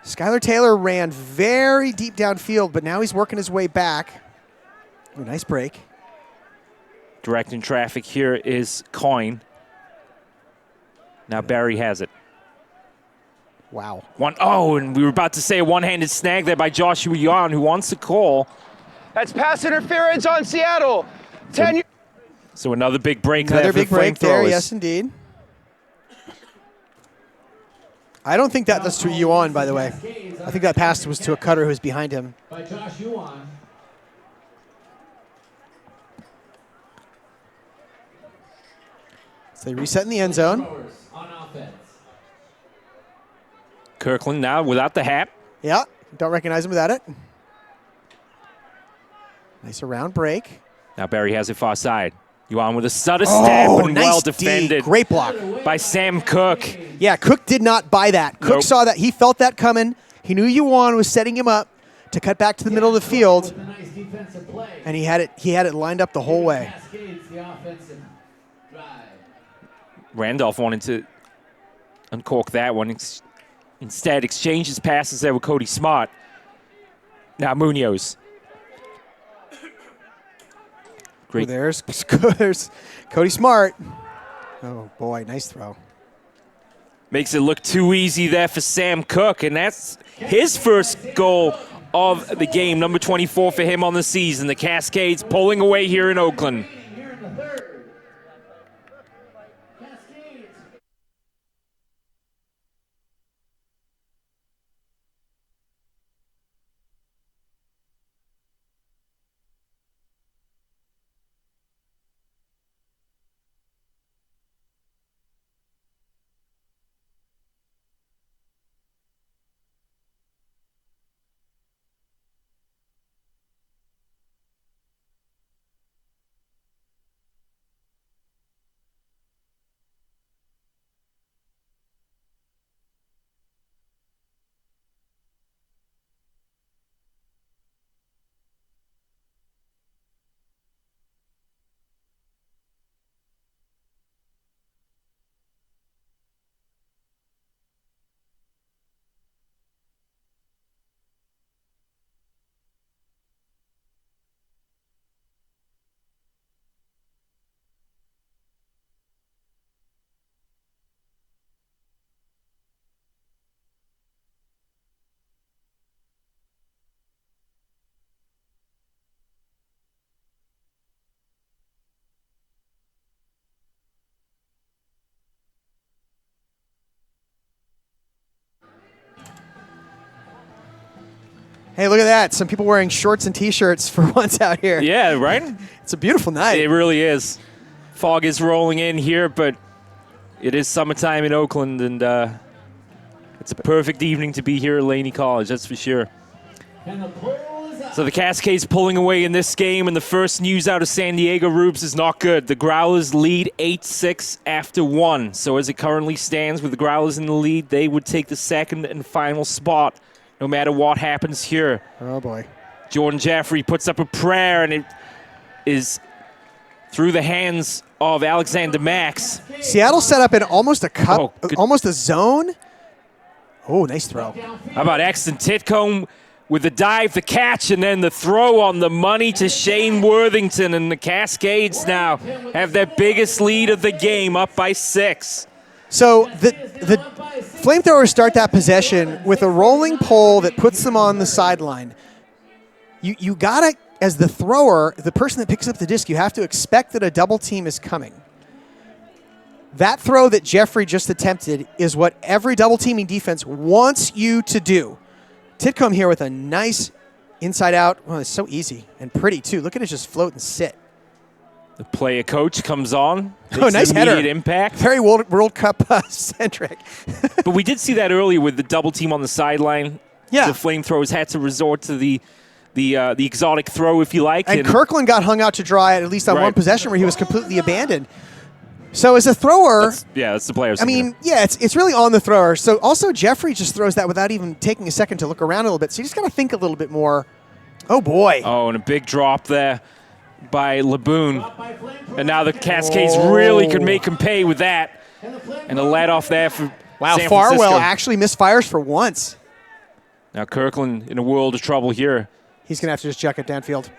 Skylar Taylor ran very deep downfield, but now he's working his way back. Ooh, nice break. Directing traffic here is Coyne. Now Barry has it. Wow. And we were about to say a one-handed snag there by Joshua Yuan, who wants to call. That's pass interference on Seattle. So another big break Another there big for break there, FlameThrowers. yes, indeed. I don't think that was to Yuan, by the way. I think that pass was to a cutter who was behind him. By Josh Yuan. So they reset in the end zone. On offense. Kirkland now without the hat. Yeah, don't recognize him without it. Nice around break. Now Barry has it far side. Yuan with a stutter step and nice well D. defended. Great block. By Sam Cook. Yeah, Cook did not buy that. Cook Nope. saw that. He felt that coming. He knew Yuan was setting him up to cut back to the middle of the field. Nice defensive play. And he had it lined up the whole way. Cascades, the offensive drive. Randolph wanted to uncork that one. Instead, exchanges passes there with Cody Smart. Now Munoz. Great. Oh, there's Cody Smart. Oh, boy, nice throw. Makes it look too easy there for Sam Cook, and that's his first goal of the game, number 24 for him on the season. The Cascades pulling away here in Oakland. Here in the third. Cascades. Hey, look at that. Some people wearing shorts and T-shirts for once out here. Yeah, right? It's a beautiful night. It really is. Fog is rolling in here, but it is summertime in Oakland, and it's a perfect evening to be here at Laney College, that's for sure. So the Cascades pulling away in this game, and the first news out of San Diego, Rubes, is not good. The Growlers lead 8-6 after 1. So as it currently stands with the Growlers in the lead, they would take the second and final spot no matter what happens here. Oh, boy. Jordan Jaffrey puts up a prayer, and it is through the hands of Alexander Max. Seattle set up in almost a cut, Oh, good. almost a zone. Oh, nice throw. How about Exton Titcomb with the dive, the catch, and then the throw on the money to Shane Worthington. And the Cascades now have their biggest lead of the game, up by 6. So the FlameThrowers start that possession with a rolling pole that puts them on the sideline. You got to, as the thrower, the person that picks up the disc, you have to expect that a double team is coming. That throw that Jeffrey just attempted is what every double teaming defense wants you to do. Titcomb here with a nice inside out. Well, it's so easy and pretty too. Look at it just float and sit. The player coach comes on. Oh, nice header. Immediate impact. Very World Cup centric. But we did see that earlier with the double team on the sideline. Yeah. The FlameThrowers had to resort to the exotic throw, if you like. And Kirkland got hung out to dry at least on one possession where he was completely abandoned. So as a thrower, that's the players. I mean, yeah, it's really on the thrower. So also Jeffrey just throws that without even taking a second to look around a little bit. So you just got to think a little bit more. Oh, boy. Oh, and a big drop there by Laboon. And now the Cascades really could make him pay with that. And a let off there for San Farwell Francisco. actually misfires for once. Now Kirkland in a world of trouble here. He's going to have to just chuck it downfield.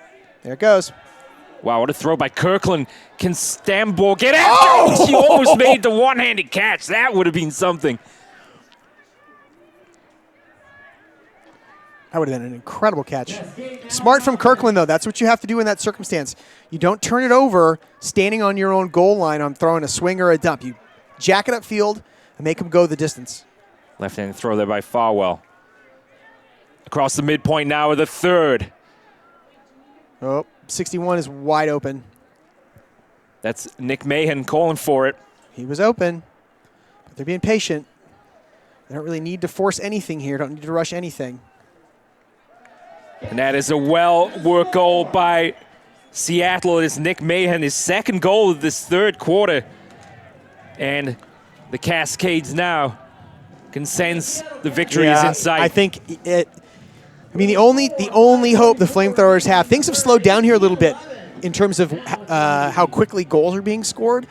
There it goes. Wow, what a throw by Kirkland. Can Stambor get after it? He almost made the one-handed catch. That would have been something. That would have been an incredible catch. Smart from Kirkland, though. That's what you have to do in that circumstance. You don't turn it over standing on your own goal line on throwing a swing or a dump. You jack it upfield and make them go the distance. Left-handed throw there by Farwell. Across the midpoint now with the third. Oh, 61 is wide open. That's Nick Mahan calling for it. He was open, but they're being patient. They don't really need to force anything here. Don't need to rush anything. And that is a well-worked goal by Seattle. It is Nick Mahan, his second goal of this third quarter. And the Cascades now can sense the victory is in sight. I think the only hope the FlameThrowers have, things have slowed down here a little bit in terms of how quickly goals are being scored.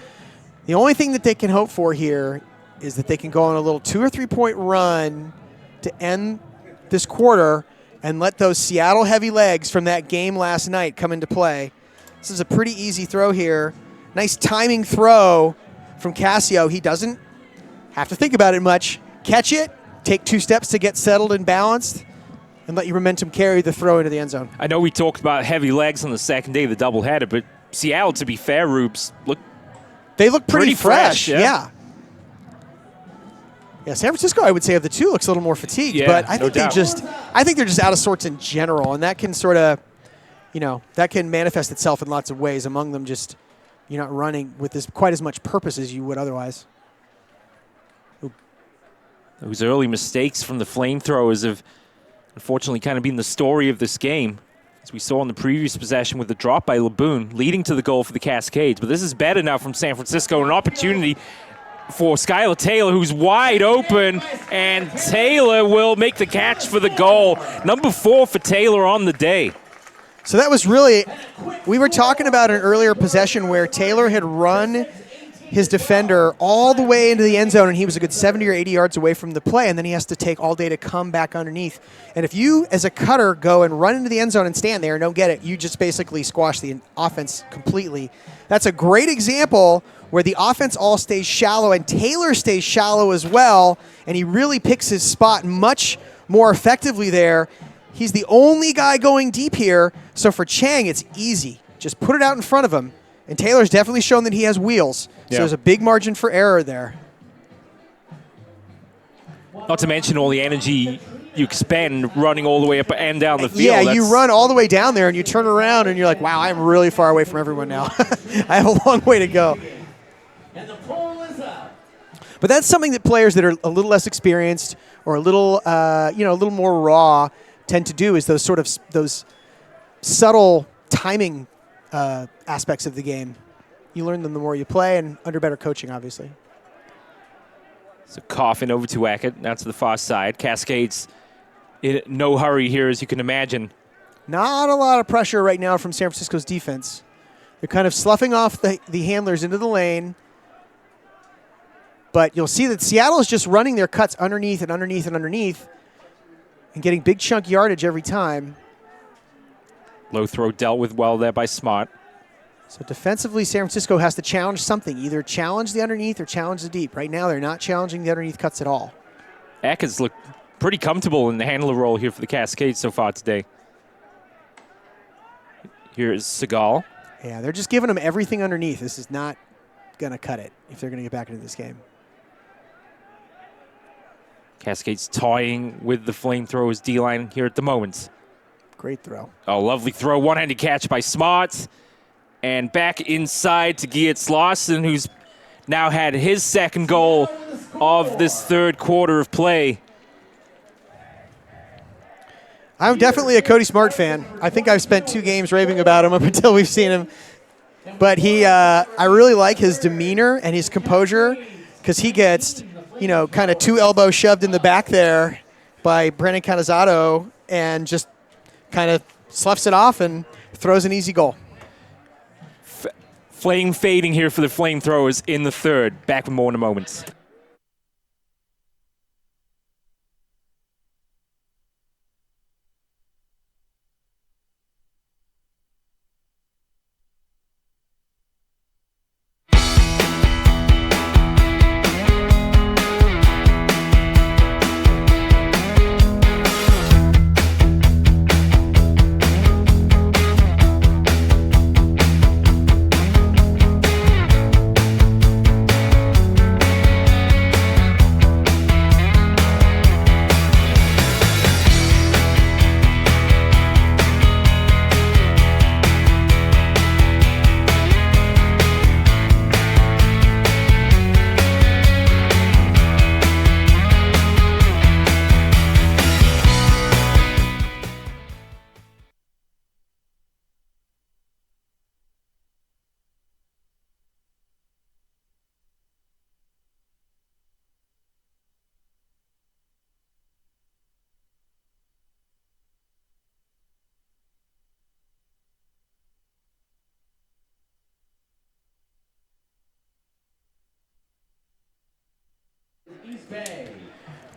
The only thing that they can hope for here is that they can go on a little 2 or 3 point run to end this quarter and let those Seattle heavy legs from that game last night come into play. This is a pretty easy throw here. Nice timing throw from Cassio. He doesn't have to think about it much. Catch it, take 2 steps to get settled and balanced, and let your momentum carry the throw into the end zone. I know we talked about heavy legs on the second day of the doubleheader, but Seattle, to be fair, Rubes, they look pretty fresh. Yeah. Yeah, San Francisco, I would say, of the two, looks a little more fatigued. Yeah, but I no think doubt. I think they're just out of sorts in general, and that can sort of, that can manifest itself in lots of ways. Among them, just you're not running with quite as much purpose as you would otherwise. Ooh. Those early mistakes from the FlameThrowers have unfortunately kind of been the story of this game, as we saw in the previous possession with the drop by Laboon, leading to the goal for the Cascades. But this is better now from San Francisco, an opportunity for Skylar Taylor, who's wide open, and Taylor will make the catch for the goal. Number 4 for Taylor on the day. So that was really, we were talking about an earlier possession where Taylor had run his defender all the way into the end zone, and he was a good 70 or 80 yards away from the play, and then he has to take all day to come back underneath. And if you, as a cutter, go and run into the end zone and stand there and don't get it, you just basically squash the offense completely. That's a great example where the offense all stays shallow, and Taylor stays shallow as well, and he really picks his spot much more effectively there. He's the only guy going deep here, so for Chang, it's easy. Just put it out in front of him. And Taylor's definitely shown that he has wheels. So there's a big margin for error there. Not to mention all the energy you expand running all the way up and down the field. Yeah, That's- you run all the way down there and you turn around and you're like, wow, I'm really far away from everyone now. I have a long way to go. And the pole is up. But that's something that players that are a little less experienced or a little, a little more raw tend to do, is those subtle timing aspects of the game. You learn them the more you play and under better coaching, obviously. So Coffin over to Eckert, now to the far side. Cascades in no hurry here, as you can imagine. Not a lot of pressure right now from San Francisco's defense. They're kind of sloughing off the handlers into the lane. But you'll see that Seattle is just running their cuts underneath and underneath and underneath and getting big chunk yardage every time. Low throw dealt with well there by Smart. So defensively, San Francisco has to challenge something, either challenge the underneath or challenge the deep. Right now, they're not challenging the underneath cuts at all. Eckert's looked pretty comfortable in the handler role here for the Cascades so far today. Here's Seagal. Yeah, they're just giving them everything underneath. This is not going to cut it if they're going to get back into this game. Cascades toying with the FlameThrowers D-line here at the moment. Great throw. Oh, lovely throw. One-handed catch by Smart. And back inside to Geertz Larson, who's now had his second goal of this third quarter of play. I'm definitely a Cody Smart fan. I think I've spent 2 games raving about him up until we've seen him. But I really like his demeanor and his composure, because he gets, kind of 2 elbows shoved in the back there by Brandon Canizato and just kind of sloughs it off and throws an easy goal. Flame fading here for the FlameThrowers in the third. Back with more in a moment.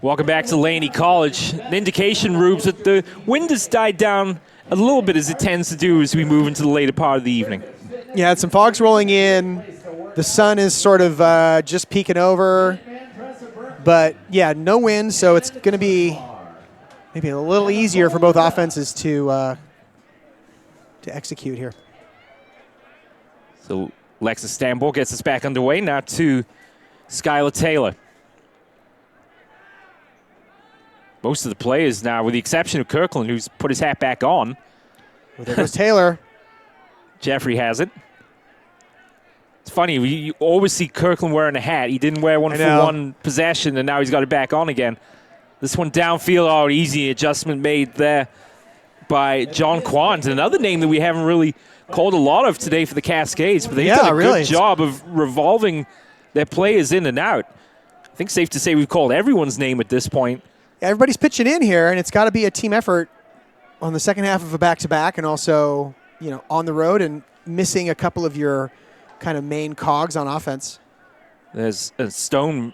Welcome back to Laney College. An indication, Rubes, that the wind has died down a little bit, as it tends to do as we move into the later part of the evening. Yeah, some fog's rolling in. The sun is sort of just peeking over. But, yeah, no wind, so it's going to be maybe a little easier for both offenses to execute here. So Lexus Stambour gets us back underway. Now to Skylar Taylor. Most of the players now, with the exception of Kirkland, who's put his hat back on. Well, there goes Taylor. Jeffrey has it. It's funny, you always see Kirkland wearing a hat. He didn't wear one for one possession, and now he's got it back on again. This one downfield, easy adjustment made there by John Quant, another name that we haven't really called a lot of today for the Cascades, but they've done a good job of revolving their players in and out. I think safe to say we've called everyone's name at this point. Everybody's pitching in here, and it's got to be a team effort on the second half of a back-to-back, and also, on the road and missing a couple of your kind of main cogs on offense. There's a Stone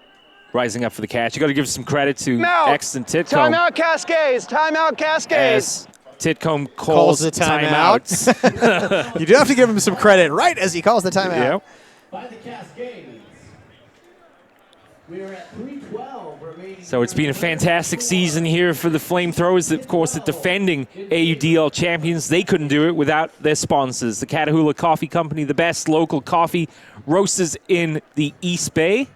rising up for the catch. You got to give some credit to X and Titcomb. Timeout Cascades. Timeout Cascades. As Titcomb calls the timeout. You do have to give him some credit right as he calls the timeout. Yep. By the Cascades. We are at 3:12 remaining. So it's been a fantastic season here for the FlameThrowers. Of course, the defending AUDL champions. They couldn't do it without their sponsors. The Catahoula Coffee Company, the best local coffee roasters in the East Bay.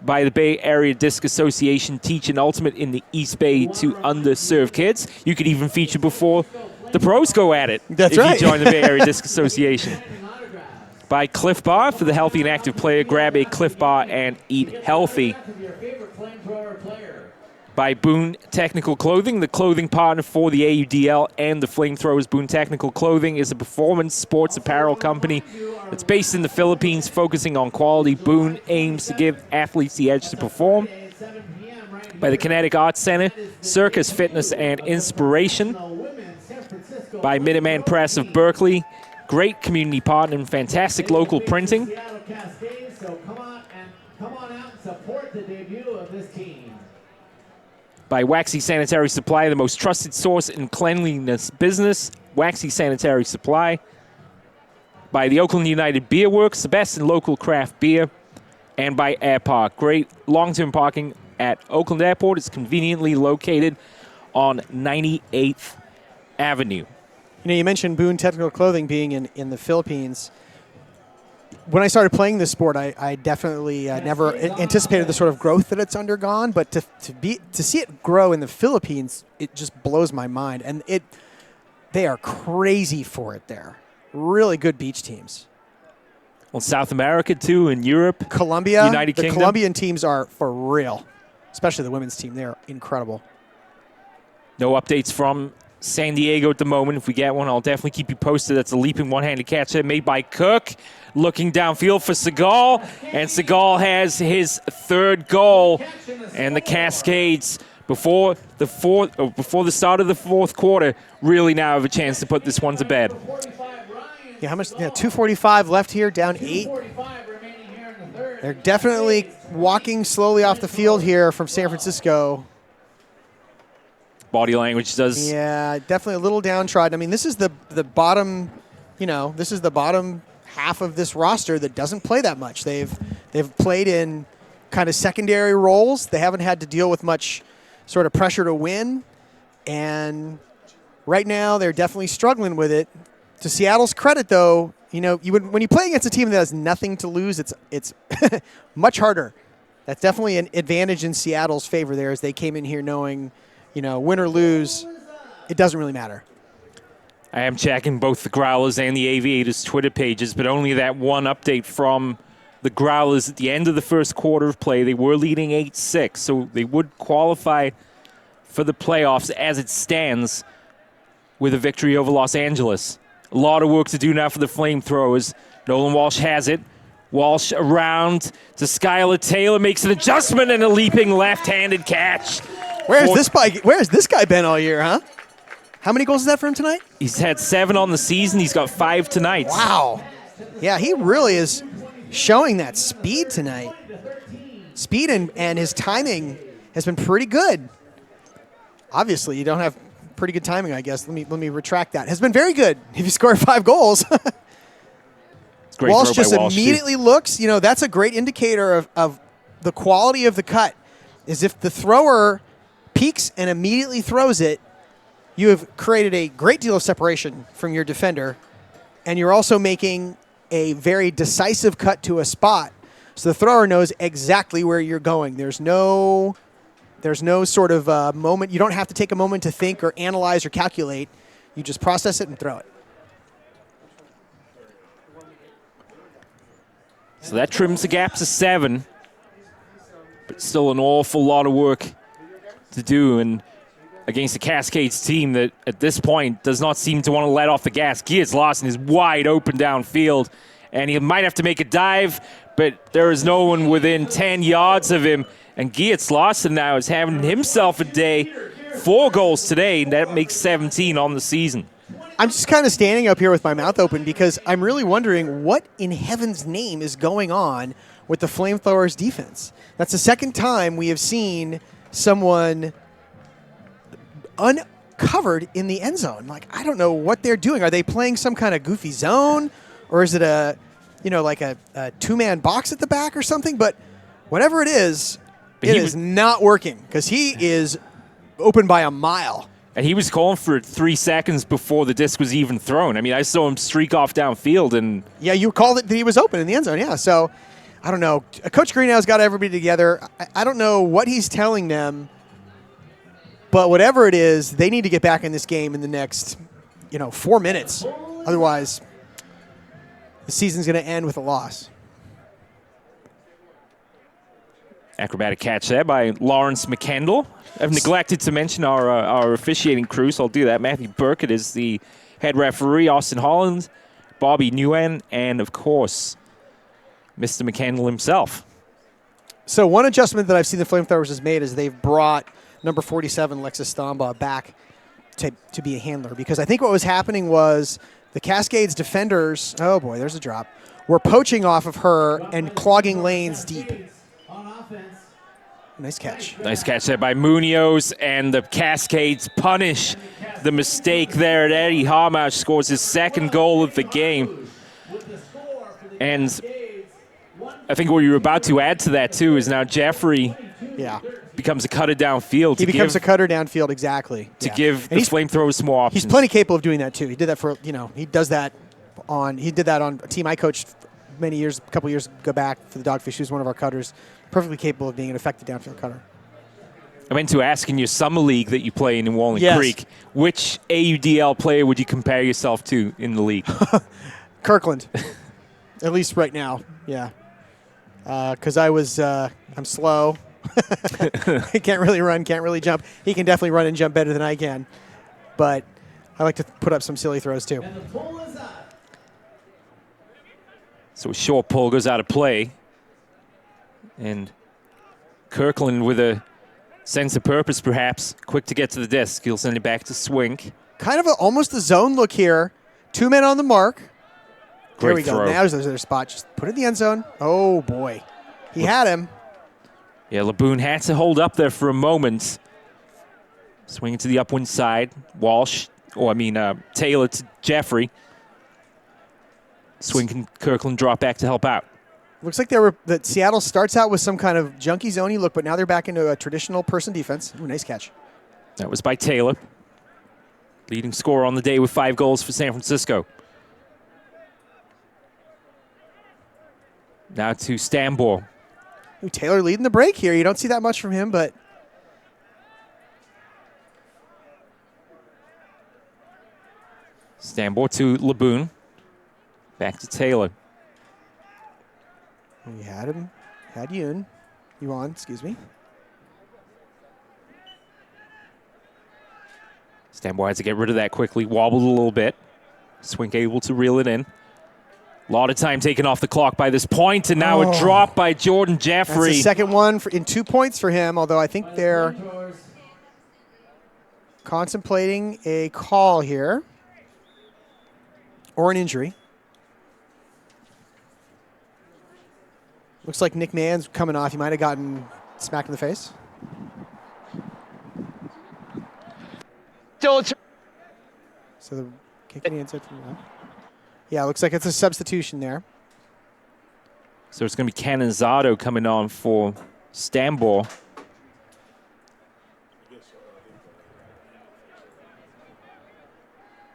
by the Bay Area Disc Association, teaching ultimate in the East Bay to underserved kids. You could even feature before the pros go at it. That's if right. you join the Bay Area Disc Association. By Cliff Bar, for the healthy and active player, grab a Cliff Bar and eat healthy. By Boone Technical Clothing, the clothing partner for the AUDL and the FlameThrowers. Boone Technical Clothing is a performance sports apparel company that's based in the Philippines, focusing on quality. Boone aims to give athletes the edge to perform. By the Kinetic Arts Center, Circus Fitness and Inspiration. By Minuteman Press of Berkeley, great community partner and fantastic local printing. Cascades, so come on out and support the debut of this team. By Waxy Sanitary Supply, the most trusted source in cleanliness business, Waxy Sanitary Supply. By the Oakland United Beer Works, the best in local craft beer. And by Air Park, great long-term parking at Oakland Airport. It's conveniently located on 98th Avenue. You mentioned Boone Technical Clothing being in the Philippines. When I started playing this sport, I definitely never anticipated the sort of growth that it's undergone. But to see it grow in the Philippines, it just blows my mind. And they are crazy for it there. Really good beach teams. Well, South America, too, and Europe. Colombia. United Kingdom. The Colombian teams are for real, especially the women's team. They're incredible. No updates from San Diego at the moment. If we get one, I'll definitely keep you posted. That's a leaping one-handed catch made by Cook. Looking downfield for Seagal, and Seagal has his third goal. And the Cascades, before the start of the fourth quarter, really now have a chance to put this one to bed. Yeah, how much? Yeah, 2:45 left here, down 8. They're definitely walking slowly off the field here from San Francisco. Body language does. Yeah, definitely a little downtrodden. I mean, this is the bottom, this is the bottom half of this roster that doesn't play that much. They've played in kind of secondary roles. They haven't had to deal with much sort of pressure to win. And right now they're definitely struggling with it. To Seattle's credit, though, when you play against a team that has nothing to lose, it's much harder. That's definitely an advantage in Seattle's favor there, as they came in here knowing, win or lose, it doesn't really matter. I am checking both the Growlers and the Aviators Twitter pages, but only that one update from the Growlers at the end of the first quarter of play. They were leading 8-6, so they would qualify for the playoffs as it stands with a victory over Los Angeles. A lot of work to do now for the FlameThrowers. Nolan Walsh has it. Walsh around to Skylar Taylor, makes an adjustment and a leaping left-handed catch. Where's this guy been all year, huh? How many goals is that for him tonight? He's had 7 on the season. He's got 5 tonight. Wow. Yeah, he really is showing that speed tonight. Speed and his timing has been pretty good. Obviously, you don't have pretty good timing, I guess. Let me retract that. Has been very good if you score 5 goals. Great Walsh throw just by Walsh, immediately looks, that's a great indicator of the quality of the cut, is if the thrower peeks and immediately throws it, you have created a great deal of separation from your defender, and you're also making a very decisive cut to a spot, so the thrower knows exactly where you're going. There's no sort of moment. You don't have to take a moment to think or analyze or calculate. You just process it and throw it. So that trims the gap to 7, but still an awful lot of work to do, and against the Cascades team that at this point does not seem to want to let off the gas. Geertz Lawson is wide open downfield, and he might have to make a dive, but there is no one within 10 yards of him. And Geertz Lawson now is having himself a day. 4 goals today, and that makes 17 on the season. I'm just kind of standing up here with my mouth open because I'm really wondering what in heaven's name is going on with the FlameThrowers defense. That's the second time we have seen someone uncovered in the end zone. Like, I don't know what they're doing. Are they playing some kind of goofy zone, or is it a 2-man box at the back or something? But whatever it is not working because he is open by a mile. And he was calling for it 3 seconds before the disc was even thrown. I mean, I saw him streak off downfield, and yeah, you called it that he was open in the end zone. Yeah, so I don't know. Coach Greenhow's got everybody together. I don't know what he's telling them, but whatever it is, they need to get back in this game in the next, 4 minutes. Otherwise, the season's going to end with a loss. Acrobatic catch there by Lawrence McKendall. I've neglected to mention our officiating crew, so I'll do that. Matthew Burkett is the head referee, Austin Holland, Bobby Nguyen, and, of course, Mr. McKendall himself. So one adjustment that I've seen the FlameThrowers has made is they've brought number 47, Lexus Stombaugh, back to be a handler. Because I think what was happening was the Cascades defenders, oh boy, there's a drop, were poaching off of her and clogging lanes deep. Nice catch. Nice catch there by Munoz, and the Cascades punish the mistake there. And Eddie Harmash scores his second goal of the game. And I think what you're about to add to that, too, is now Jeffrey becomes a cutter downfield. He becomes a cutter downfield, exactly. To give the FlameThrowers some more options. He's plenty capable of doing that, too. He did that he did that on a team I coached a couple years ago back for the Dogfish. He was one of our cutters. Perfectly capable of being an effective downfield cutter. I meant to ask in your summer league that you play in Walnut Creek, which AUDL player would you compare yourself to in the league? Kirkland, at least right now, yeah. Because I'm slow. I can't really run, can't really jump. He can definitely run and jump better than I can. But I like to put up some silly throws, too. So a short pull goes out of play. And Kirkland, with a sense of purpose, perhaps, quick to get to the disc. He'll send it back to Swink. Kind of almost a zone look here. 2 men on the mark. There we go. Now there's their spot. Just put it in the end zone. Oh, boy. He had him. Yeah, Laboon had to hold up there for a moment. Swinging to the upwind side. Taylor to Jeffrey. Swink and Kirkland drop back to help out. Looks like that Seattle starts out with some kind of junky zone-y look, but now they're back into a traditional person defense. Ooh, nice catch. That was by Taylor. Leading scorer on the day with 5 goals for San Francisco. Now to Stambor. Ooh, Taylor leading the break here. You don't see that much from him, but Stambor to Laboon. Back to Taylor. We had him. Had Yuan, excuse me. Stambor had to get rid of that quickly. Wobbled a little bit. Swink able to reel it in. A lot of time taken off the clock by this point, and now a drop by Jordan Jeffrey. That's the second one in 2 points for him, although I think they're contemplating a call here or an injury. Looks like Nick Mann's coming off. He might have gotten smacked in the face. So the kick in the inside from the left. Yeah, looks like it's a substitution there. So it's going to be Canizzato coming on for Stambor.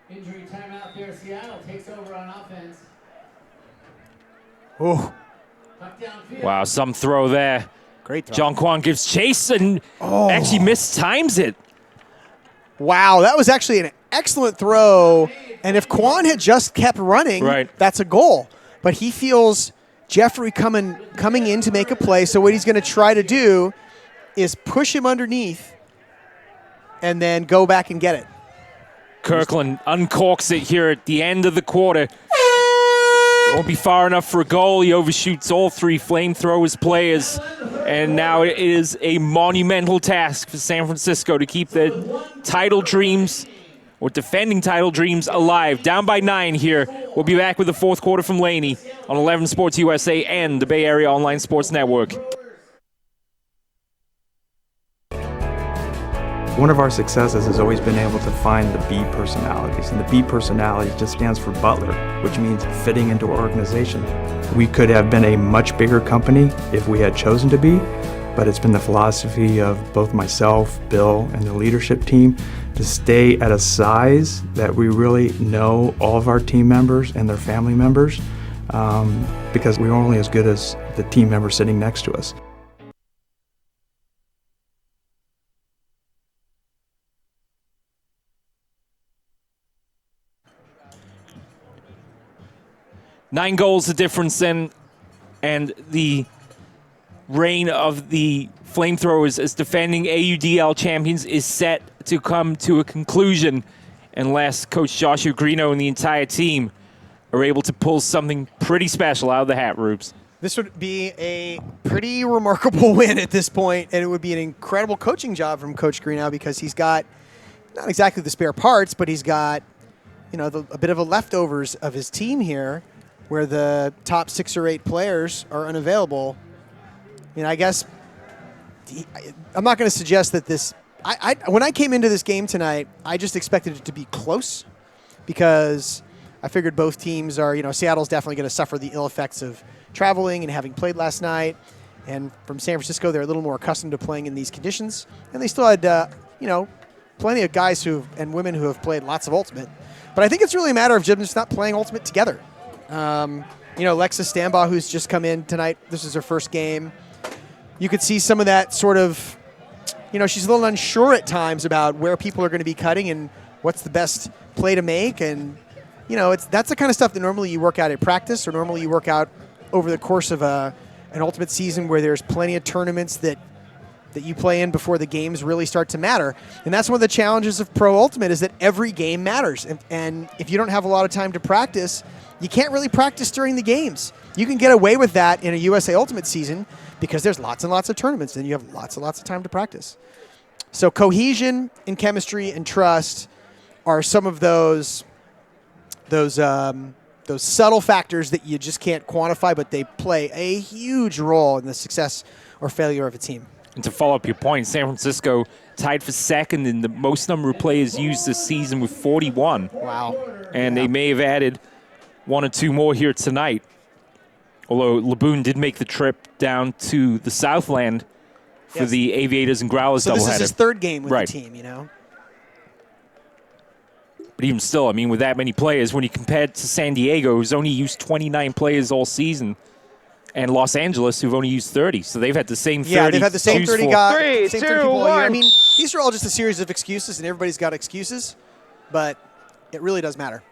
Injury timeout there. Seattle takes over on offense. Oh. Wow, some throw there. Great throw. John Kwan gives chase and actually mistimes it. Wow, that was actually an excellent throw. And if Kwan had just kept running, that's a goal. But he feels Jeffrey coming in to make a play. So what he's going to try to do is push him underneath and then go back and get it. Kirkland uncorks it here at the end of the quarter. Won't be far enough for a goal. He overshoots all 3 FlameThrowers players. And now it is a monumental task for San Francisco to keep their title dreams, or defending title dreams, alive. Down by 9 here. We'll be back with the fourth quarter from Laney on 11 Sports USA and the Bay Area Online Sports Network. One of our successes has always been able to find the B personalities, and the B personality just stands for Butler, which means fitting into our organization. We could have been a much bigger company if we had chosen to be, but it's been the philosophy of both myself, Bill, and the leadership team to stay at a size that we really know all of our team members and their family members. because we're only as good as the team member sitting next to us. Nine goals the difference then, and the reign of the FlameThrowers as defending AUDL champions is set to come to a conclusion unless Coach Joshua Greeno and the entire team are able to pull something pretty special out of the hat, Rubes. This would be a pretty remarkable win at this point, and it would be an incredible coaching job from Coach Greeno because he's got not exactly the spare parts, but he's got a bit of a leftovers of his team here, where the top 6 or 8 players are unavailable. I guess I'm not going to suggest that this. When I came into this game tonight, I just expected it to be close because I figured both teams are. Seattle's definitely going to suffer the ill effects of traveling and having played last night, and from San Francisco, they're a little more accustomed to playing in these conditions, and they still had plenty of guys and women who have played lots of Ultimate. But I think it's really a matter of just not playing Ultimate together. Alexis Stambaugh, who's just come in tonight, this is her first game. You could see some of that sort of, she's a little unsure at times about where people are going to be cutting and what's the best play to make. And, that's the kind of stuff that normally you work out at practice or normally you work out over the course of an Ultimate season where there's plenty of tournaments that you play in before the games really start to matter. And that's one of the challenges of Pro Ultimate is that every game matters. And if you don't have a lot of time to practice, you can't really practice during the games. You can get away with that in a USA Ultimate season because there's lots and lots of tournaments and you have lots and lots of time to practice. So cohesion and chemistry and trust are some of those subtle factors that you just can't quantify, but they play a huge role in the success or failure of a team. And to follow up your point, San Francisco tied for second in the most number of players used this season with 41. Wow. And they may have added 1 or 2 more here tonight. Although Laboon did make the trip down to the Southland for the Aviators and Growlers doubleheader. So this is his 3rd game with the team, But even still, with that many players, when you compare it to San Diego, who's only used 29 players all season, and Los Angeles, who've only used 30. So they've had the same 30. Yeah, they've had the same 30 guys. 3, same 2, 30 people all year. 1. These are all just a series of excuses, and everybody's got excuses, but it really does matter.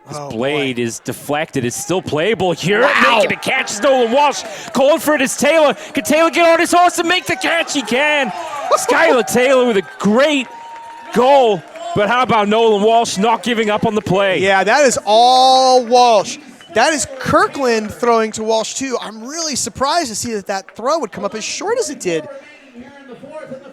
This blade is deflected. It's still playable here. Making the catch. Nolan Walsh calling for it is Taylor. Can Taylor get on his horse and make the catch? He can. Skylar Taylor with a great goal. But how about Nolan Walsh not giving up on the play? Yeah, that is all Walsh. That is Kirkland throwing to Walsh, too. I'm really surprised to see that throw would come up as short as it did.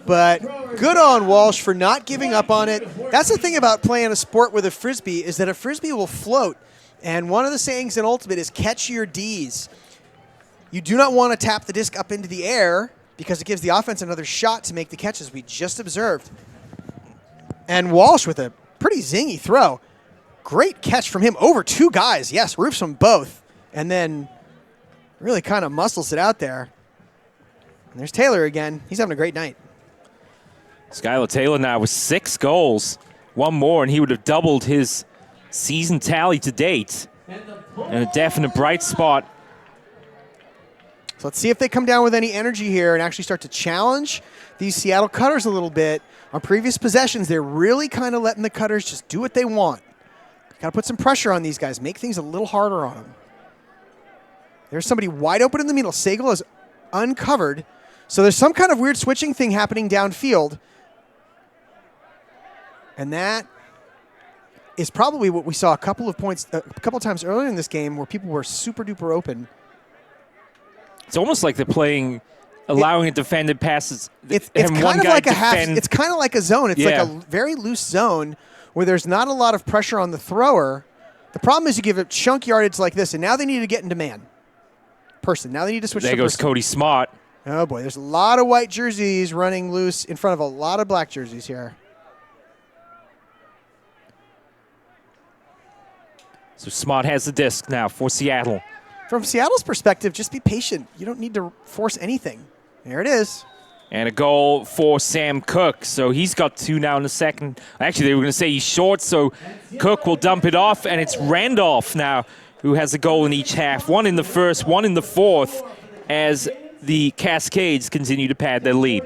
But good on Walsh for not giving up on it. That's the thing about playing a sport with a Frisbee is that a Frisbee will float. And one of the sayings in Ultimate is catch your Ds. You do not want to tap the disc up into the air because it gives the offense another shot to make the catches we just observed. And Walsh with a pretty zingy throw. Great catch from him over 2 guys. Yes, roofs them both. And then really kind of muscles it out there. And there's Taylor again. He's having a great night. Skylar Taylor now with 6 goals. 1 more, and he would have doubled his season tally to date. And a definite bright spot. So let's see if they come down with any energy here and actually start to challenge these Seattle Cutters a little bit. On previous possessions, they're really kind of letting the Cutters just do what they want. Got to put some pressure on these guys, make things a little harder on them. There's somebody wide open in the middle. Sagal is uncovered. So there's some kind of weird switching thing happening downfield. And that is probably what we saw a couple of times earlier in this game where people were super duper open. It's almost like they're playing, allowing a defended passes. It's kind of like a half. It's kind of like a zone. It's like a very loose zone where there's not a lot of pressure on the thrower. The problem is you give a chunk yardage like this, and now they need to get into man. Person. Now they need to switch. There goes Cody Smart. Oh boy, there's a lot of white jerseys running loose in front of a lot of black jerseys here. So Smart has the disc now for Seattle. From Seattle's perspective, just be patient. You don't need to force anything. There it is. And a goal for Sam Cook. So he's got 2 now in the second. Actually, they were going to say he's short, so Cook will dump it off, and it's Randolph now who has a goal in each half. One in the first, one in the fourth, as the Cascades continue to pad their lead.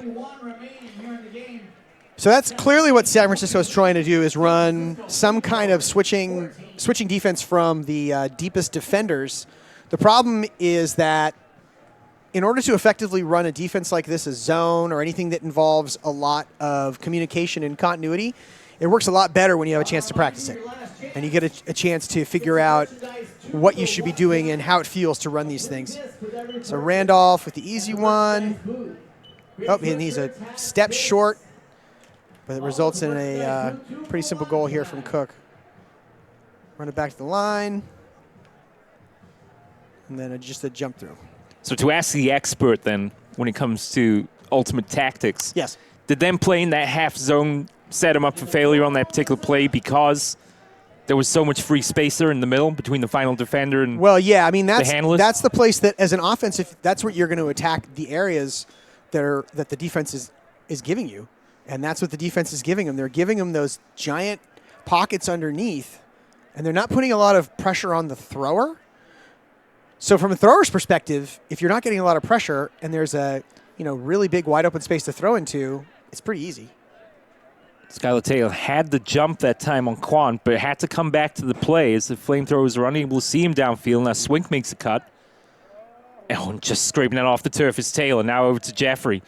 So that's clearly what San Francisco is trying to do, is run some kind of switching defense from the deepest defenders. The problem is that in order to effectively run a defense like this, a zone or anything that involves a lot of communication and continuity, it works a lot better when you have a chance to practice it. And you get a chance to figure out what you should be doing and how it feels to run these things. So Randolph with the easy one. Oh, and he's a step short, but it results in a pretty simple goal here from Cook. Run it back to the line. And then just a jump through. So to ask the expert then, when it comes to ultimate tactics, yes, did them playing that half zone set him up for failure on that particular play because there was so much free space there in the middle between the final defender and well, yeah, I mean the handlers? That's the place that, as an offense, if that's what you're going to attack, the areas that the defense is giving you, and that's what the defense is giving them. They're giving them those giant pockets underneath, and they're not putting a lot of pressure on the thrower. So from a thrower's perspective, if you're not getting a lot of pressure and there's a really big wide open space to throw into, it's pretty easy. Skylar Taylor had the jump that time on Quan, but had to come back to the play as the Flamethrowers were unable to see him downfield. Now Swink makes a cut. Oh, and just scraping that off the turf is Taylor. Now over to Jeffrey.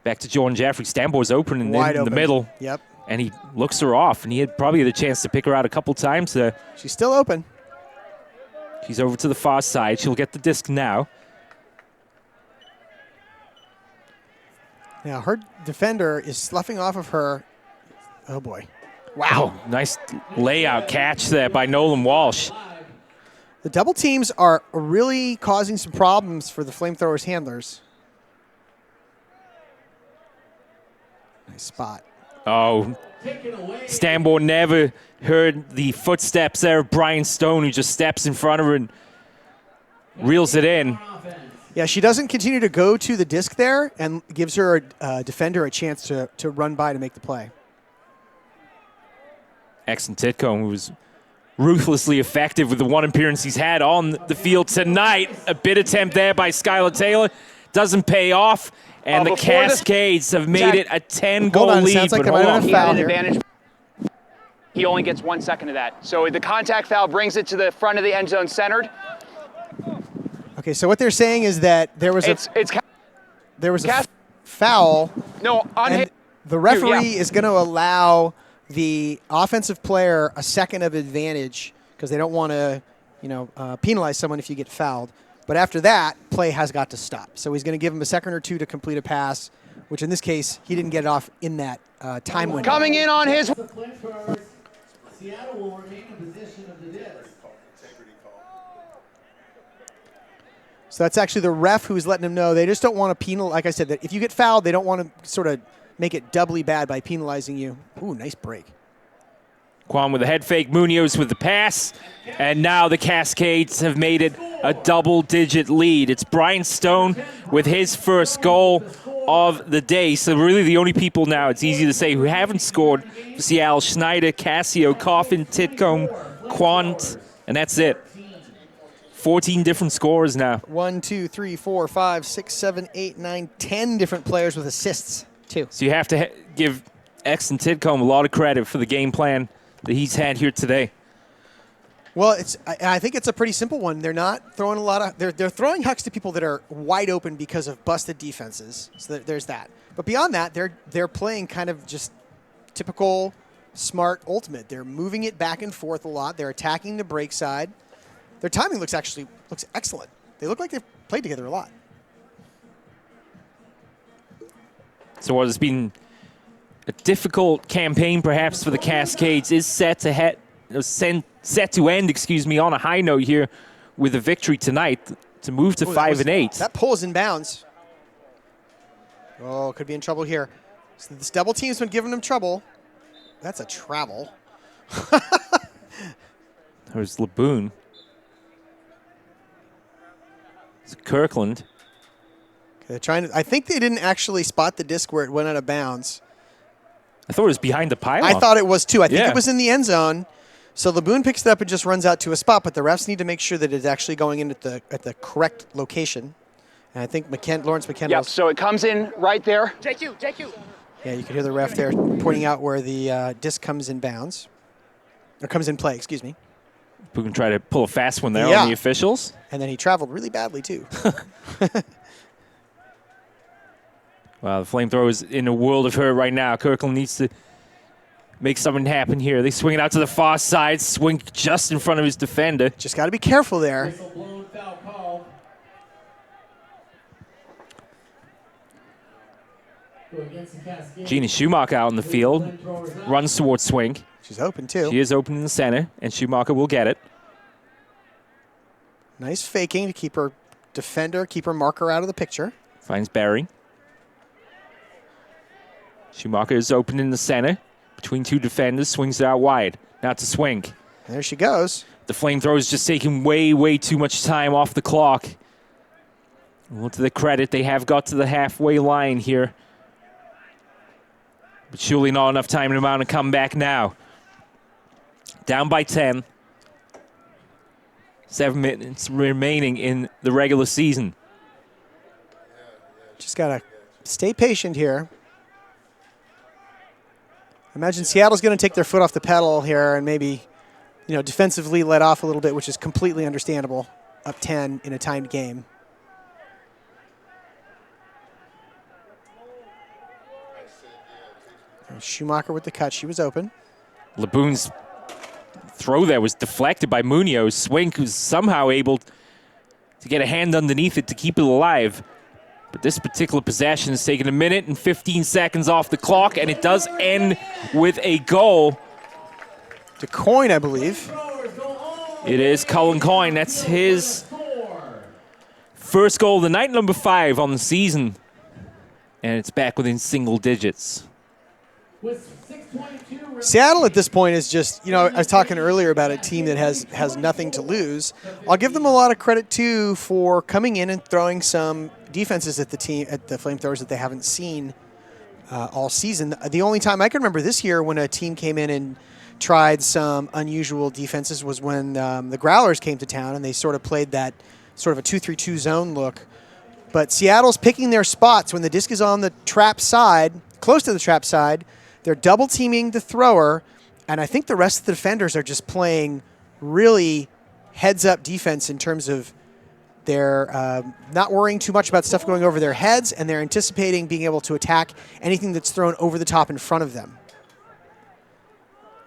Back to Jordan Jeffrey. Stambo's open and in the middle. Yep. And he looks her off, and he had probably the chance to pick her out a couple times there. She's still open. She's over to the far side. She'll get the disc now. Now her defender is sloughing off of her. Oh, boy. Wow. Oh, nice layout catch there by Nolan Walsh. The double teams are really causing some problems for the Flamethrowers handlers. Nice spot. Oh, Stambo never heard the footsteps there of Brian Stone, who just steps in front of her and reels it in. Yeah, she doesn't continue to go to the disc there and gives her a defender a chance to run by to make the play. Exton Titcomb, who was ruthlessly effective with the one appearance he's had on the field tonight. A bid attempt there by Skylar Taylor. Doesn't pay off. And the Cascades have made it a 10-goal lead. Sounds like but there might hold have on. been a foul He had an here. advantage. He only gets 1 second of that. So the contact foul brings it to the front of the end zone centered. Okay, so what they're saying is that there was a foul. No, on and hit. The referee is going to allow the offensive player a second of advantage because they don't want to, penalize someone if you get fouled. But after that, play has got to stop. So he's going to give him a second or two to complete a pass, which in this case, he didn't get it off in that time window. Coming in on his. Seattle will remain in position of the disc. So that's actually the ref who's letting him know they just don't want to penalize. Like I said, that if you get fouled, they don't want to sort of make it doubly bad by penalizing you. Ooh, nice break. Quan with a head fake, Munoz with the pass, and now the Cascades have made it a double-digit lead. It's Brian Stone with his first goal of the day. So really the only people now, it's easy to say, who haven't scored for Seattle: Schneider, Cassio, Coffin, Titcomb, Quant, and that's it. 14 different scorers now. 1, 2, 3, 4, 5, 6, 7, 8, 9, 10 different players with assists, too. So you have to give Exton Titcomb a lot of credit for the game plan that he's had here today. Well, I think it's a pretty simple one. They're not throwing a lot of they're throwing hucks to people that are wide open because of busted defenses. So there's that. But beyond that, they're playing kind of just typical smart ultimate. They're moving it back and forth a lot. They're attacking the break side. Their timing looks excellent. They look like they've played together a lot. So what has been a difficult campaign, perhaps, for the Cascades is set to end on a high note here with a victory tonight to move to 5-8. That pull is in bounds. Oh, could be in trouble here. So this double team's been giving them trouble. That's a travel. There's Laboon. It's Kirkland. Okay, I think they didn't actually spot the disc where it went out of bounds. I thought it was behind the pylon. I thought it was too. I think it was in the end zone. So Laboon picks it up and just runs out to a spot, but the refs need to make sure that it's actually going in at the correct location. And I think Lawrence McKenna. Yep, so it comes in right there. JQ. Yeah, you can hear the ref there pointing out where the disc comes in bounds. Or comes in play, excuse me. We can try to pull a fast one there Yeah. on the officials. And then he traveled really badly, too. Wow, the FlameThrowers in a world of hurt right now. Kirkland needs to make something happen here. They swing it out to the far side, swing just in front of his defender. Just got to be careful there. Whistle blown, foul call. Go against the Cascades. Gina Schumacher out in the field, FlameThrowers out. runs towards swing. She's open, too. She is open in the center, and Schumacher will get it. Nice faking to keep her defender, keep her marker out of the picture. Finds Barry. Schumacher is open in the center. Between two defenders, swings it out wide. Now to swing. And there she goes. The FlameThrowers just taking way, way too much time off the clock. Well, to their credit, they have got to the halfway line here. But surely not enough time in the amount to come back now. Down by 10. 7 minutes remaining in the regular season. Just got to stay patient here. Imagine Seattle's going to take their foot off the pedal here and maybe, defensively let off a little bit, which is completely understandable. Up 10 in a timed game. And Schumacher with the cut. She was open. Laboon's throw there was deflected by Munoz. Swink was somehow able to get a hand underneath it to keep it alive. But this particular possession has taken 1 minute and 15 seconds off the clock, and it does end with a goal. To Coyne, I believe. It is Cullen Coyne. That's his first goal of the night, number 5 on the season. And it's back within single digits. Seattle at this point is just, I was talking earlier about a team that has nothing to lose. I'll give them a lot of credit, too, for coming in and throwing some defenses at the FlameThrowers that they haven't seen all season. The only time I can remember this year when a team came in and tried some unusual defenses was when the Growlers came to town and they sort of played that sort of a 2-3-2 zone look. But Seattle's picking their spots when the disc is on the trap side, close to the trap side. They're double teaming the thrower, and I think the rest of the defenders are just playing really heads-up defense in terms of they're not worrying too much about stuff going over their heads, and they're anticipating being able to attack anything that's thrown over the top in front of them.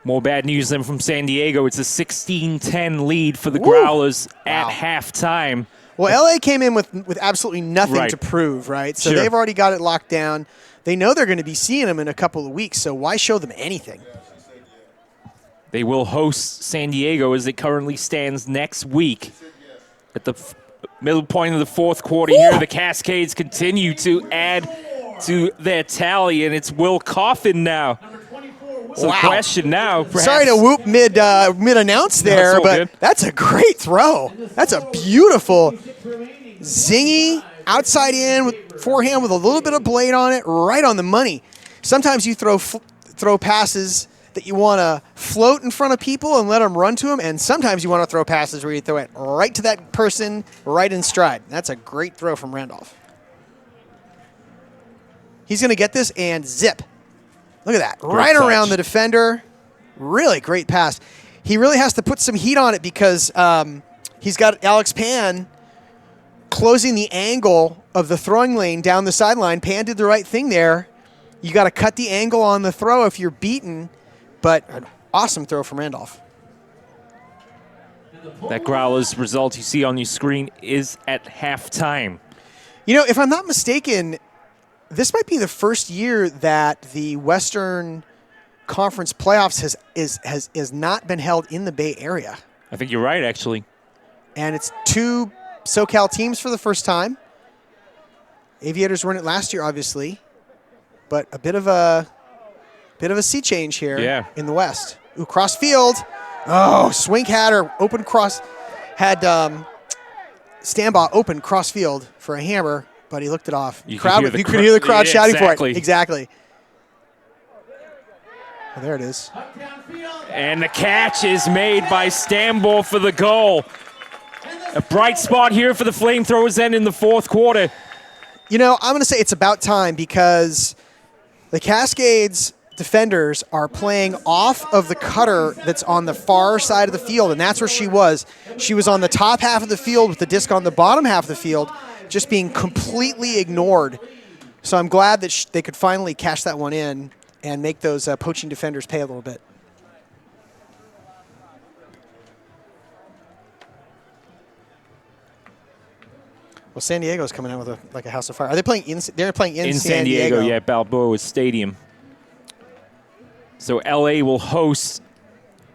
More bad news than from San Diego. It's a 16-10 lead for the Growlers at halftime. Well, LA came in with absolutely nothing to prove, right? So they've already got it locked down. They know they're going to be seeing them in a couple of weeks, so why show them anything? They will host San Diego as it currently stands next week. At the middle point of the fourth quarter here, the Cascades continue to add to their tally, and it's Will Coffin now. So the question now, perhaps. Sorry to whoop mid-announce there, but good. That's a great throw. That's a beautiful, zingy, outside in with forehand with a little bit of blade on it, right on the money. Sometimes you throw passes that you want to float in front of people and let them run to them, and sometimes you want to throw passes where you throw it right to that person, right in stride. That's a great throw from Randolph. He's going to get this and zip. Look at that. Great right touch. Around the defender. Really great pass. He really has to put some heat on it because he's got Alex Pan closing the angle of the throwing lane down the sideline. Pan did the right thing there. You got to cut the angle on the throw if you're beaten, but an awesome throw from Randolph. That Growlers result you see on your screen is at halftime. If I'm not mistaken, this might be the first year that the Western Conference playoffs has not been held in the Bay Area. I think you're right, actually. And it's 2 SoCal teams for the first time. Aviators were in it last year, obviously, but a bit of a sea change here in the West. Ooh, cross field. Oh, Swink had her open cross, had Stambaugh open cross field for a hammer, but he looked it off. You could hear the crowd shouting for it. Exactly. Oh, there it is. And the catch is made by Stambor for the goal. A bright spot here for the Flamethrowers then in the fourth quarter. You know, I'm going to say it's about time because the Cascades defenders are playing off of the cutter that's on the far side of the field, and that's where she was. She was on the top half of the field with the disc on the bottom half of the field, just being completely ignored. So I'm glad that they could finally cash that one in and make those poaching defenders pay a little bit. Well, San Diego's coming out with like a house of fire. Are they playing in? They're playing in San Diego, yeah, Balboa Stadium. So LA will host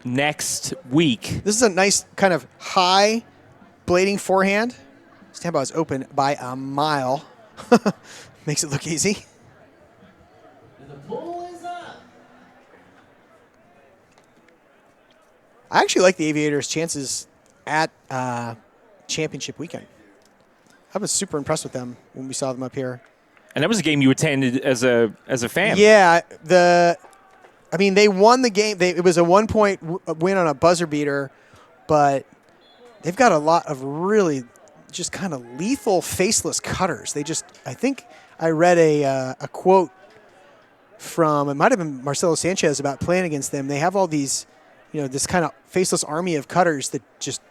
next week. This is a nice kind of high blading forehand. Tampa is open by a mile. Makes it look easy. And the pull is up. I actually like the Aviators' chances at championship weekend. I was super impressed with them when we saw them up here. And that was a game you attended as a fan. Yeah, I mean, they won the game. It was a 1-point win on a buzzer beater, but they've got a lot of really just kind of lethal faceless cutters. I think I read a quote from, it might have been Marcelo Sanchez about playing against them. They have all these, this kind of faceless army of cutters that just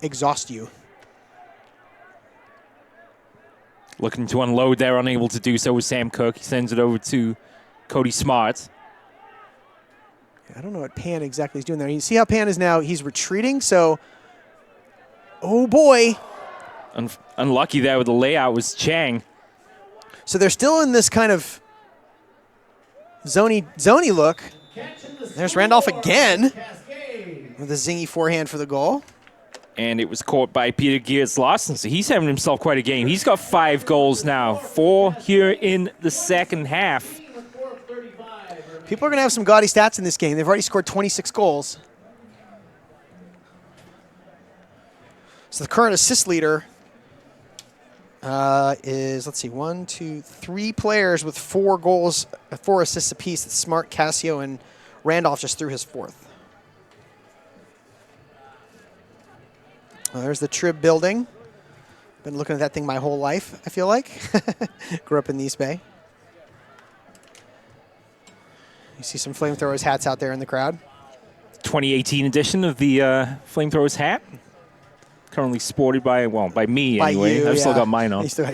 exhaust you. Looking to unload there, unable to do so with Sam Cook. He sends it over to Cody Smart. I don't know what Pan exactly is doing there. You see how Pan is now, he's retreating, so, oh boy. Unlucky there with the layout was Chang. So they're still in this kind of zony look. There's Randolph again with a zingy forehand for the goal. And it was caught by Peter Geertz Larson, so he's having himself quite a game. He's got 5 goals now, 4 here in the second half. People are going to have some gaudy stats in this game. They've already scored 26 goals. So the current assist leader is, let's see, 1, 2, 3 players with 4 goals, 4 assists apiece. It's Smart, Casio, and Randolph just threw his 4th. Well, there's the Trib building. Been looking at that thing my whole life, I feel like. Grew up in the East Bay. You see some Flamethrowers hats out there in the crowd. 2018 edition of the Flamethrowers hat. Currently sported by me anyway. You, I've still yeah. got mine on. So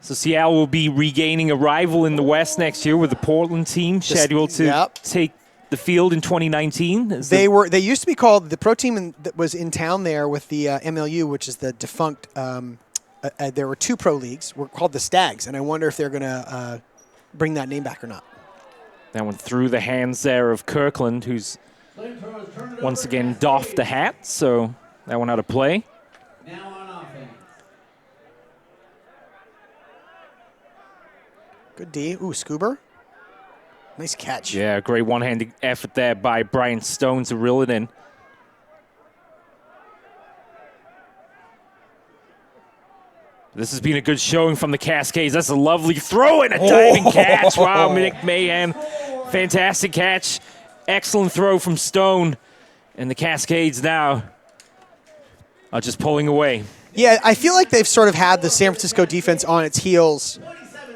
Seattle will be regaining a rival in the West next year with the Portland team scheduled to take the field in 2019. They used to be called, the pro team that was in town there with the MLU, which is the defunct, there were 2 pro leagues, were called the Stags, and I wonder if they're going to bring that name back or not. That one through the hands there of Kirkland, who's once again doffed the hat, so that one out of play. Now on offense. Good D. Ooh, Scuba. Nice catch. Yeah, great one-handed effort there by Brian Stone to reel it in. This has been a good showing from the Cascades. That's a lovely throw and a diving catch. Wow, Nick Mahan. Fantastic catch. Excellent throw from Stone. And the Cascades now are just pulling away. Yeah, I feel like they've sort of had the San Francisco defense on its heels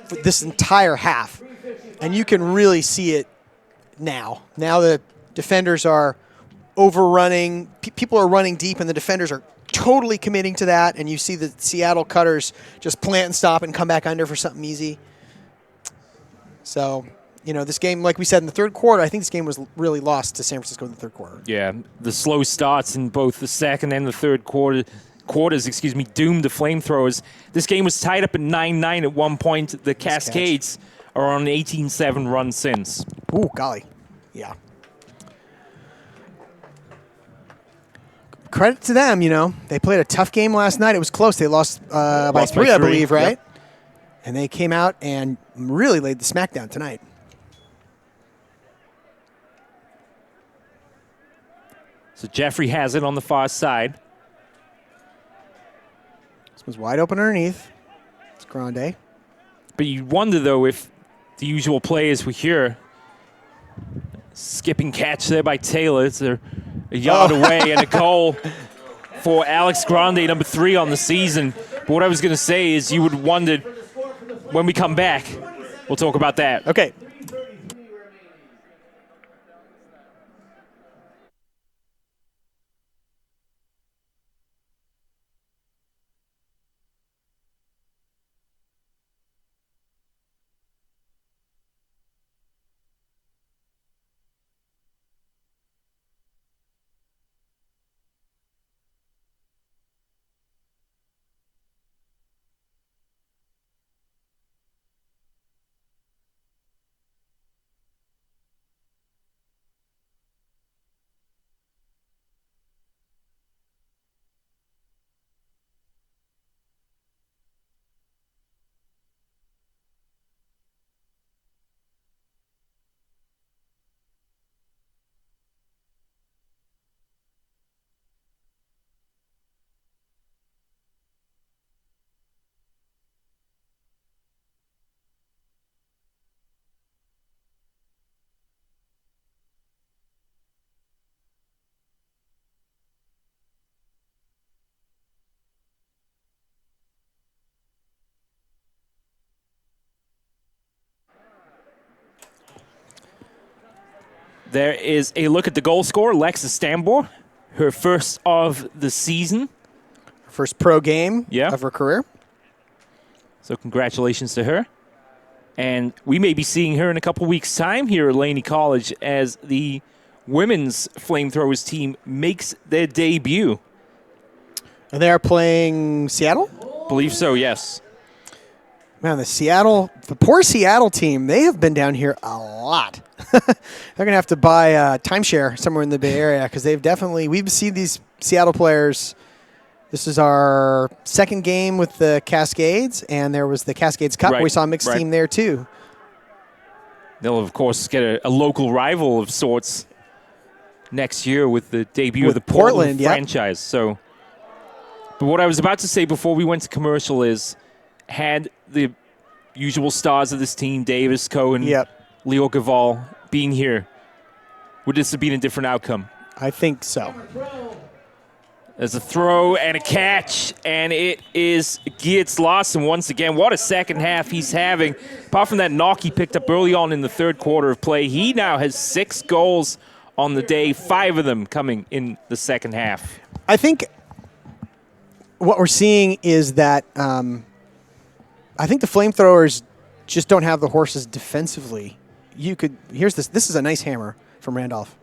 for this entire half. And you can really see it now. Now the defenders are overrunning. People are running deep, and the defenders are totally committing to that. And you see the Seattle cutters just plant and stop and come back under for something easy. So, this game, like we said in the third quarter, I think this game was really lost to San Francisco in the third quarter. Yeah, the slow starts in both the second and the third quarters, doomed the Flamethrowers. This game was tied up at 9-9 at one point. The Cascades are on an 18-7 run since. Ooh, golly. Yeah. Credit to them, They played a tough game last night. It was close. They lost by 3, I believe, right? Yep. And they came out and really laid the smackdown tonight. So Jeffrey has it on the far side. This one's wide open underneath. It's Grande. But you wonder, though, if the usual players we hear. Skipping catch there by Taylor. It's a yard away and a goal for Alex Grande, number 3 on the season. But what I was going to say is you would wonder when we come back, we'll talk about that. Okay. There is a look at the goal scorer, Alexis Stambor, her first of the season. First pro game Yeah. of her career. So congratulations to her. And we may be seeing her in a couple weeks' time here at Laney College as the women's FlameThrowers team makes their debut. And they are playing Seattle? Believe so, yes. Man, the poor Seattle team, they have been down here a lot. They're going to have to buy a timeshare somewhere in the Bay Area because we've seen these Seattle players. This is our second game with the Cascades, and there was the Cascades Cup. Right, We saw a mixed right. team there, too. They'll, of course, get a local rival of sorts next year with the debut of With the Portland yep. franchise. So, but what I was about to say before we went to commercial is, had the usual stars of this team, Davis, Cohen, Yep. Leo Gaval, being here, would this have been a different outcome? I think so. There's a throw and a catch, and it is Geertz Larson once again. What a second half he's having. Apart from that knock he picked up early on in the third quarter of play, he now has 6 goals on the day, 5 of them coming in the second half. I think what we're seeing is that I think the FlameThrowers just don't have the horses defensively. Here's this. This is a nice hammer from Randolph.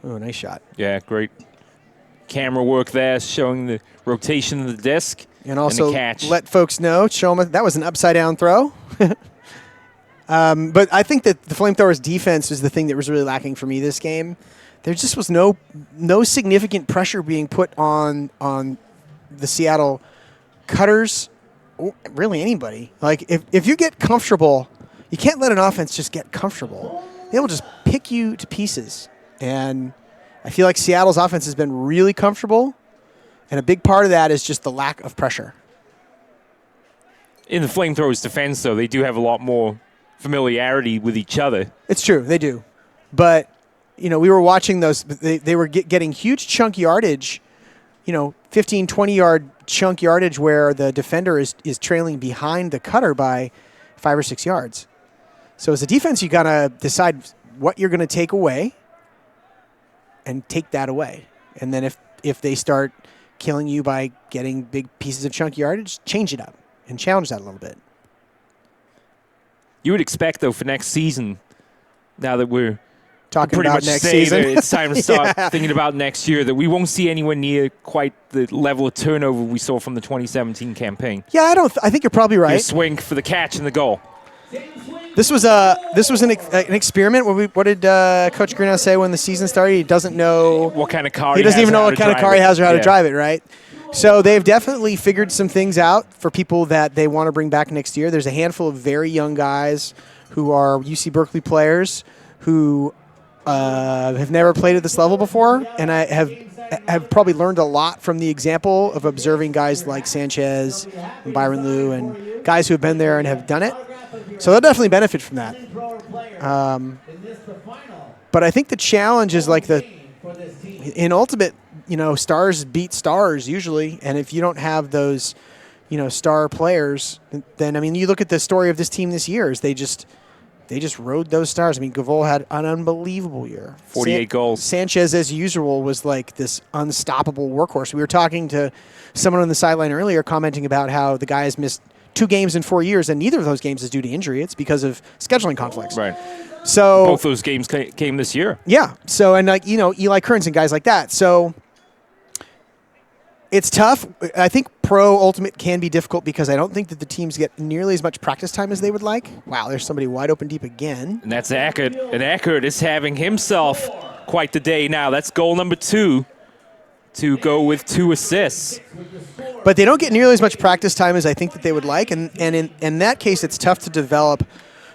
Oh, nice shot. Yeah, great camera work there, showing the rotation of the disc And also the catch. let folks know, show them that was an upside-down throw. But I think that the FlameThrowers' defense was the thing that was really lacking for me this game. There just was no significant pressure being put on the Seattle Cutters, or really anybody. Like, if you get comfortable, you can't let an offense just get comfortable. They will just pick you to pieces. And I feel like Seattle's offense has been really comfortable, and a big part of that is just the lack of pressure. In the FlameThrowers' defense, though, they do have a lot more familiarity with each other. It's true, they do. But, we were watching those. They were getting huge chunk yardage, 15, 20-yard chunk yardage where the defender is trailing behind the cutter by 5 or 6 yards. So as a defense, you got to decide what you're going to take away and take that away. And then if they start killing you by getting big pieces of chunk yardage, change it up and challenge that a little bit. You would expect, though, for next season, now that we're Talking pretty about much next say season. that it's time to start Yeah. thinking about next year, that we won't see anywhere near quite the level of turnover we saw from the 2017 campaign. Yeah, I think you're probably right. Your swing for the catch and the goal. This was an experiment. What did Coach Greenhouse say when the season started? He doesn't know what kind of car he doesn't even know what kind of car he has or how to Yeah. drive it, right? So they've definitely figured some things out for people that they want to bring back next year. There's a handful of very young guys who are UC Berkeley players who have never played at this level before, and I have probably learned a lot from the example of observing guys like Sanchez and Byron Liu and guys who have been there and have done it. So they'll definitely benefit from that. But I think the challenge is like in Ultimate, stars beat stars usually. And if you don't have those, star players, then, you look at the story of this team this year is they just rode those stars. Gavol had an unbelievable year. 48 goals. Sanchez, as usual, was like this unstoppable workhorse. We were talking to someone on the sideline earlier commenting about how the guy has missed 2 games in 4 years, and neither of those games is due to injury. It's because of scheduling conflicts. Right. So both those games came this year. Yeah. So, and Eli Kearns and guys like that. So it's tough. I think Pro Ultimate can be difficult because I don't think that the teams get nearly as much practice time as they would like. Wow, there's somebody wide open deep again. And that's Eckert. And Eckert is having himself quite the day now. That's goal number 2 to go with 2 assists. But they don't get nearly as much practice time as I think that they would like. And in that case, it's tough to develop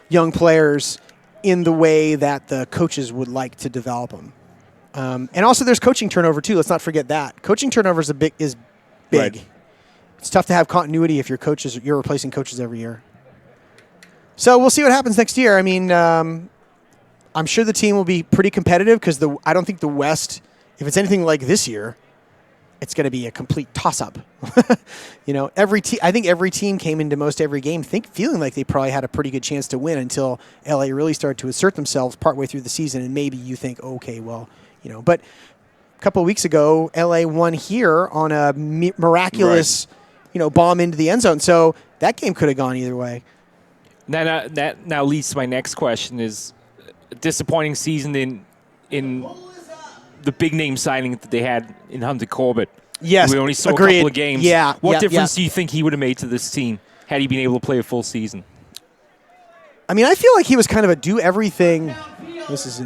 young players in the way that the coaches would like to develop them. And also there's coaching turnover too. Let's not forget that. Coaching turnover is big. Right. It's tough to have continuity if you're replacing coaches every year. So we'll see what happens next year. I'm sure the team will be pretty competitive because I don't think the West, if it's anything like this year, it's going to be a complete toss-up. I think every team came into most every game feeling like they probably had a pretty good chance to win until LA really started to assert themselves partway through the season, and maybe you think, okay, well, But a couple of weeks ago, LA won here on a miraculous, bomb into the end zone. So that game could have gone either way. That now leads to my next question: is a disappointing season in the big name signing that they had in Hunter Corbett. Yes, we only saw agreed. a couple of games. Yeah. What difference do you think he would have made to this team had he been able to play a full season? I feel like he was kind of a do everything. This is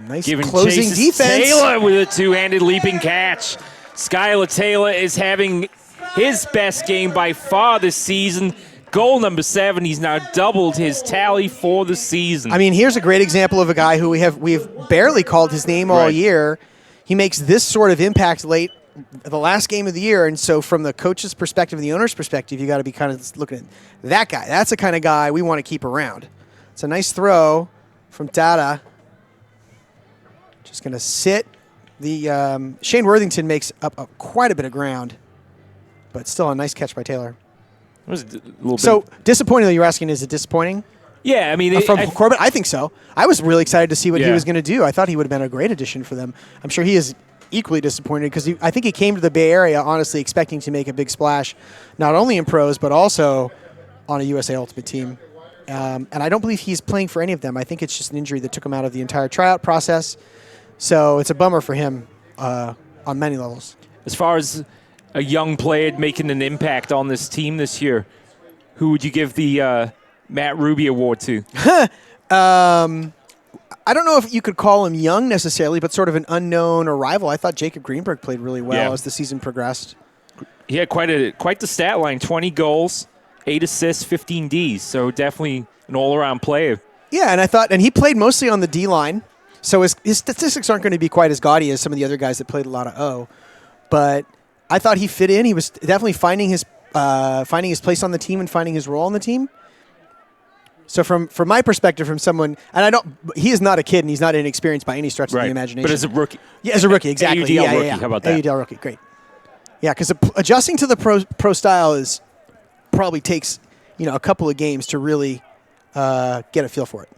nice closing defense. Taylor with a 2-handed leaping catch. Skylar Taylor is having his best game by far this season. Goal number 7. He's now doubled his tally for the season. Here's a great example of a guy who we've barely called his name all year. He makes this sort of impact late the last game of the year, and so from the coach's perspective and the owner's perspective, you got to be kind of looking at that guy. That's the kind of guy we want to keep around. It's a nice throw from Dada. Just going to sit. The Shane Worthington makes up quite a bit of ground, but still a nice catch by Taylor. It was a little so disappointing, though. You're asking, is it disappointing? Yeah, from Corbett, I think so. I was really excited to see what he was going to do. I thought he would have been a great addition for them. I'm sure he is equally disappointed because I think he came to the Bay Area honestly expecting to make a big splash, not only in pros but also on a USA Ultimate team. And I don't believe he's playing for any of them. I think it's just an injury that took him out of the entire tryout process. So it's a bummer for him on many levels. As far as a young player making an impact on this team this year, who would you give the Matt Ruby Award to? I don't know if you could call him young necessarily, but sort of an unknown arrival. I thought Jacob Greenberg played really well as the season progressed. He had quite the stat line, 20 goals, 8 assists, 15 Ds, so definitely an all-around player. Yeah, and he played mostly on the D-line, so his statistics aren't going to be quite as gaudy as some of the other guys that played a lot of O. But I thought he fit in. He was definitely finding his place on the team and finding his role on the team. So from my perspective, from someone, and he is not a kid and he's not inexperienced by any stretch of the imagination. But as a rookie. Yeah, as a rookie, exactly. AUDL rookie, how about that? AUDL rookie, great. Yeah, because adjusting to the pro style probably takes a couple of games to really get a feel for it.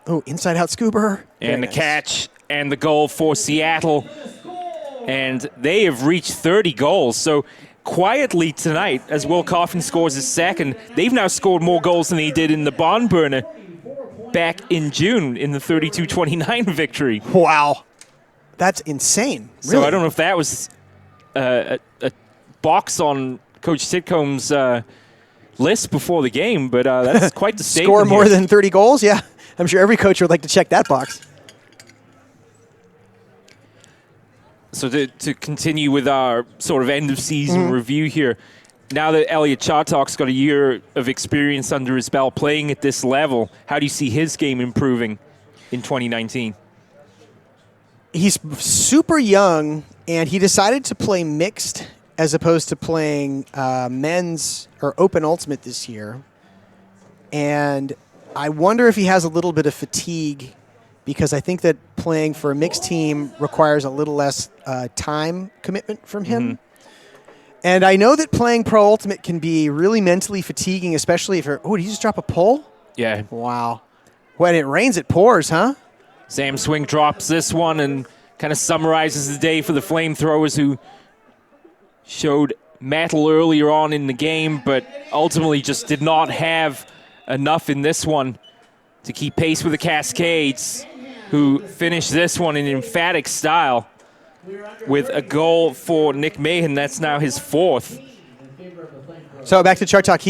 Oh, inside out scoober. And the catch and the goal for Seattle. And they have reached 30 goals. So quietly tonight, as Will Coffin scores his second, they've now scored more goals than they did in the barn burner back in June in the 32-29 victory. Wow. That's insane. Really? So I don't know if that was a box on Coach Sitcom's list before the game, but that's quite the statement. Score more than 30 goals? Yeah. I'm sure every coach would like to check that box. So to continue with our sort of end-of-season review here, now that Elliot Chartock's got a year of experience under his belt playing at this level, how do you see his game improving in 2019? He's super young, and he decided to play mixed as opposed to playing men's or open ultimate this year. And I wonder if he has a little bit of fatigue because I think that playing for a mixed team requires a little less time commitment from him. And I know that playing Pro Ultimate can be really mentally fatiguing, especially if you're... Oh, did you just drop a pole? Yeah. Wow. When it rains, it pours, huh? Sam Swing drops this one and kind of summarizes the day for the Flamethrowers, who showed mettle earlier on in the game, but ultimately just did not have enough in this one to keep pace with the Cascades, who finished this one in emphatic style with a goal for Nick Mahan. That's now his 4th. So back to Chart Talk.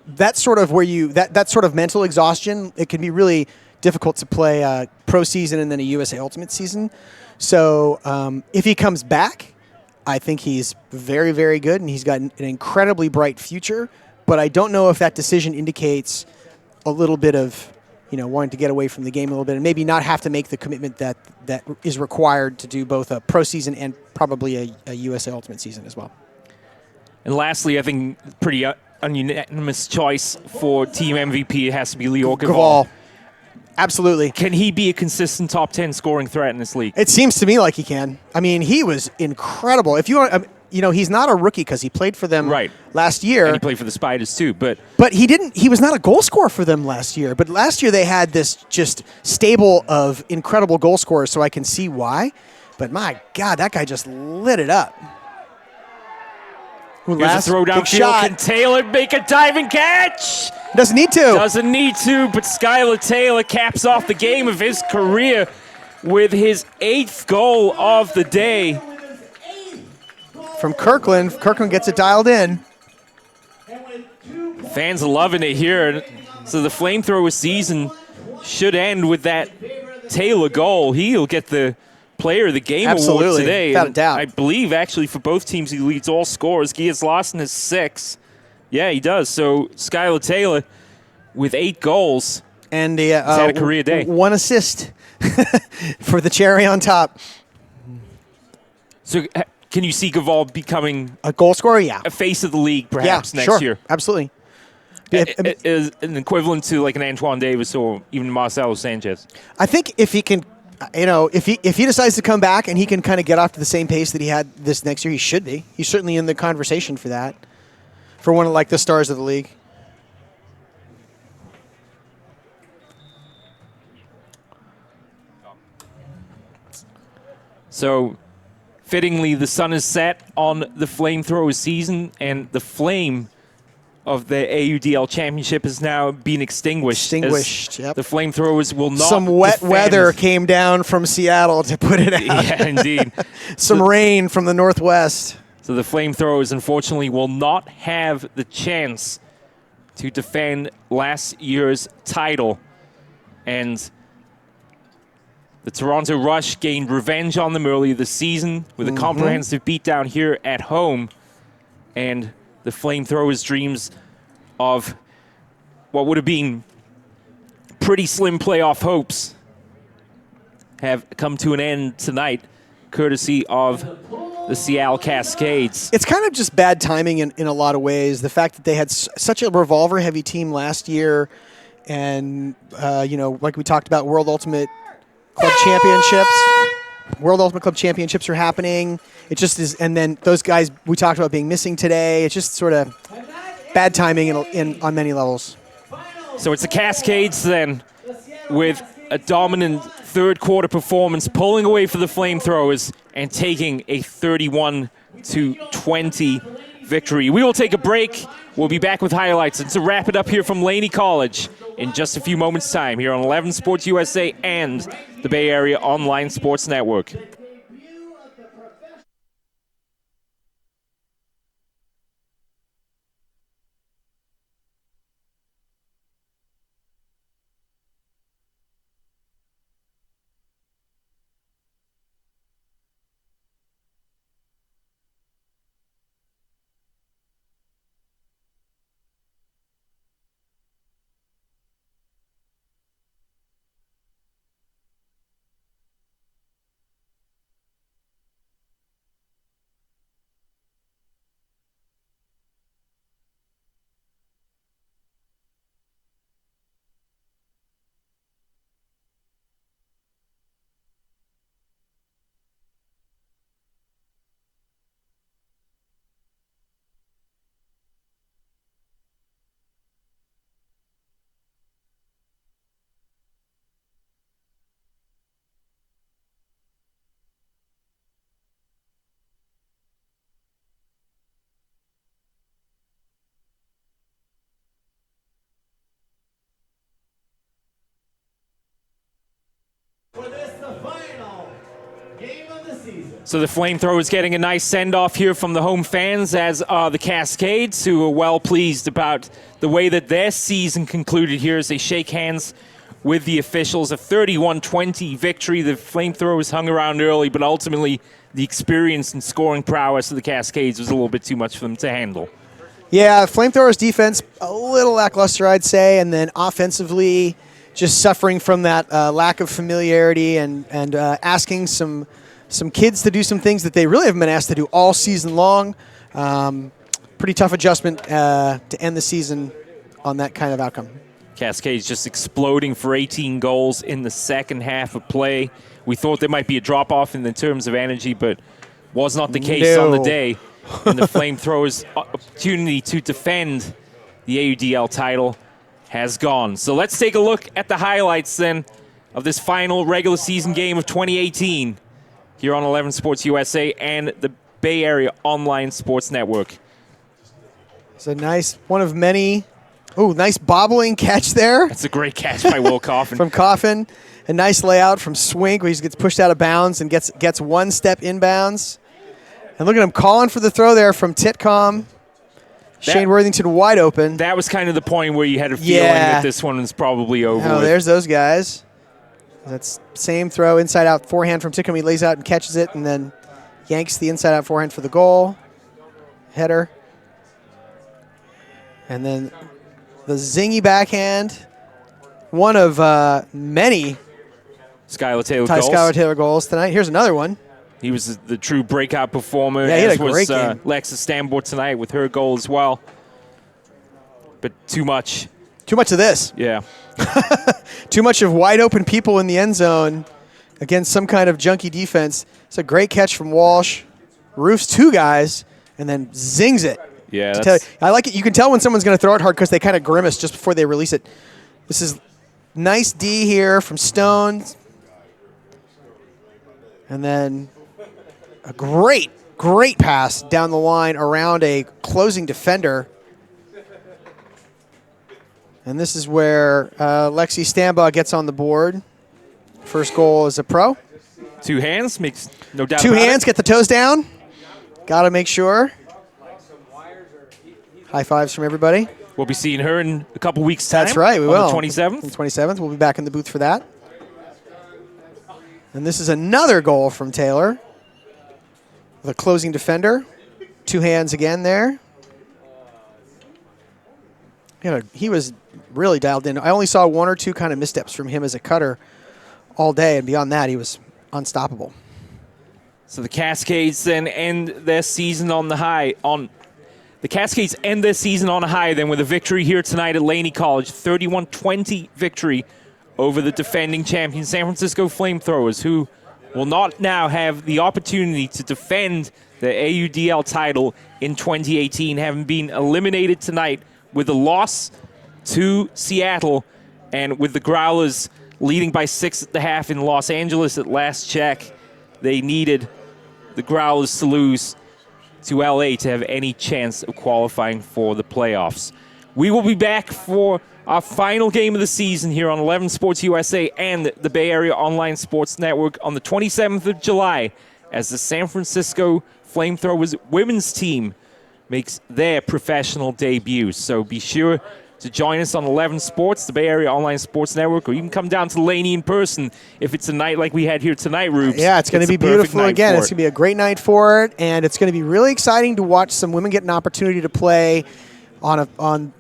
That's sort of where that sort of mental exhaustion, it can be really difficult to play a pro season and then a USA Ultimate season. So if he comes back, I think he's very, very good, and he's got an incredibly bright future. But I don't know if that decision indicates a little bit of, wanting to get away from the game a little bit and maybe not have to make the commitment that is required to do both a pro season and probably a USA Ultimate season as well. And lastly, I think pretty unanimous choice for team MVP. It has to be Lior Gavall. Absolutely. Can he be a consistent top 10 scoring threat in this league? It seems to me like he can. I mean, he was incredible. If you want, he's not a rookie because he played for them last year. And he played for the Spiders too, but he was not a goal scorer for them last year. But last year they had this just stable of incredible goal scorers, so I can see why. But my God, that guy just lit it up. Here's a throw downfield. Can Taylor make a diving catch? Doesn't need to. Doesn't need to, but Skylar Taylor caps off the game of his career with his 8th goal of the day. From Kirkland. Kirkland gets it dialed in. Fans are loving it here. So the Flamethrower season should end with that Taylor goal. He'll get the Player of the Game award today. Without a doubt. I believe, actually, for both teams, he leads all scorers. Gias Lawson has 6. Yeah, he does. So Skylar Taylor with 8 goals. And he's had a career day. 1 assist for the cherry on top. So can you see Gavall becoming a goal scorer? Yeah. A face of the league perhaps next year? Absolutely. Is an equivalent to like an Antoine Davis or even Marcelo Sanchez. I think if he can, if he decides to come back and he can kind of get off to the same pace that he had this next year, he should be. He's certainly in the conversation for that, for one of like the stars of the league. So, fittingly, the sun is set on the Flamethrower season, and the flame of the AUDL championship has now been extinguished. Yep. The Flamethrowers will not. Some wet weather came down from Seattle to put it out. Yeah, indeed. Some rain from the northwest. So the Flamethrowers, unfortunately, will not have the chance to defend last year's title. And the Toronto Rush gained revenge on them earlier this season with a comprehensive beatdown here at home. And the Flamethrowers' dreams of what would have been pretty slim playoff hopes have come to an end tonight, courtesy of the Seattle Cascades. It's kind of just bad timing in a lot of ways. The fact that they had such a revolver-heavy team last year and, like we talked about, World Ultimate Club Championships. World Ultimate Club Championships are happening. It just is, and then those guys we talked about being missing today. It's just sort of bad timing on many levels. So it's the Cascades then, with a dominant third quarter performance, pulling away for the Flamethrowers and taking a 31-20 victory. We will take a break. We'll be back with highlights and to wrap it up here from Laney College in just a few moments' time here on 11 Sports USA and the Bay Area Online Sports Network. So the FlameThrowers getting a nice send-off here from the home fans, as are the Cascades, who are well pleased about the way that their season concluded here as they shake hands with the officials. A 31-20 victory. The FlameThrowers hung around early, but ultimately the experience and scoring prowess of the Cascades was a little bit too much for them to handle. Yeah, FlameThrowers defense, a little lackluster, I'd say, and then offensively just suffering from that lack of familiarity and asking some kids to do some things that they really haven't been asked to do all season long. Pretty tough adjustment to end the season on that kind of outcome. Cascades just exploding for 18 goals in the second half of play. We thought there might be a drop-off in the terms of energy, but was not the case on the day. And the FlameThrowers' opportunity to defend the AUDL title has gone. So let's take a look at the highlights then of this final regular season game of 2018 here on 11 Sports USA and the Bay Area Online Sports Network. It's a nice, one of many, nice bobbling catch there. That's a great catch by Will Coffin. From Coffin. A nice layout from Swink, where he gets pushed out of bounds and gets one step inbounds. And look at him calling for the throw there from Titcom. Shane Worthington wide open. That was kind of the point where you had a feeling that this one was probably over. Oh, there's those guys. That's same throw, inside-out forehand from Titcom. He lays out and catches it and then yanks the inside-out forehand for the goal. Header. And then the zingy backhand. One of many Skylar Taylor goals tonight. Here's another one. He was the true breakout performer. Yeah, he had as a great was game. Lexa Stambor tonight with her goal as well. But too much. Too much of this. Yeah. Too much of wide open people in the end zone against some kind of junky defense. It's a great catch from Walsh. Roofs two guys and then zings it. Yeah. I like it. You can tell when someone's going to throw it hard because they kind of grimace just before they release it. This is nice D here from Stone. And then a great pass down the line around a closing defender. And this is where Lexi Stambaugh gets on the board. First goal as a pro. Two hands, makes no doubt Two about hands, it. get the toes down. Got to make sure. High fives from everybody. We'll be seeing her in a couple weeks' time. That's right, we will. On the 27th. On the 27th, we'll be back in the booth for that. And this is another goal from Taylor. The closing defender. Two hands again there. He was really dialed in. I only saw one or two kind of missteps from him as a cutter all day, and beyond that, he was unstoppable. So the Cascades then end their season on the high. The Cascades end their season on a high then with a victory here tonight at Laney College. 31-20 victory over the defending champion San Francisco FlameThrowers, who will not now have the opportunity to defend the AUDL title in 2018, having been eliminated tonight with a loss to Seattle and with the Growlers leading by 6 at the half in Los Angeles at last check. They needed the Growlers to lose to LA to have any chance of qualifying for the playoffs. We will be back for our final game of the season here on 11 Sports USA and the Bay Area Online Sports Network on the 27th of July as the San Francisco FlameThrowers women's team makes their professional debut. So be sure to join us on 11 Sports, the Bay Area Online Sports Network, or even come down to Laney in person if it's a night like we had here tonight, Rubes. Yeah, it's going to be beautiful again. It's going to be a great night for it, and it's going to be really exciting to watch some women get an opportunity to play on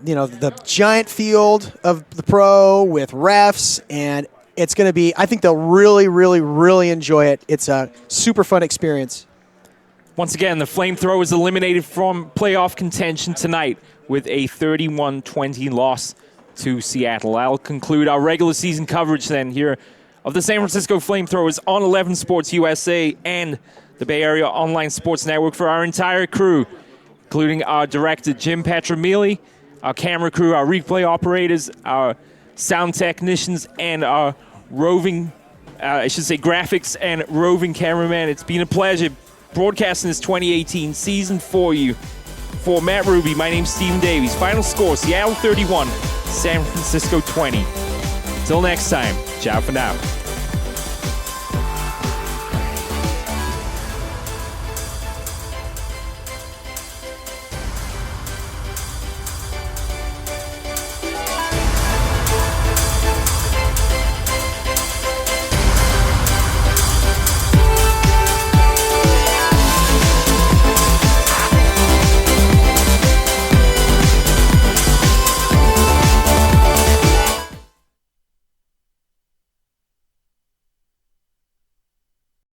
the giant field of the pro with refs, and it's going to be, I think they'll really, really, really enjoy it. It's a super fun experience. Once again, the FlameThrowers eliminated from playoff contention tonight with a 31-20 loss to Seattle. That'll conclude our regular season coverage then here of the San Francisco FlameThrowers on 11 Sports USA and the Bay Area Online Sports Network for our entire crew, including our director, Jim Petramili, our camera crew, our replay operators, our sound technicians, and our roving, graphics and roving cameraman. It's been a pleasure broadcasting this 2018 season for you. For Matt Ruby, my name's Stephen Davies. Final score, Seattle 31, San Francisco 20. Until next time, ciao for now.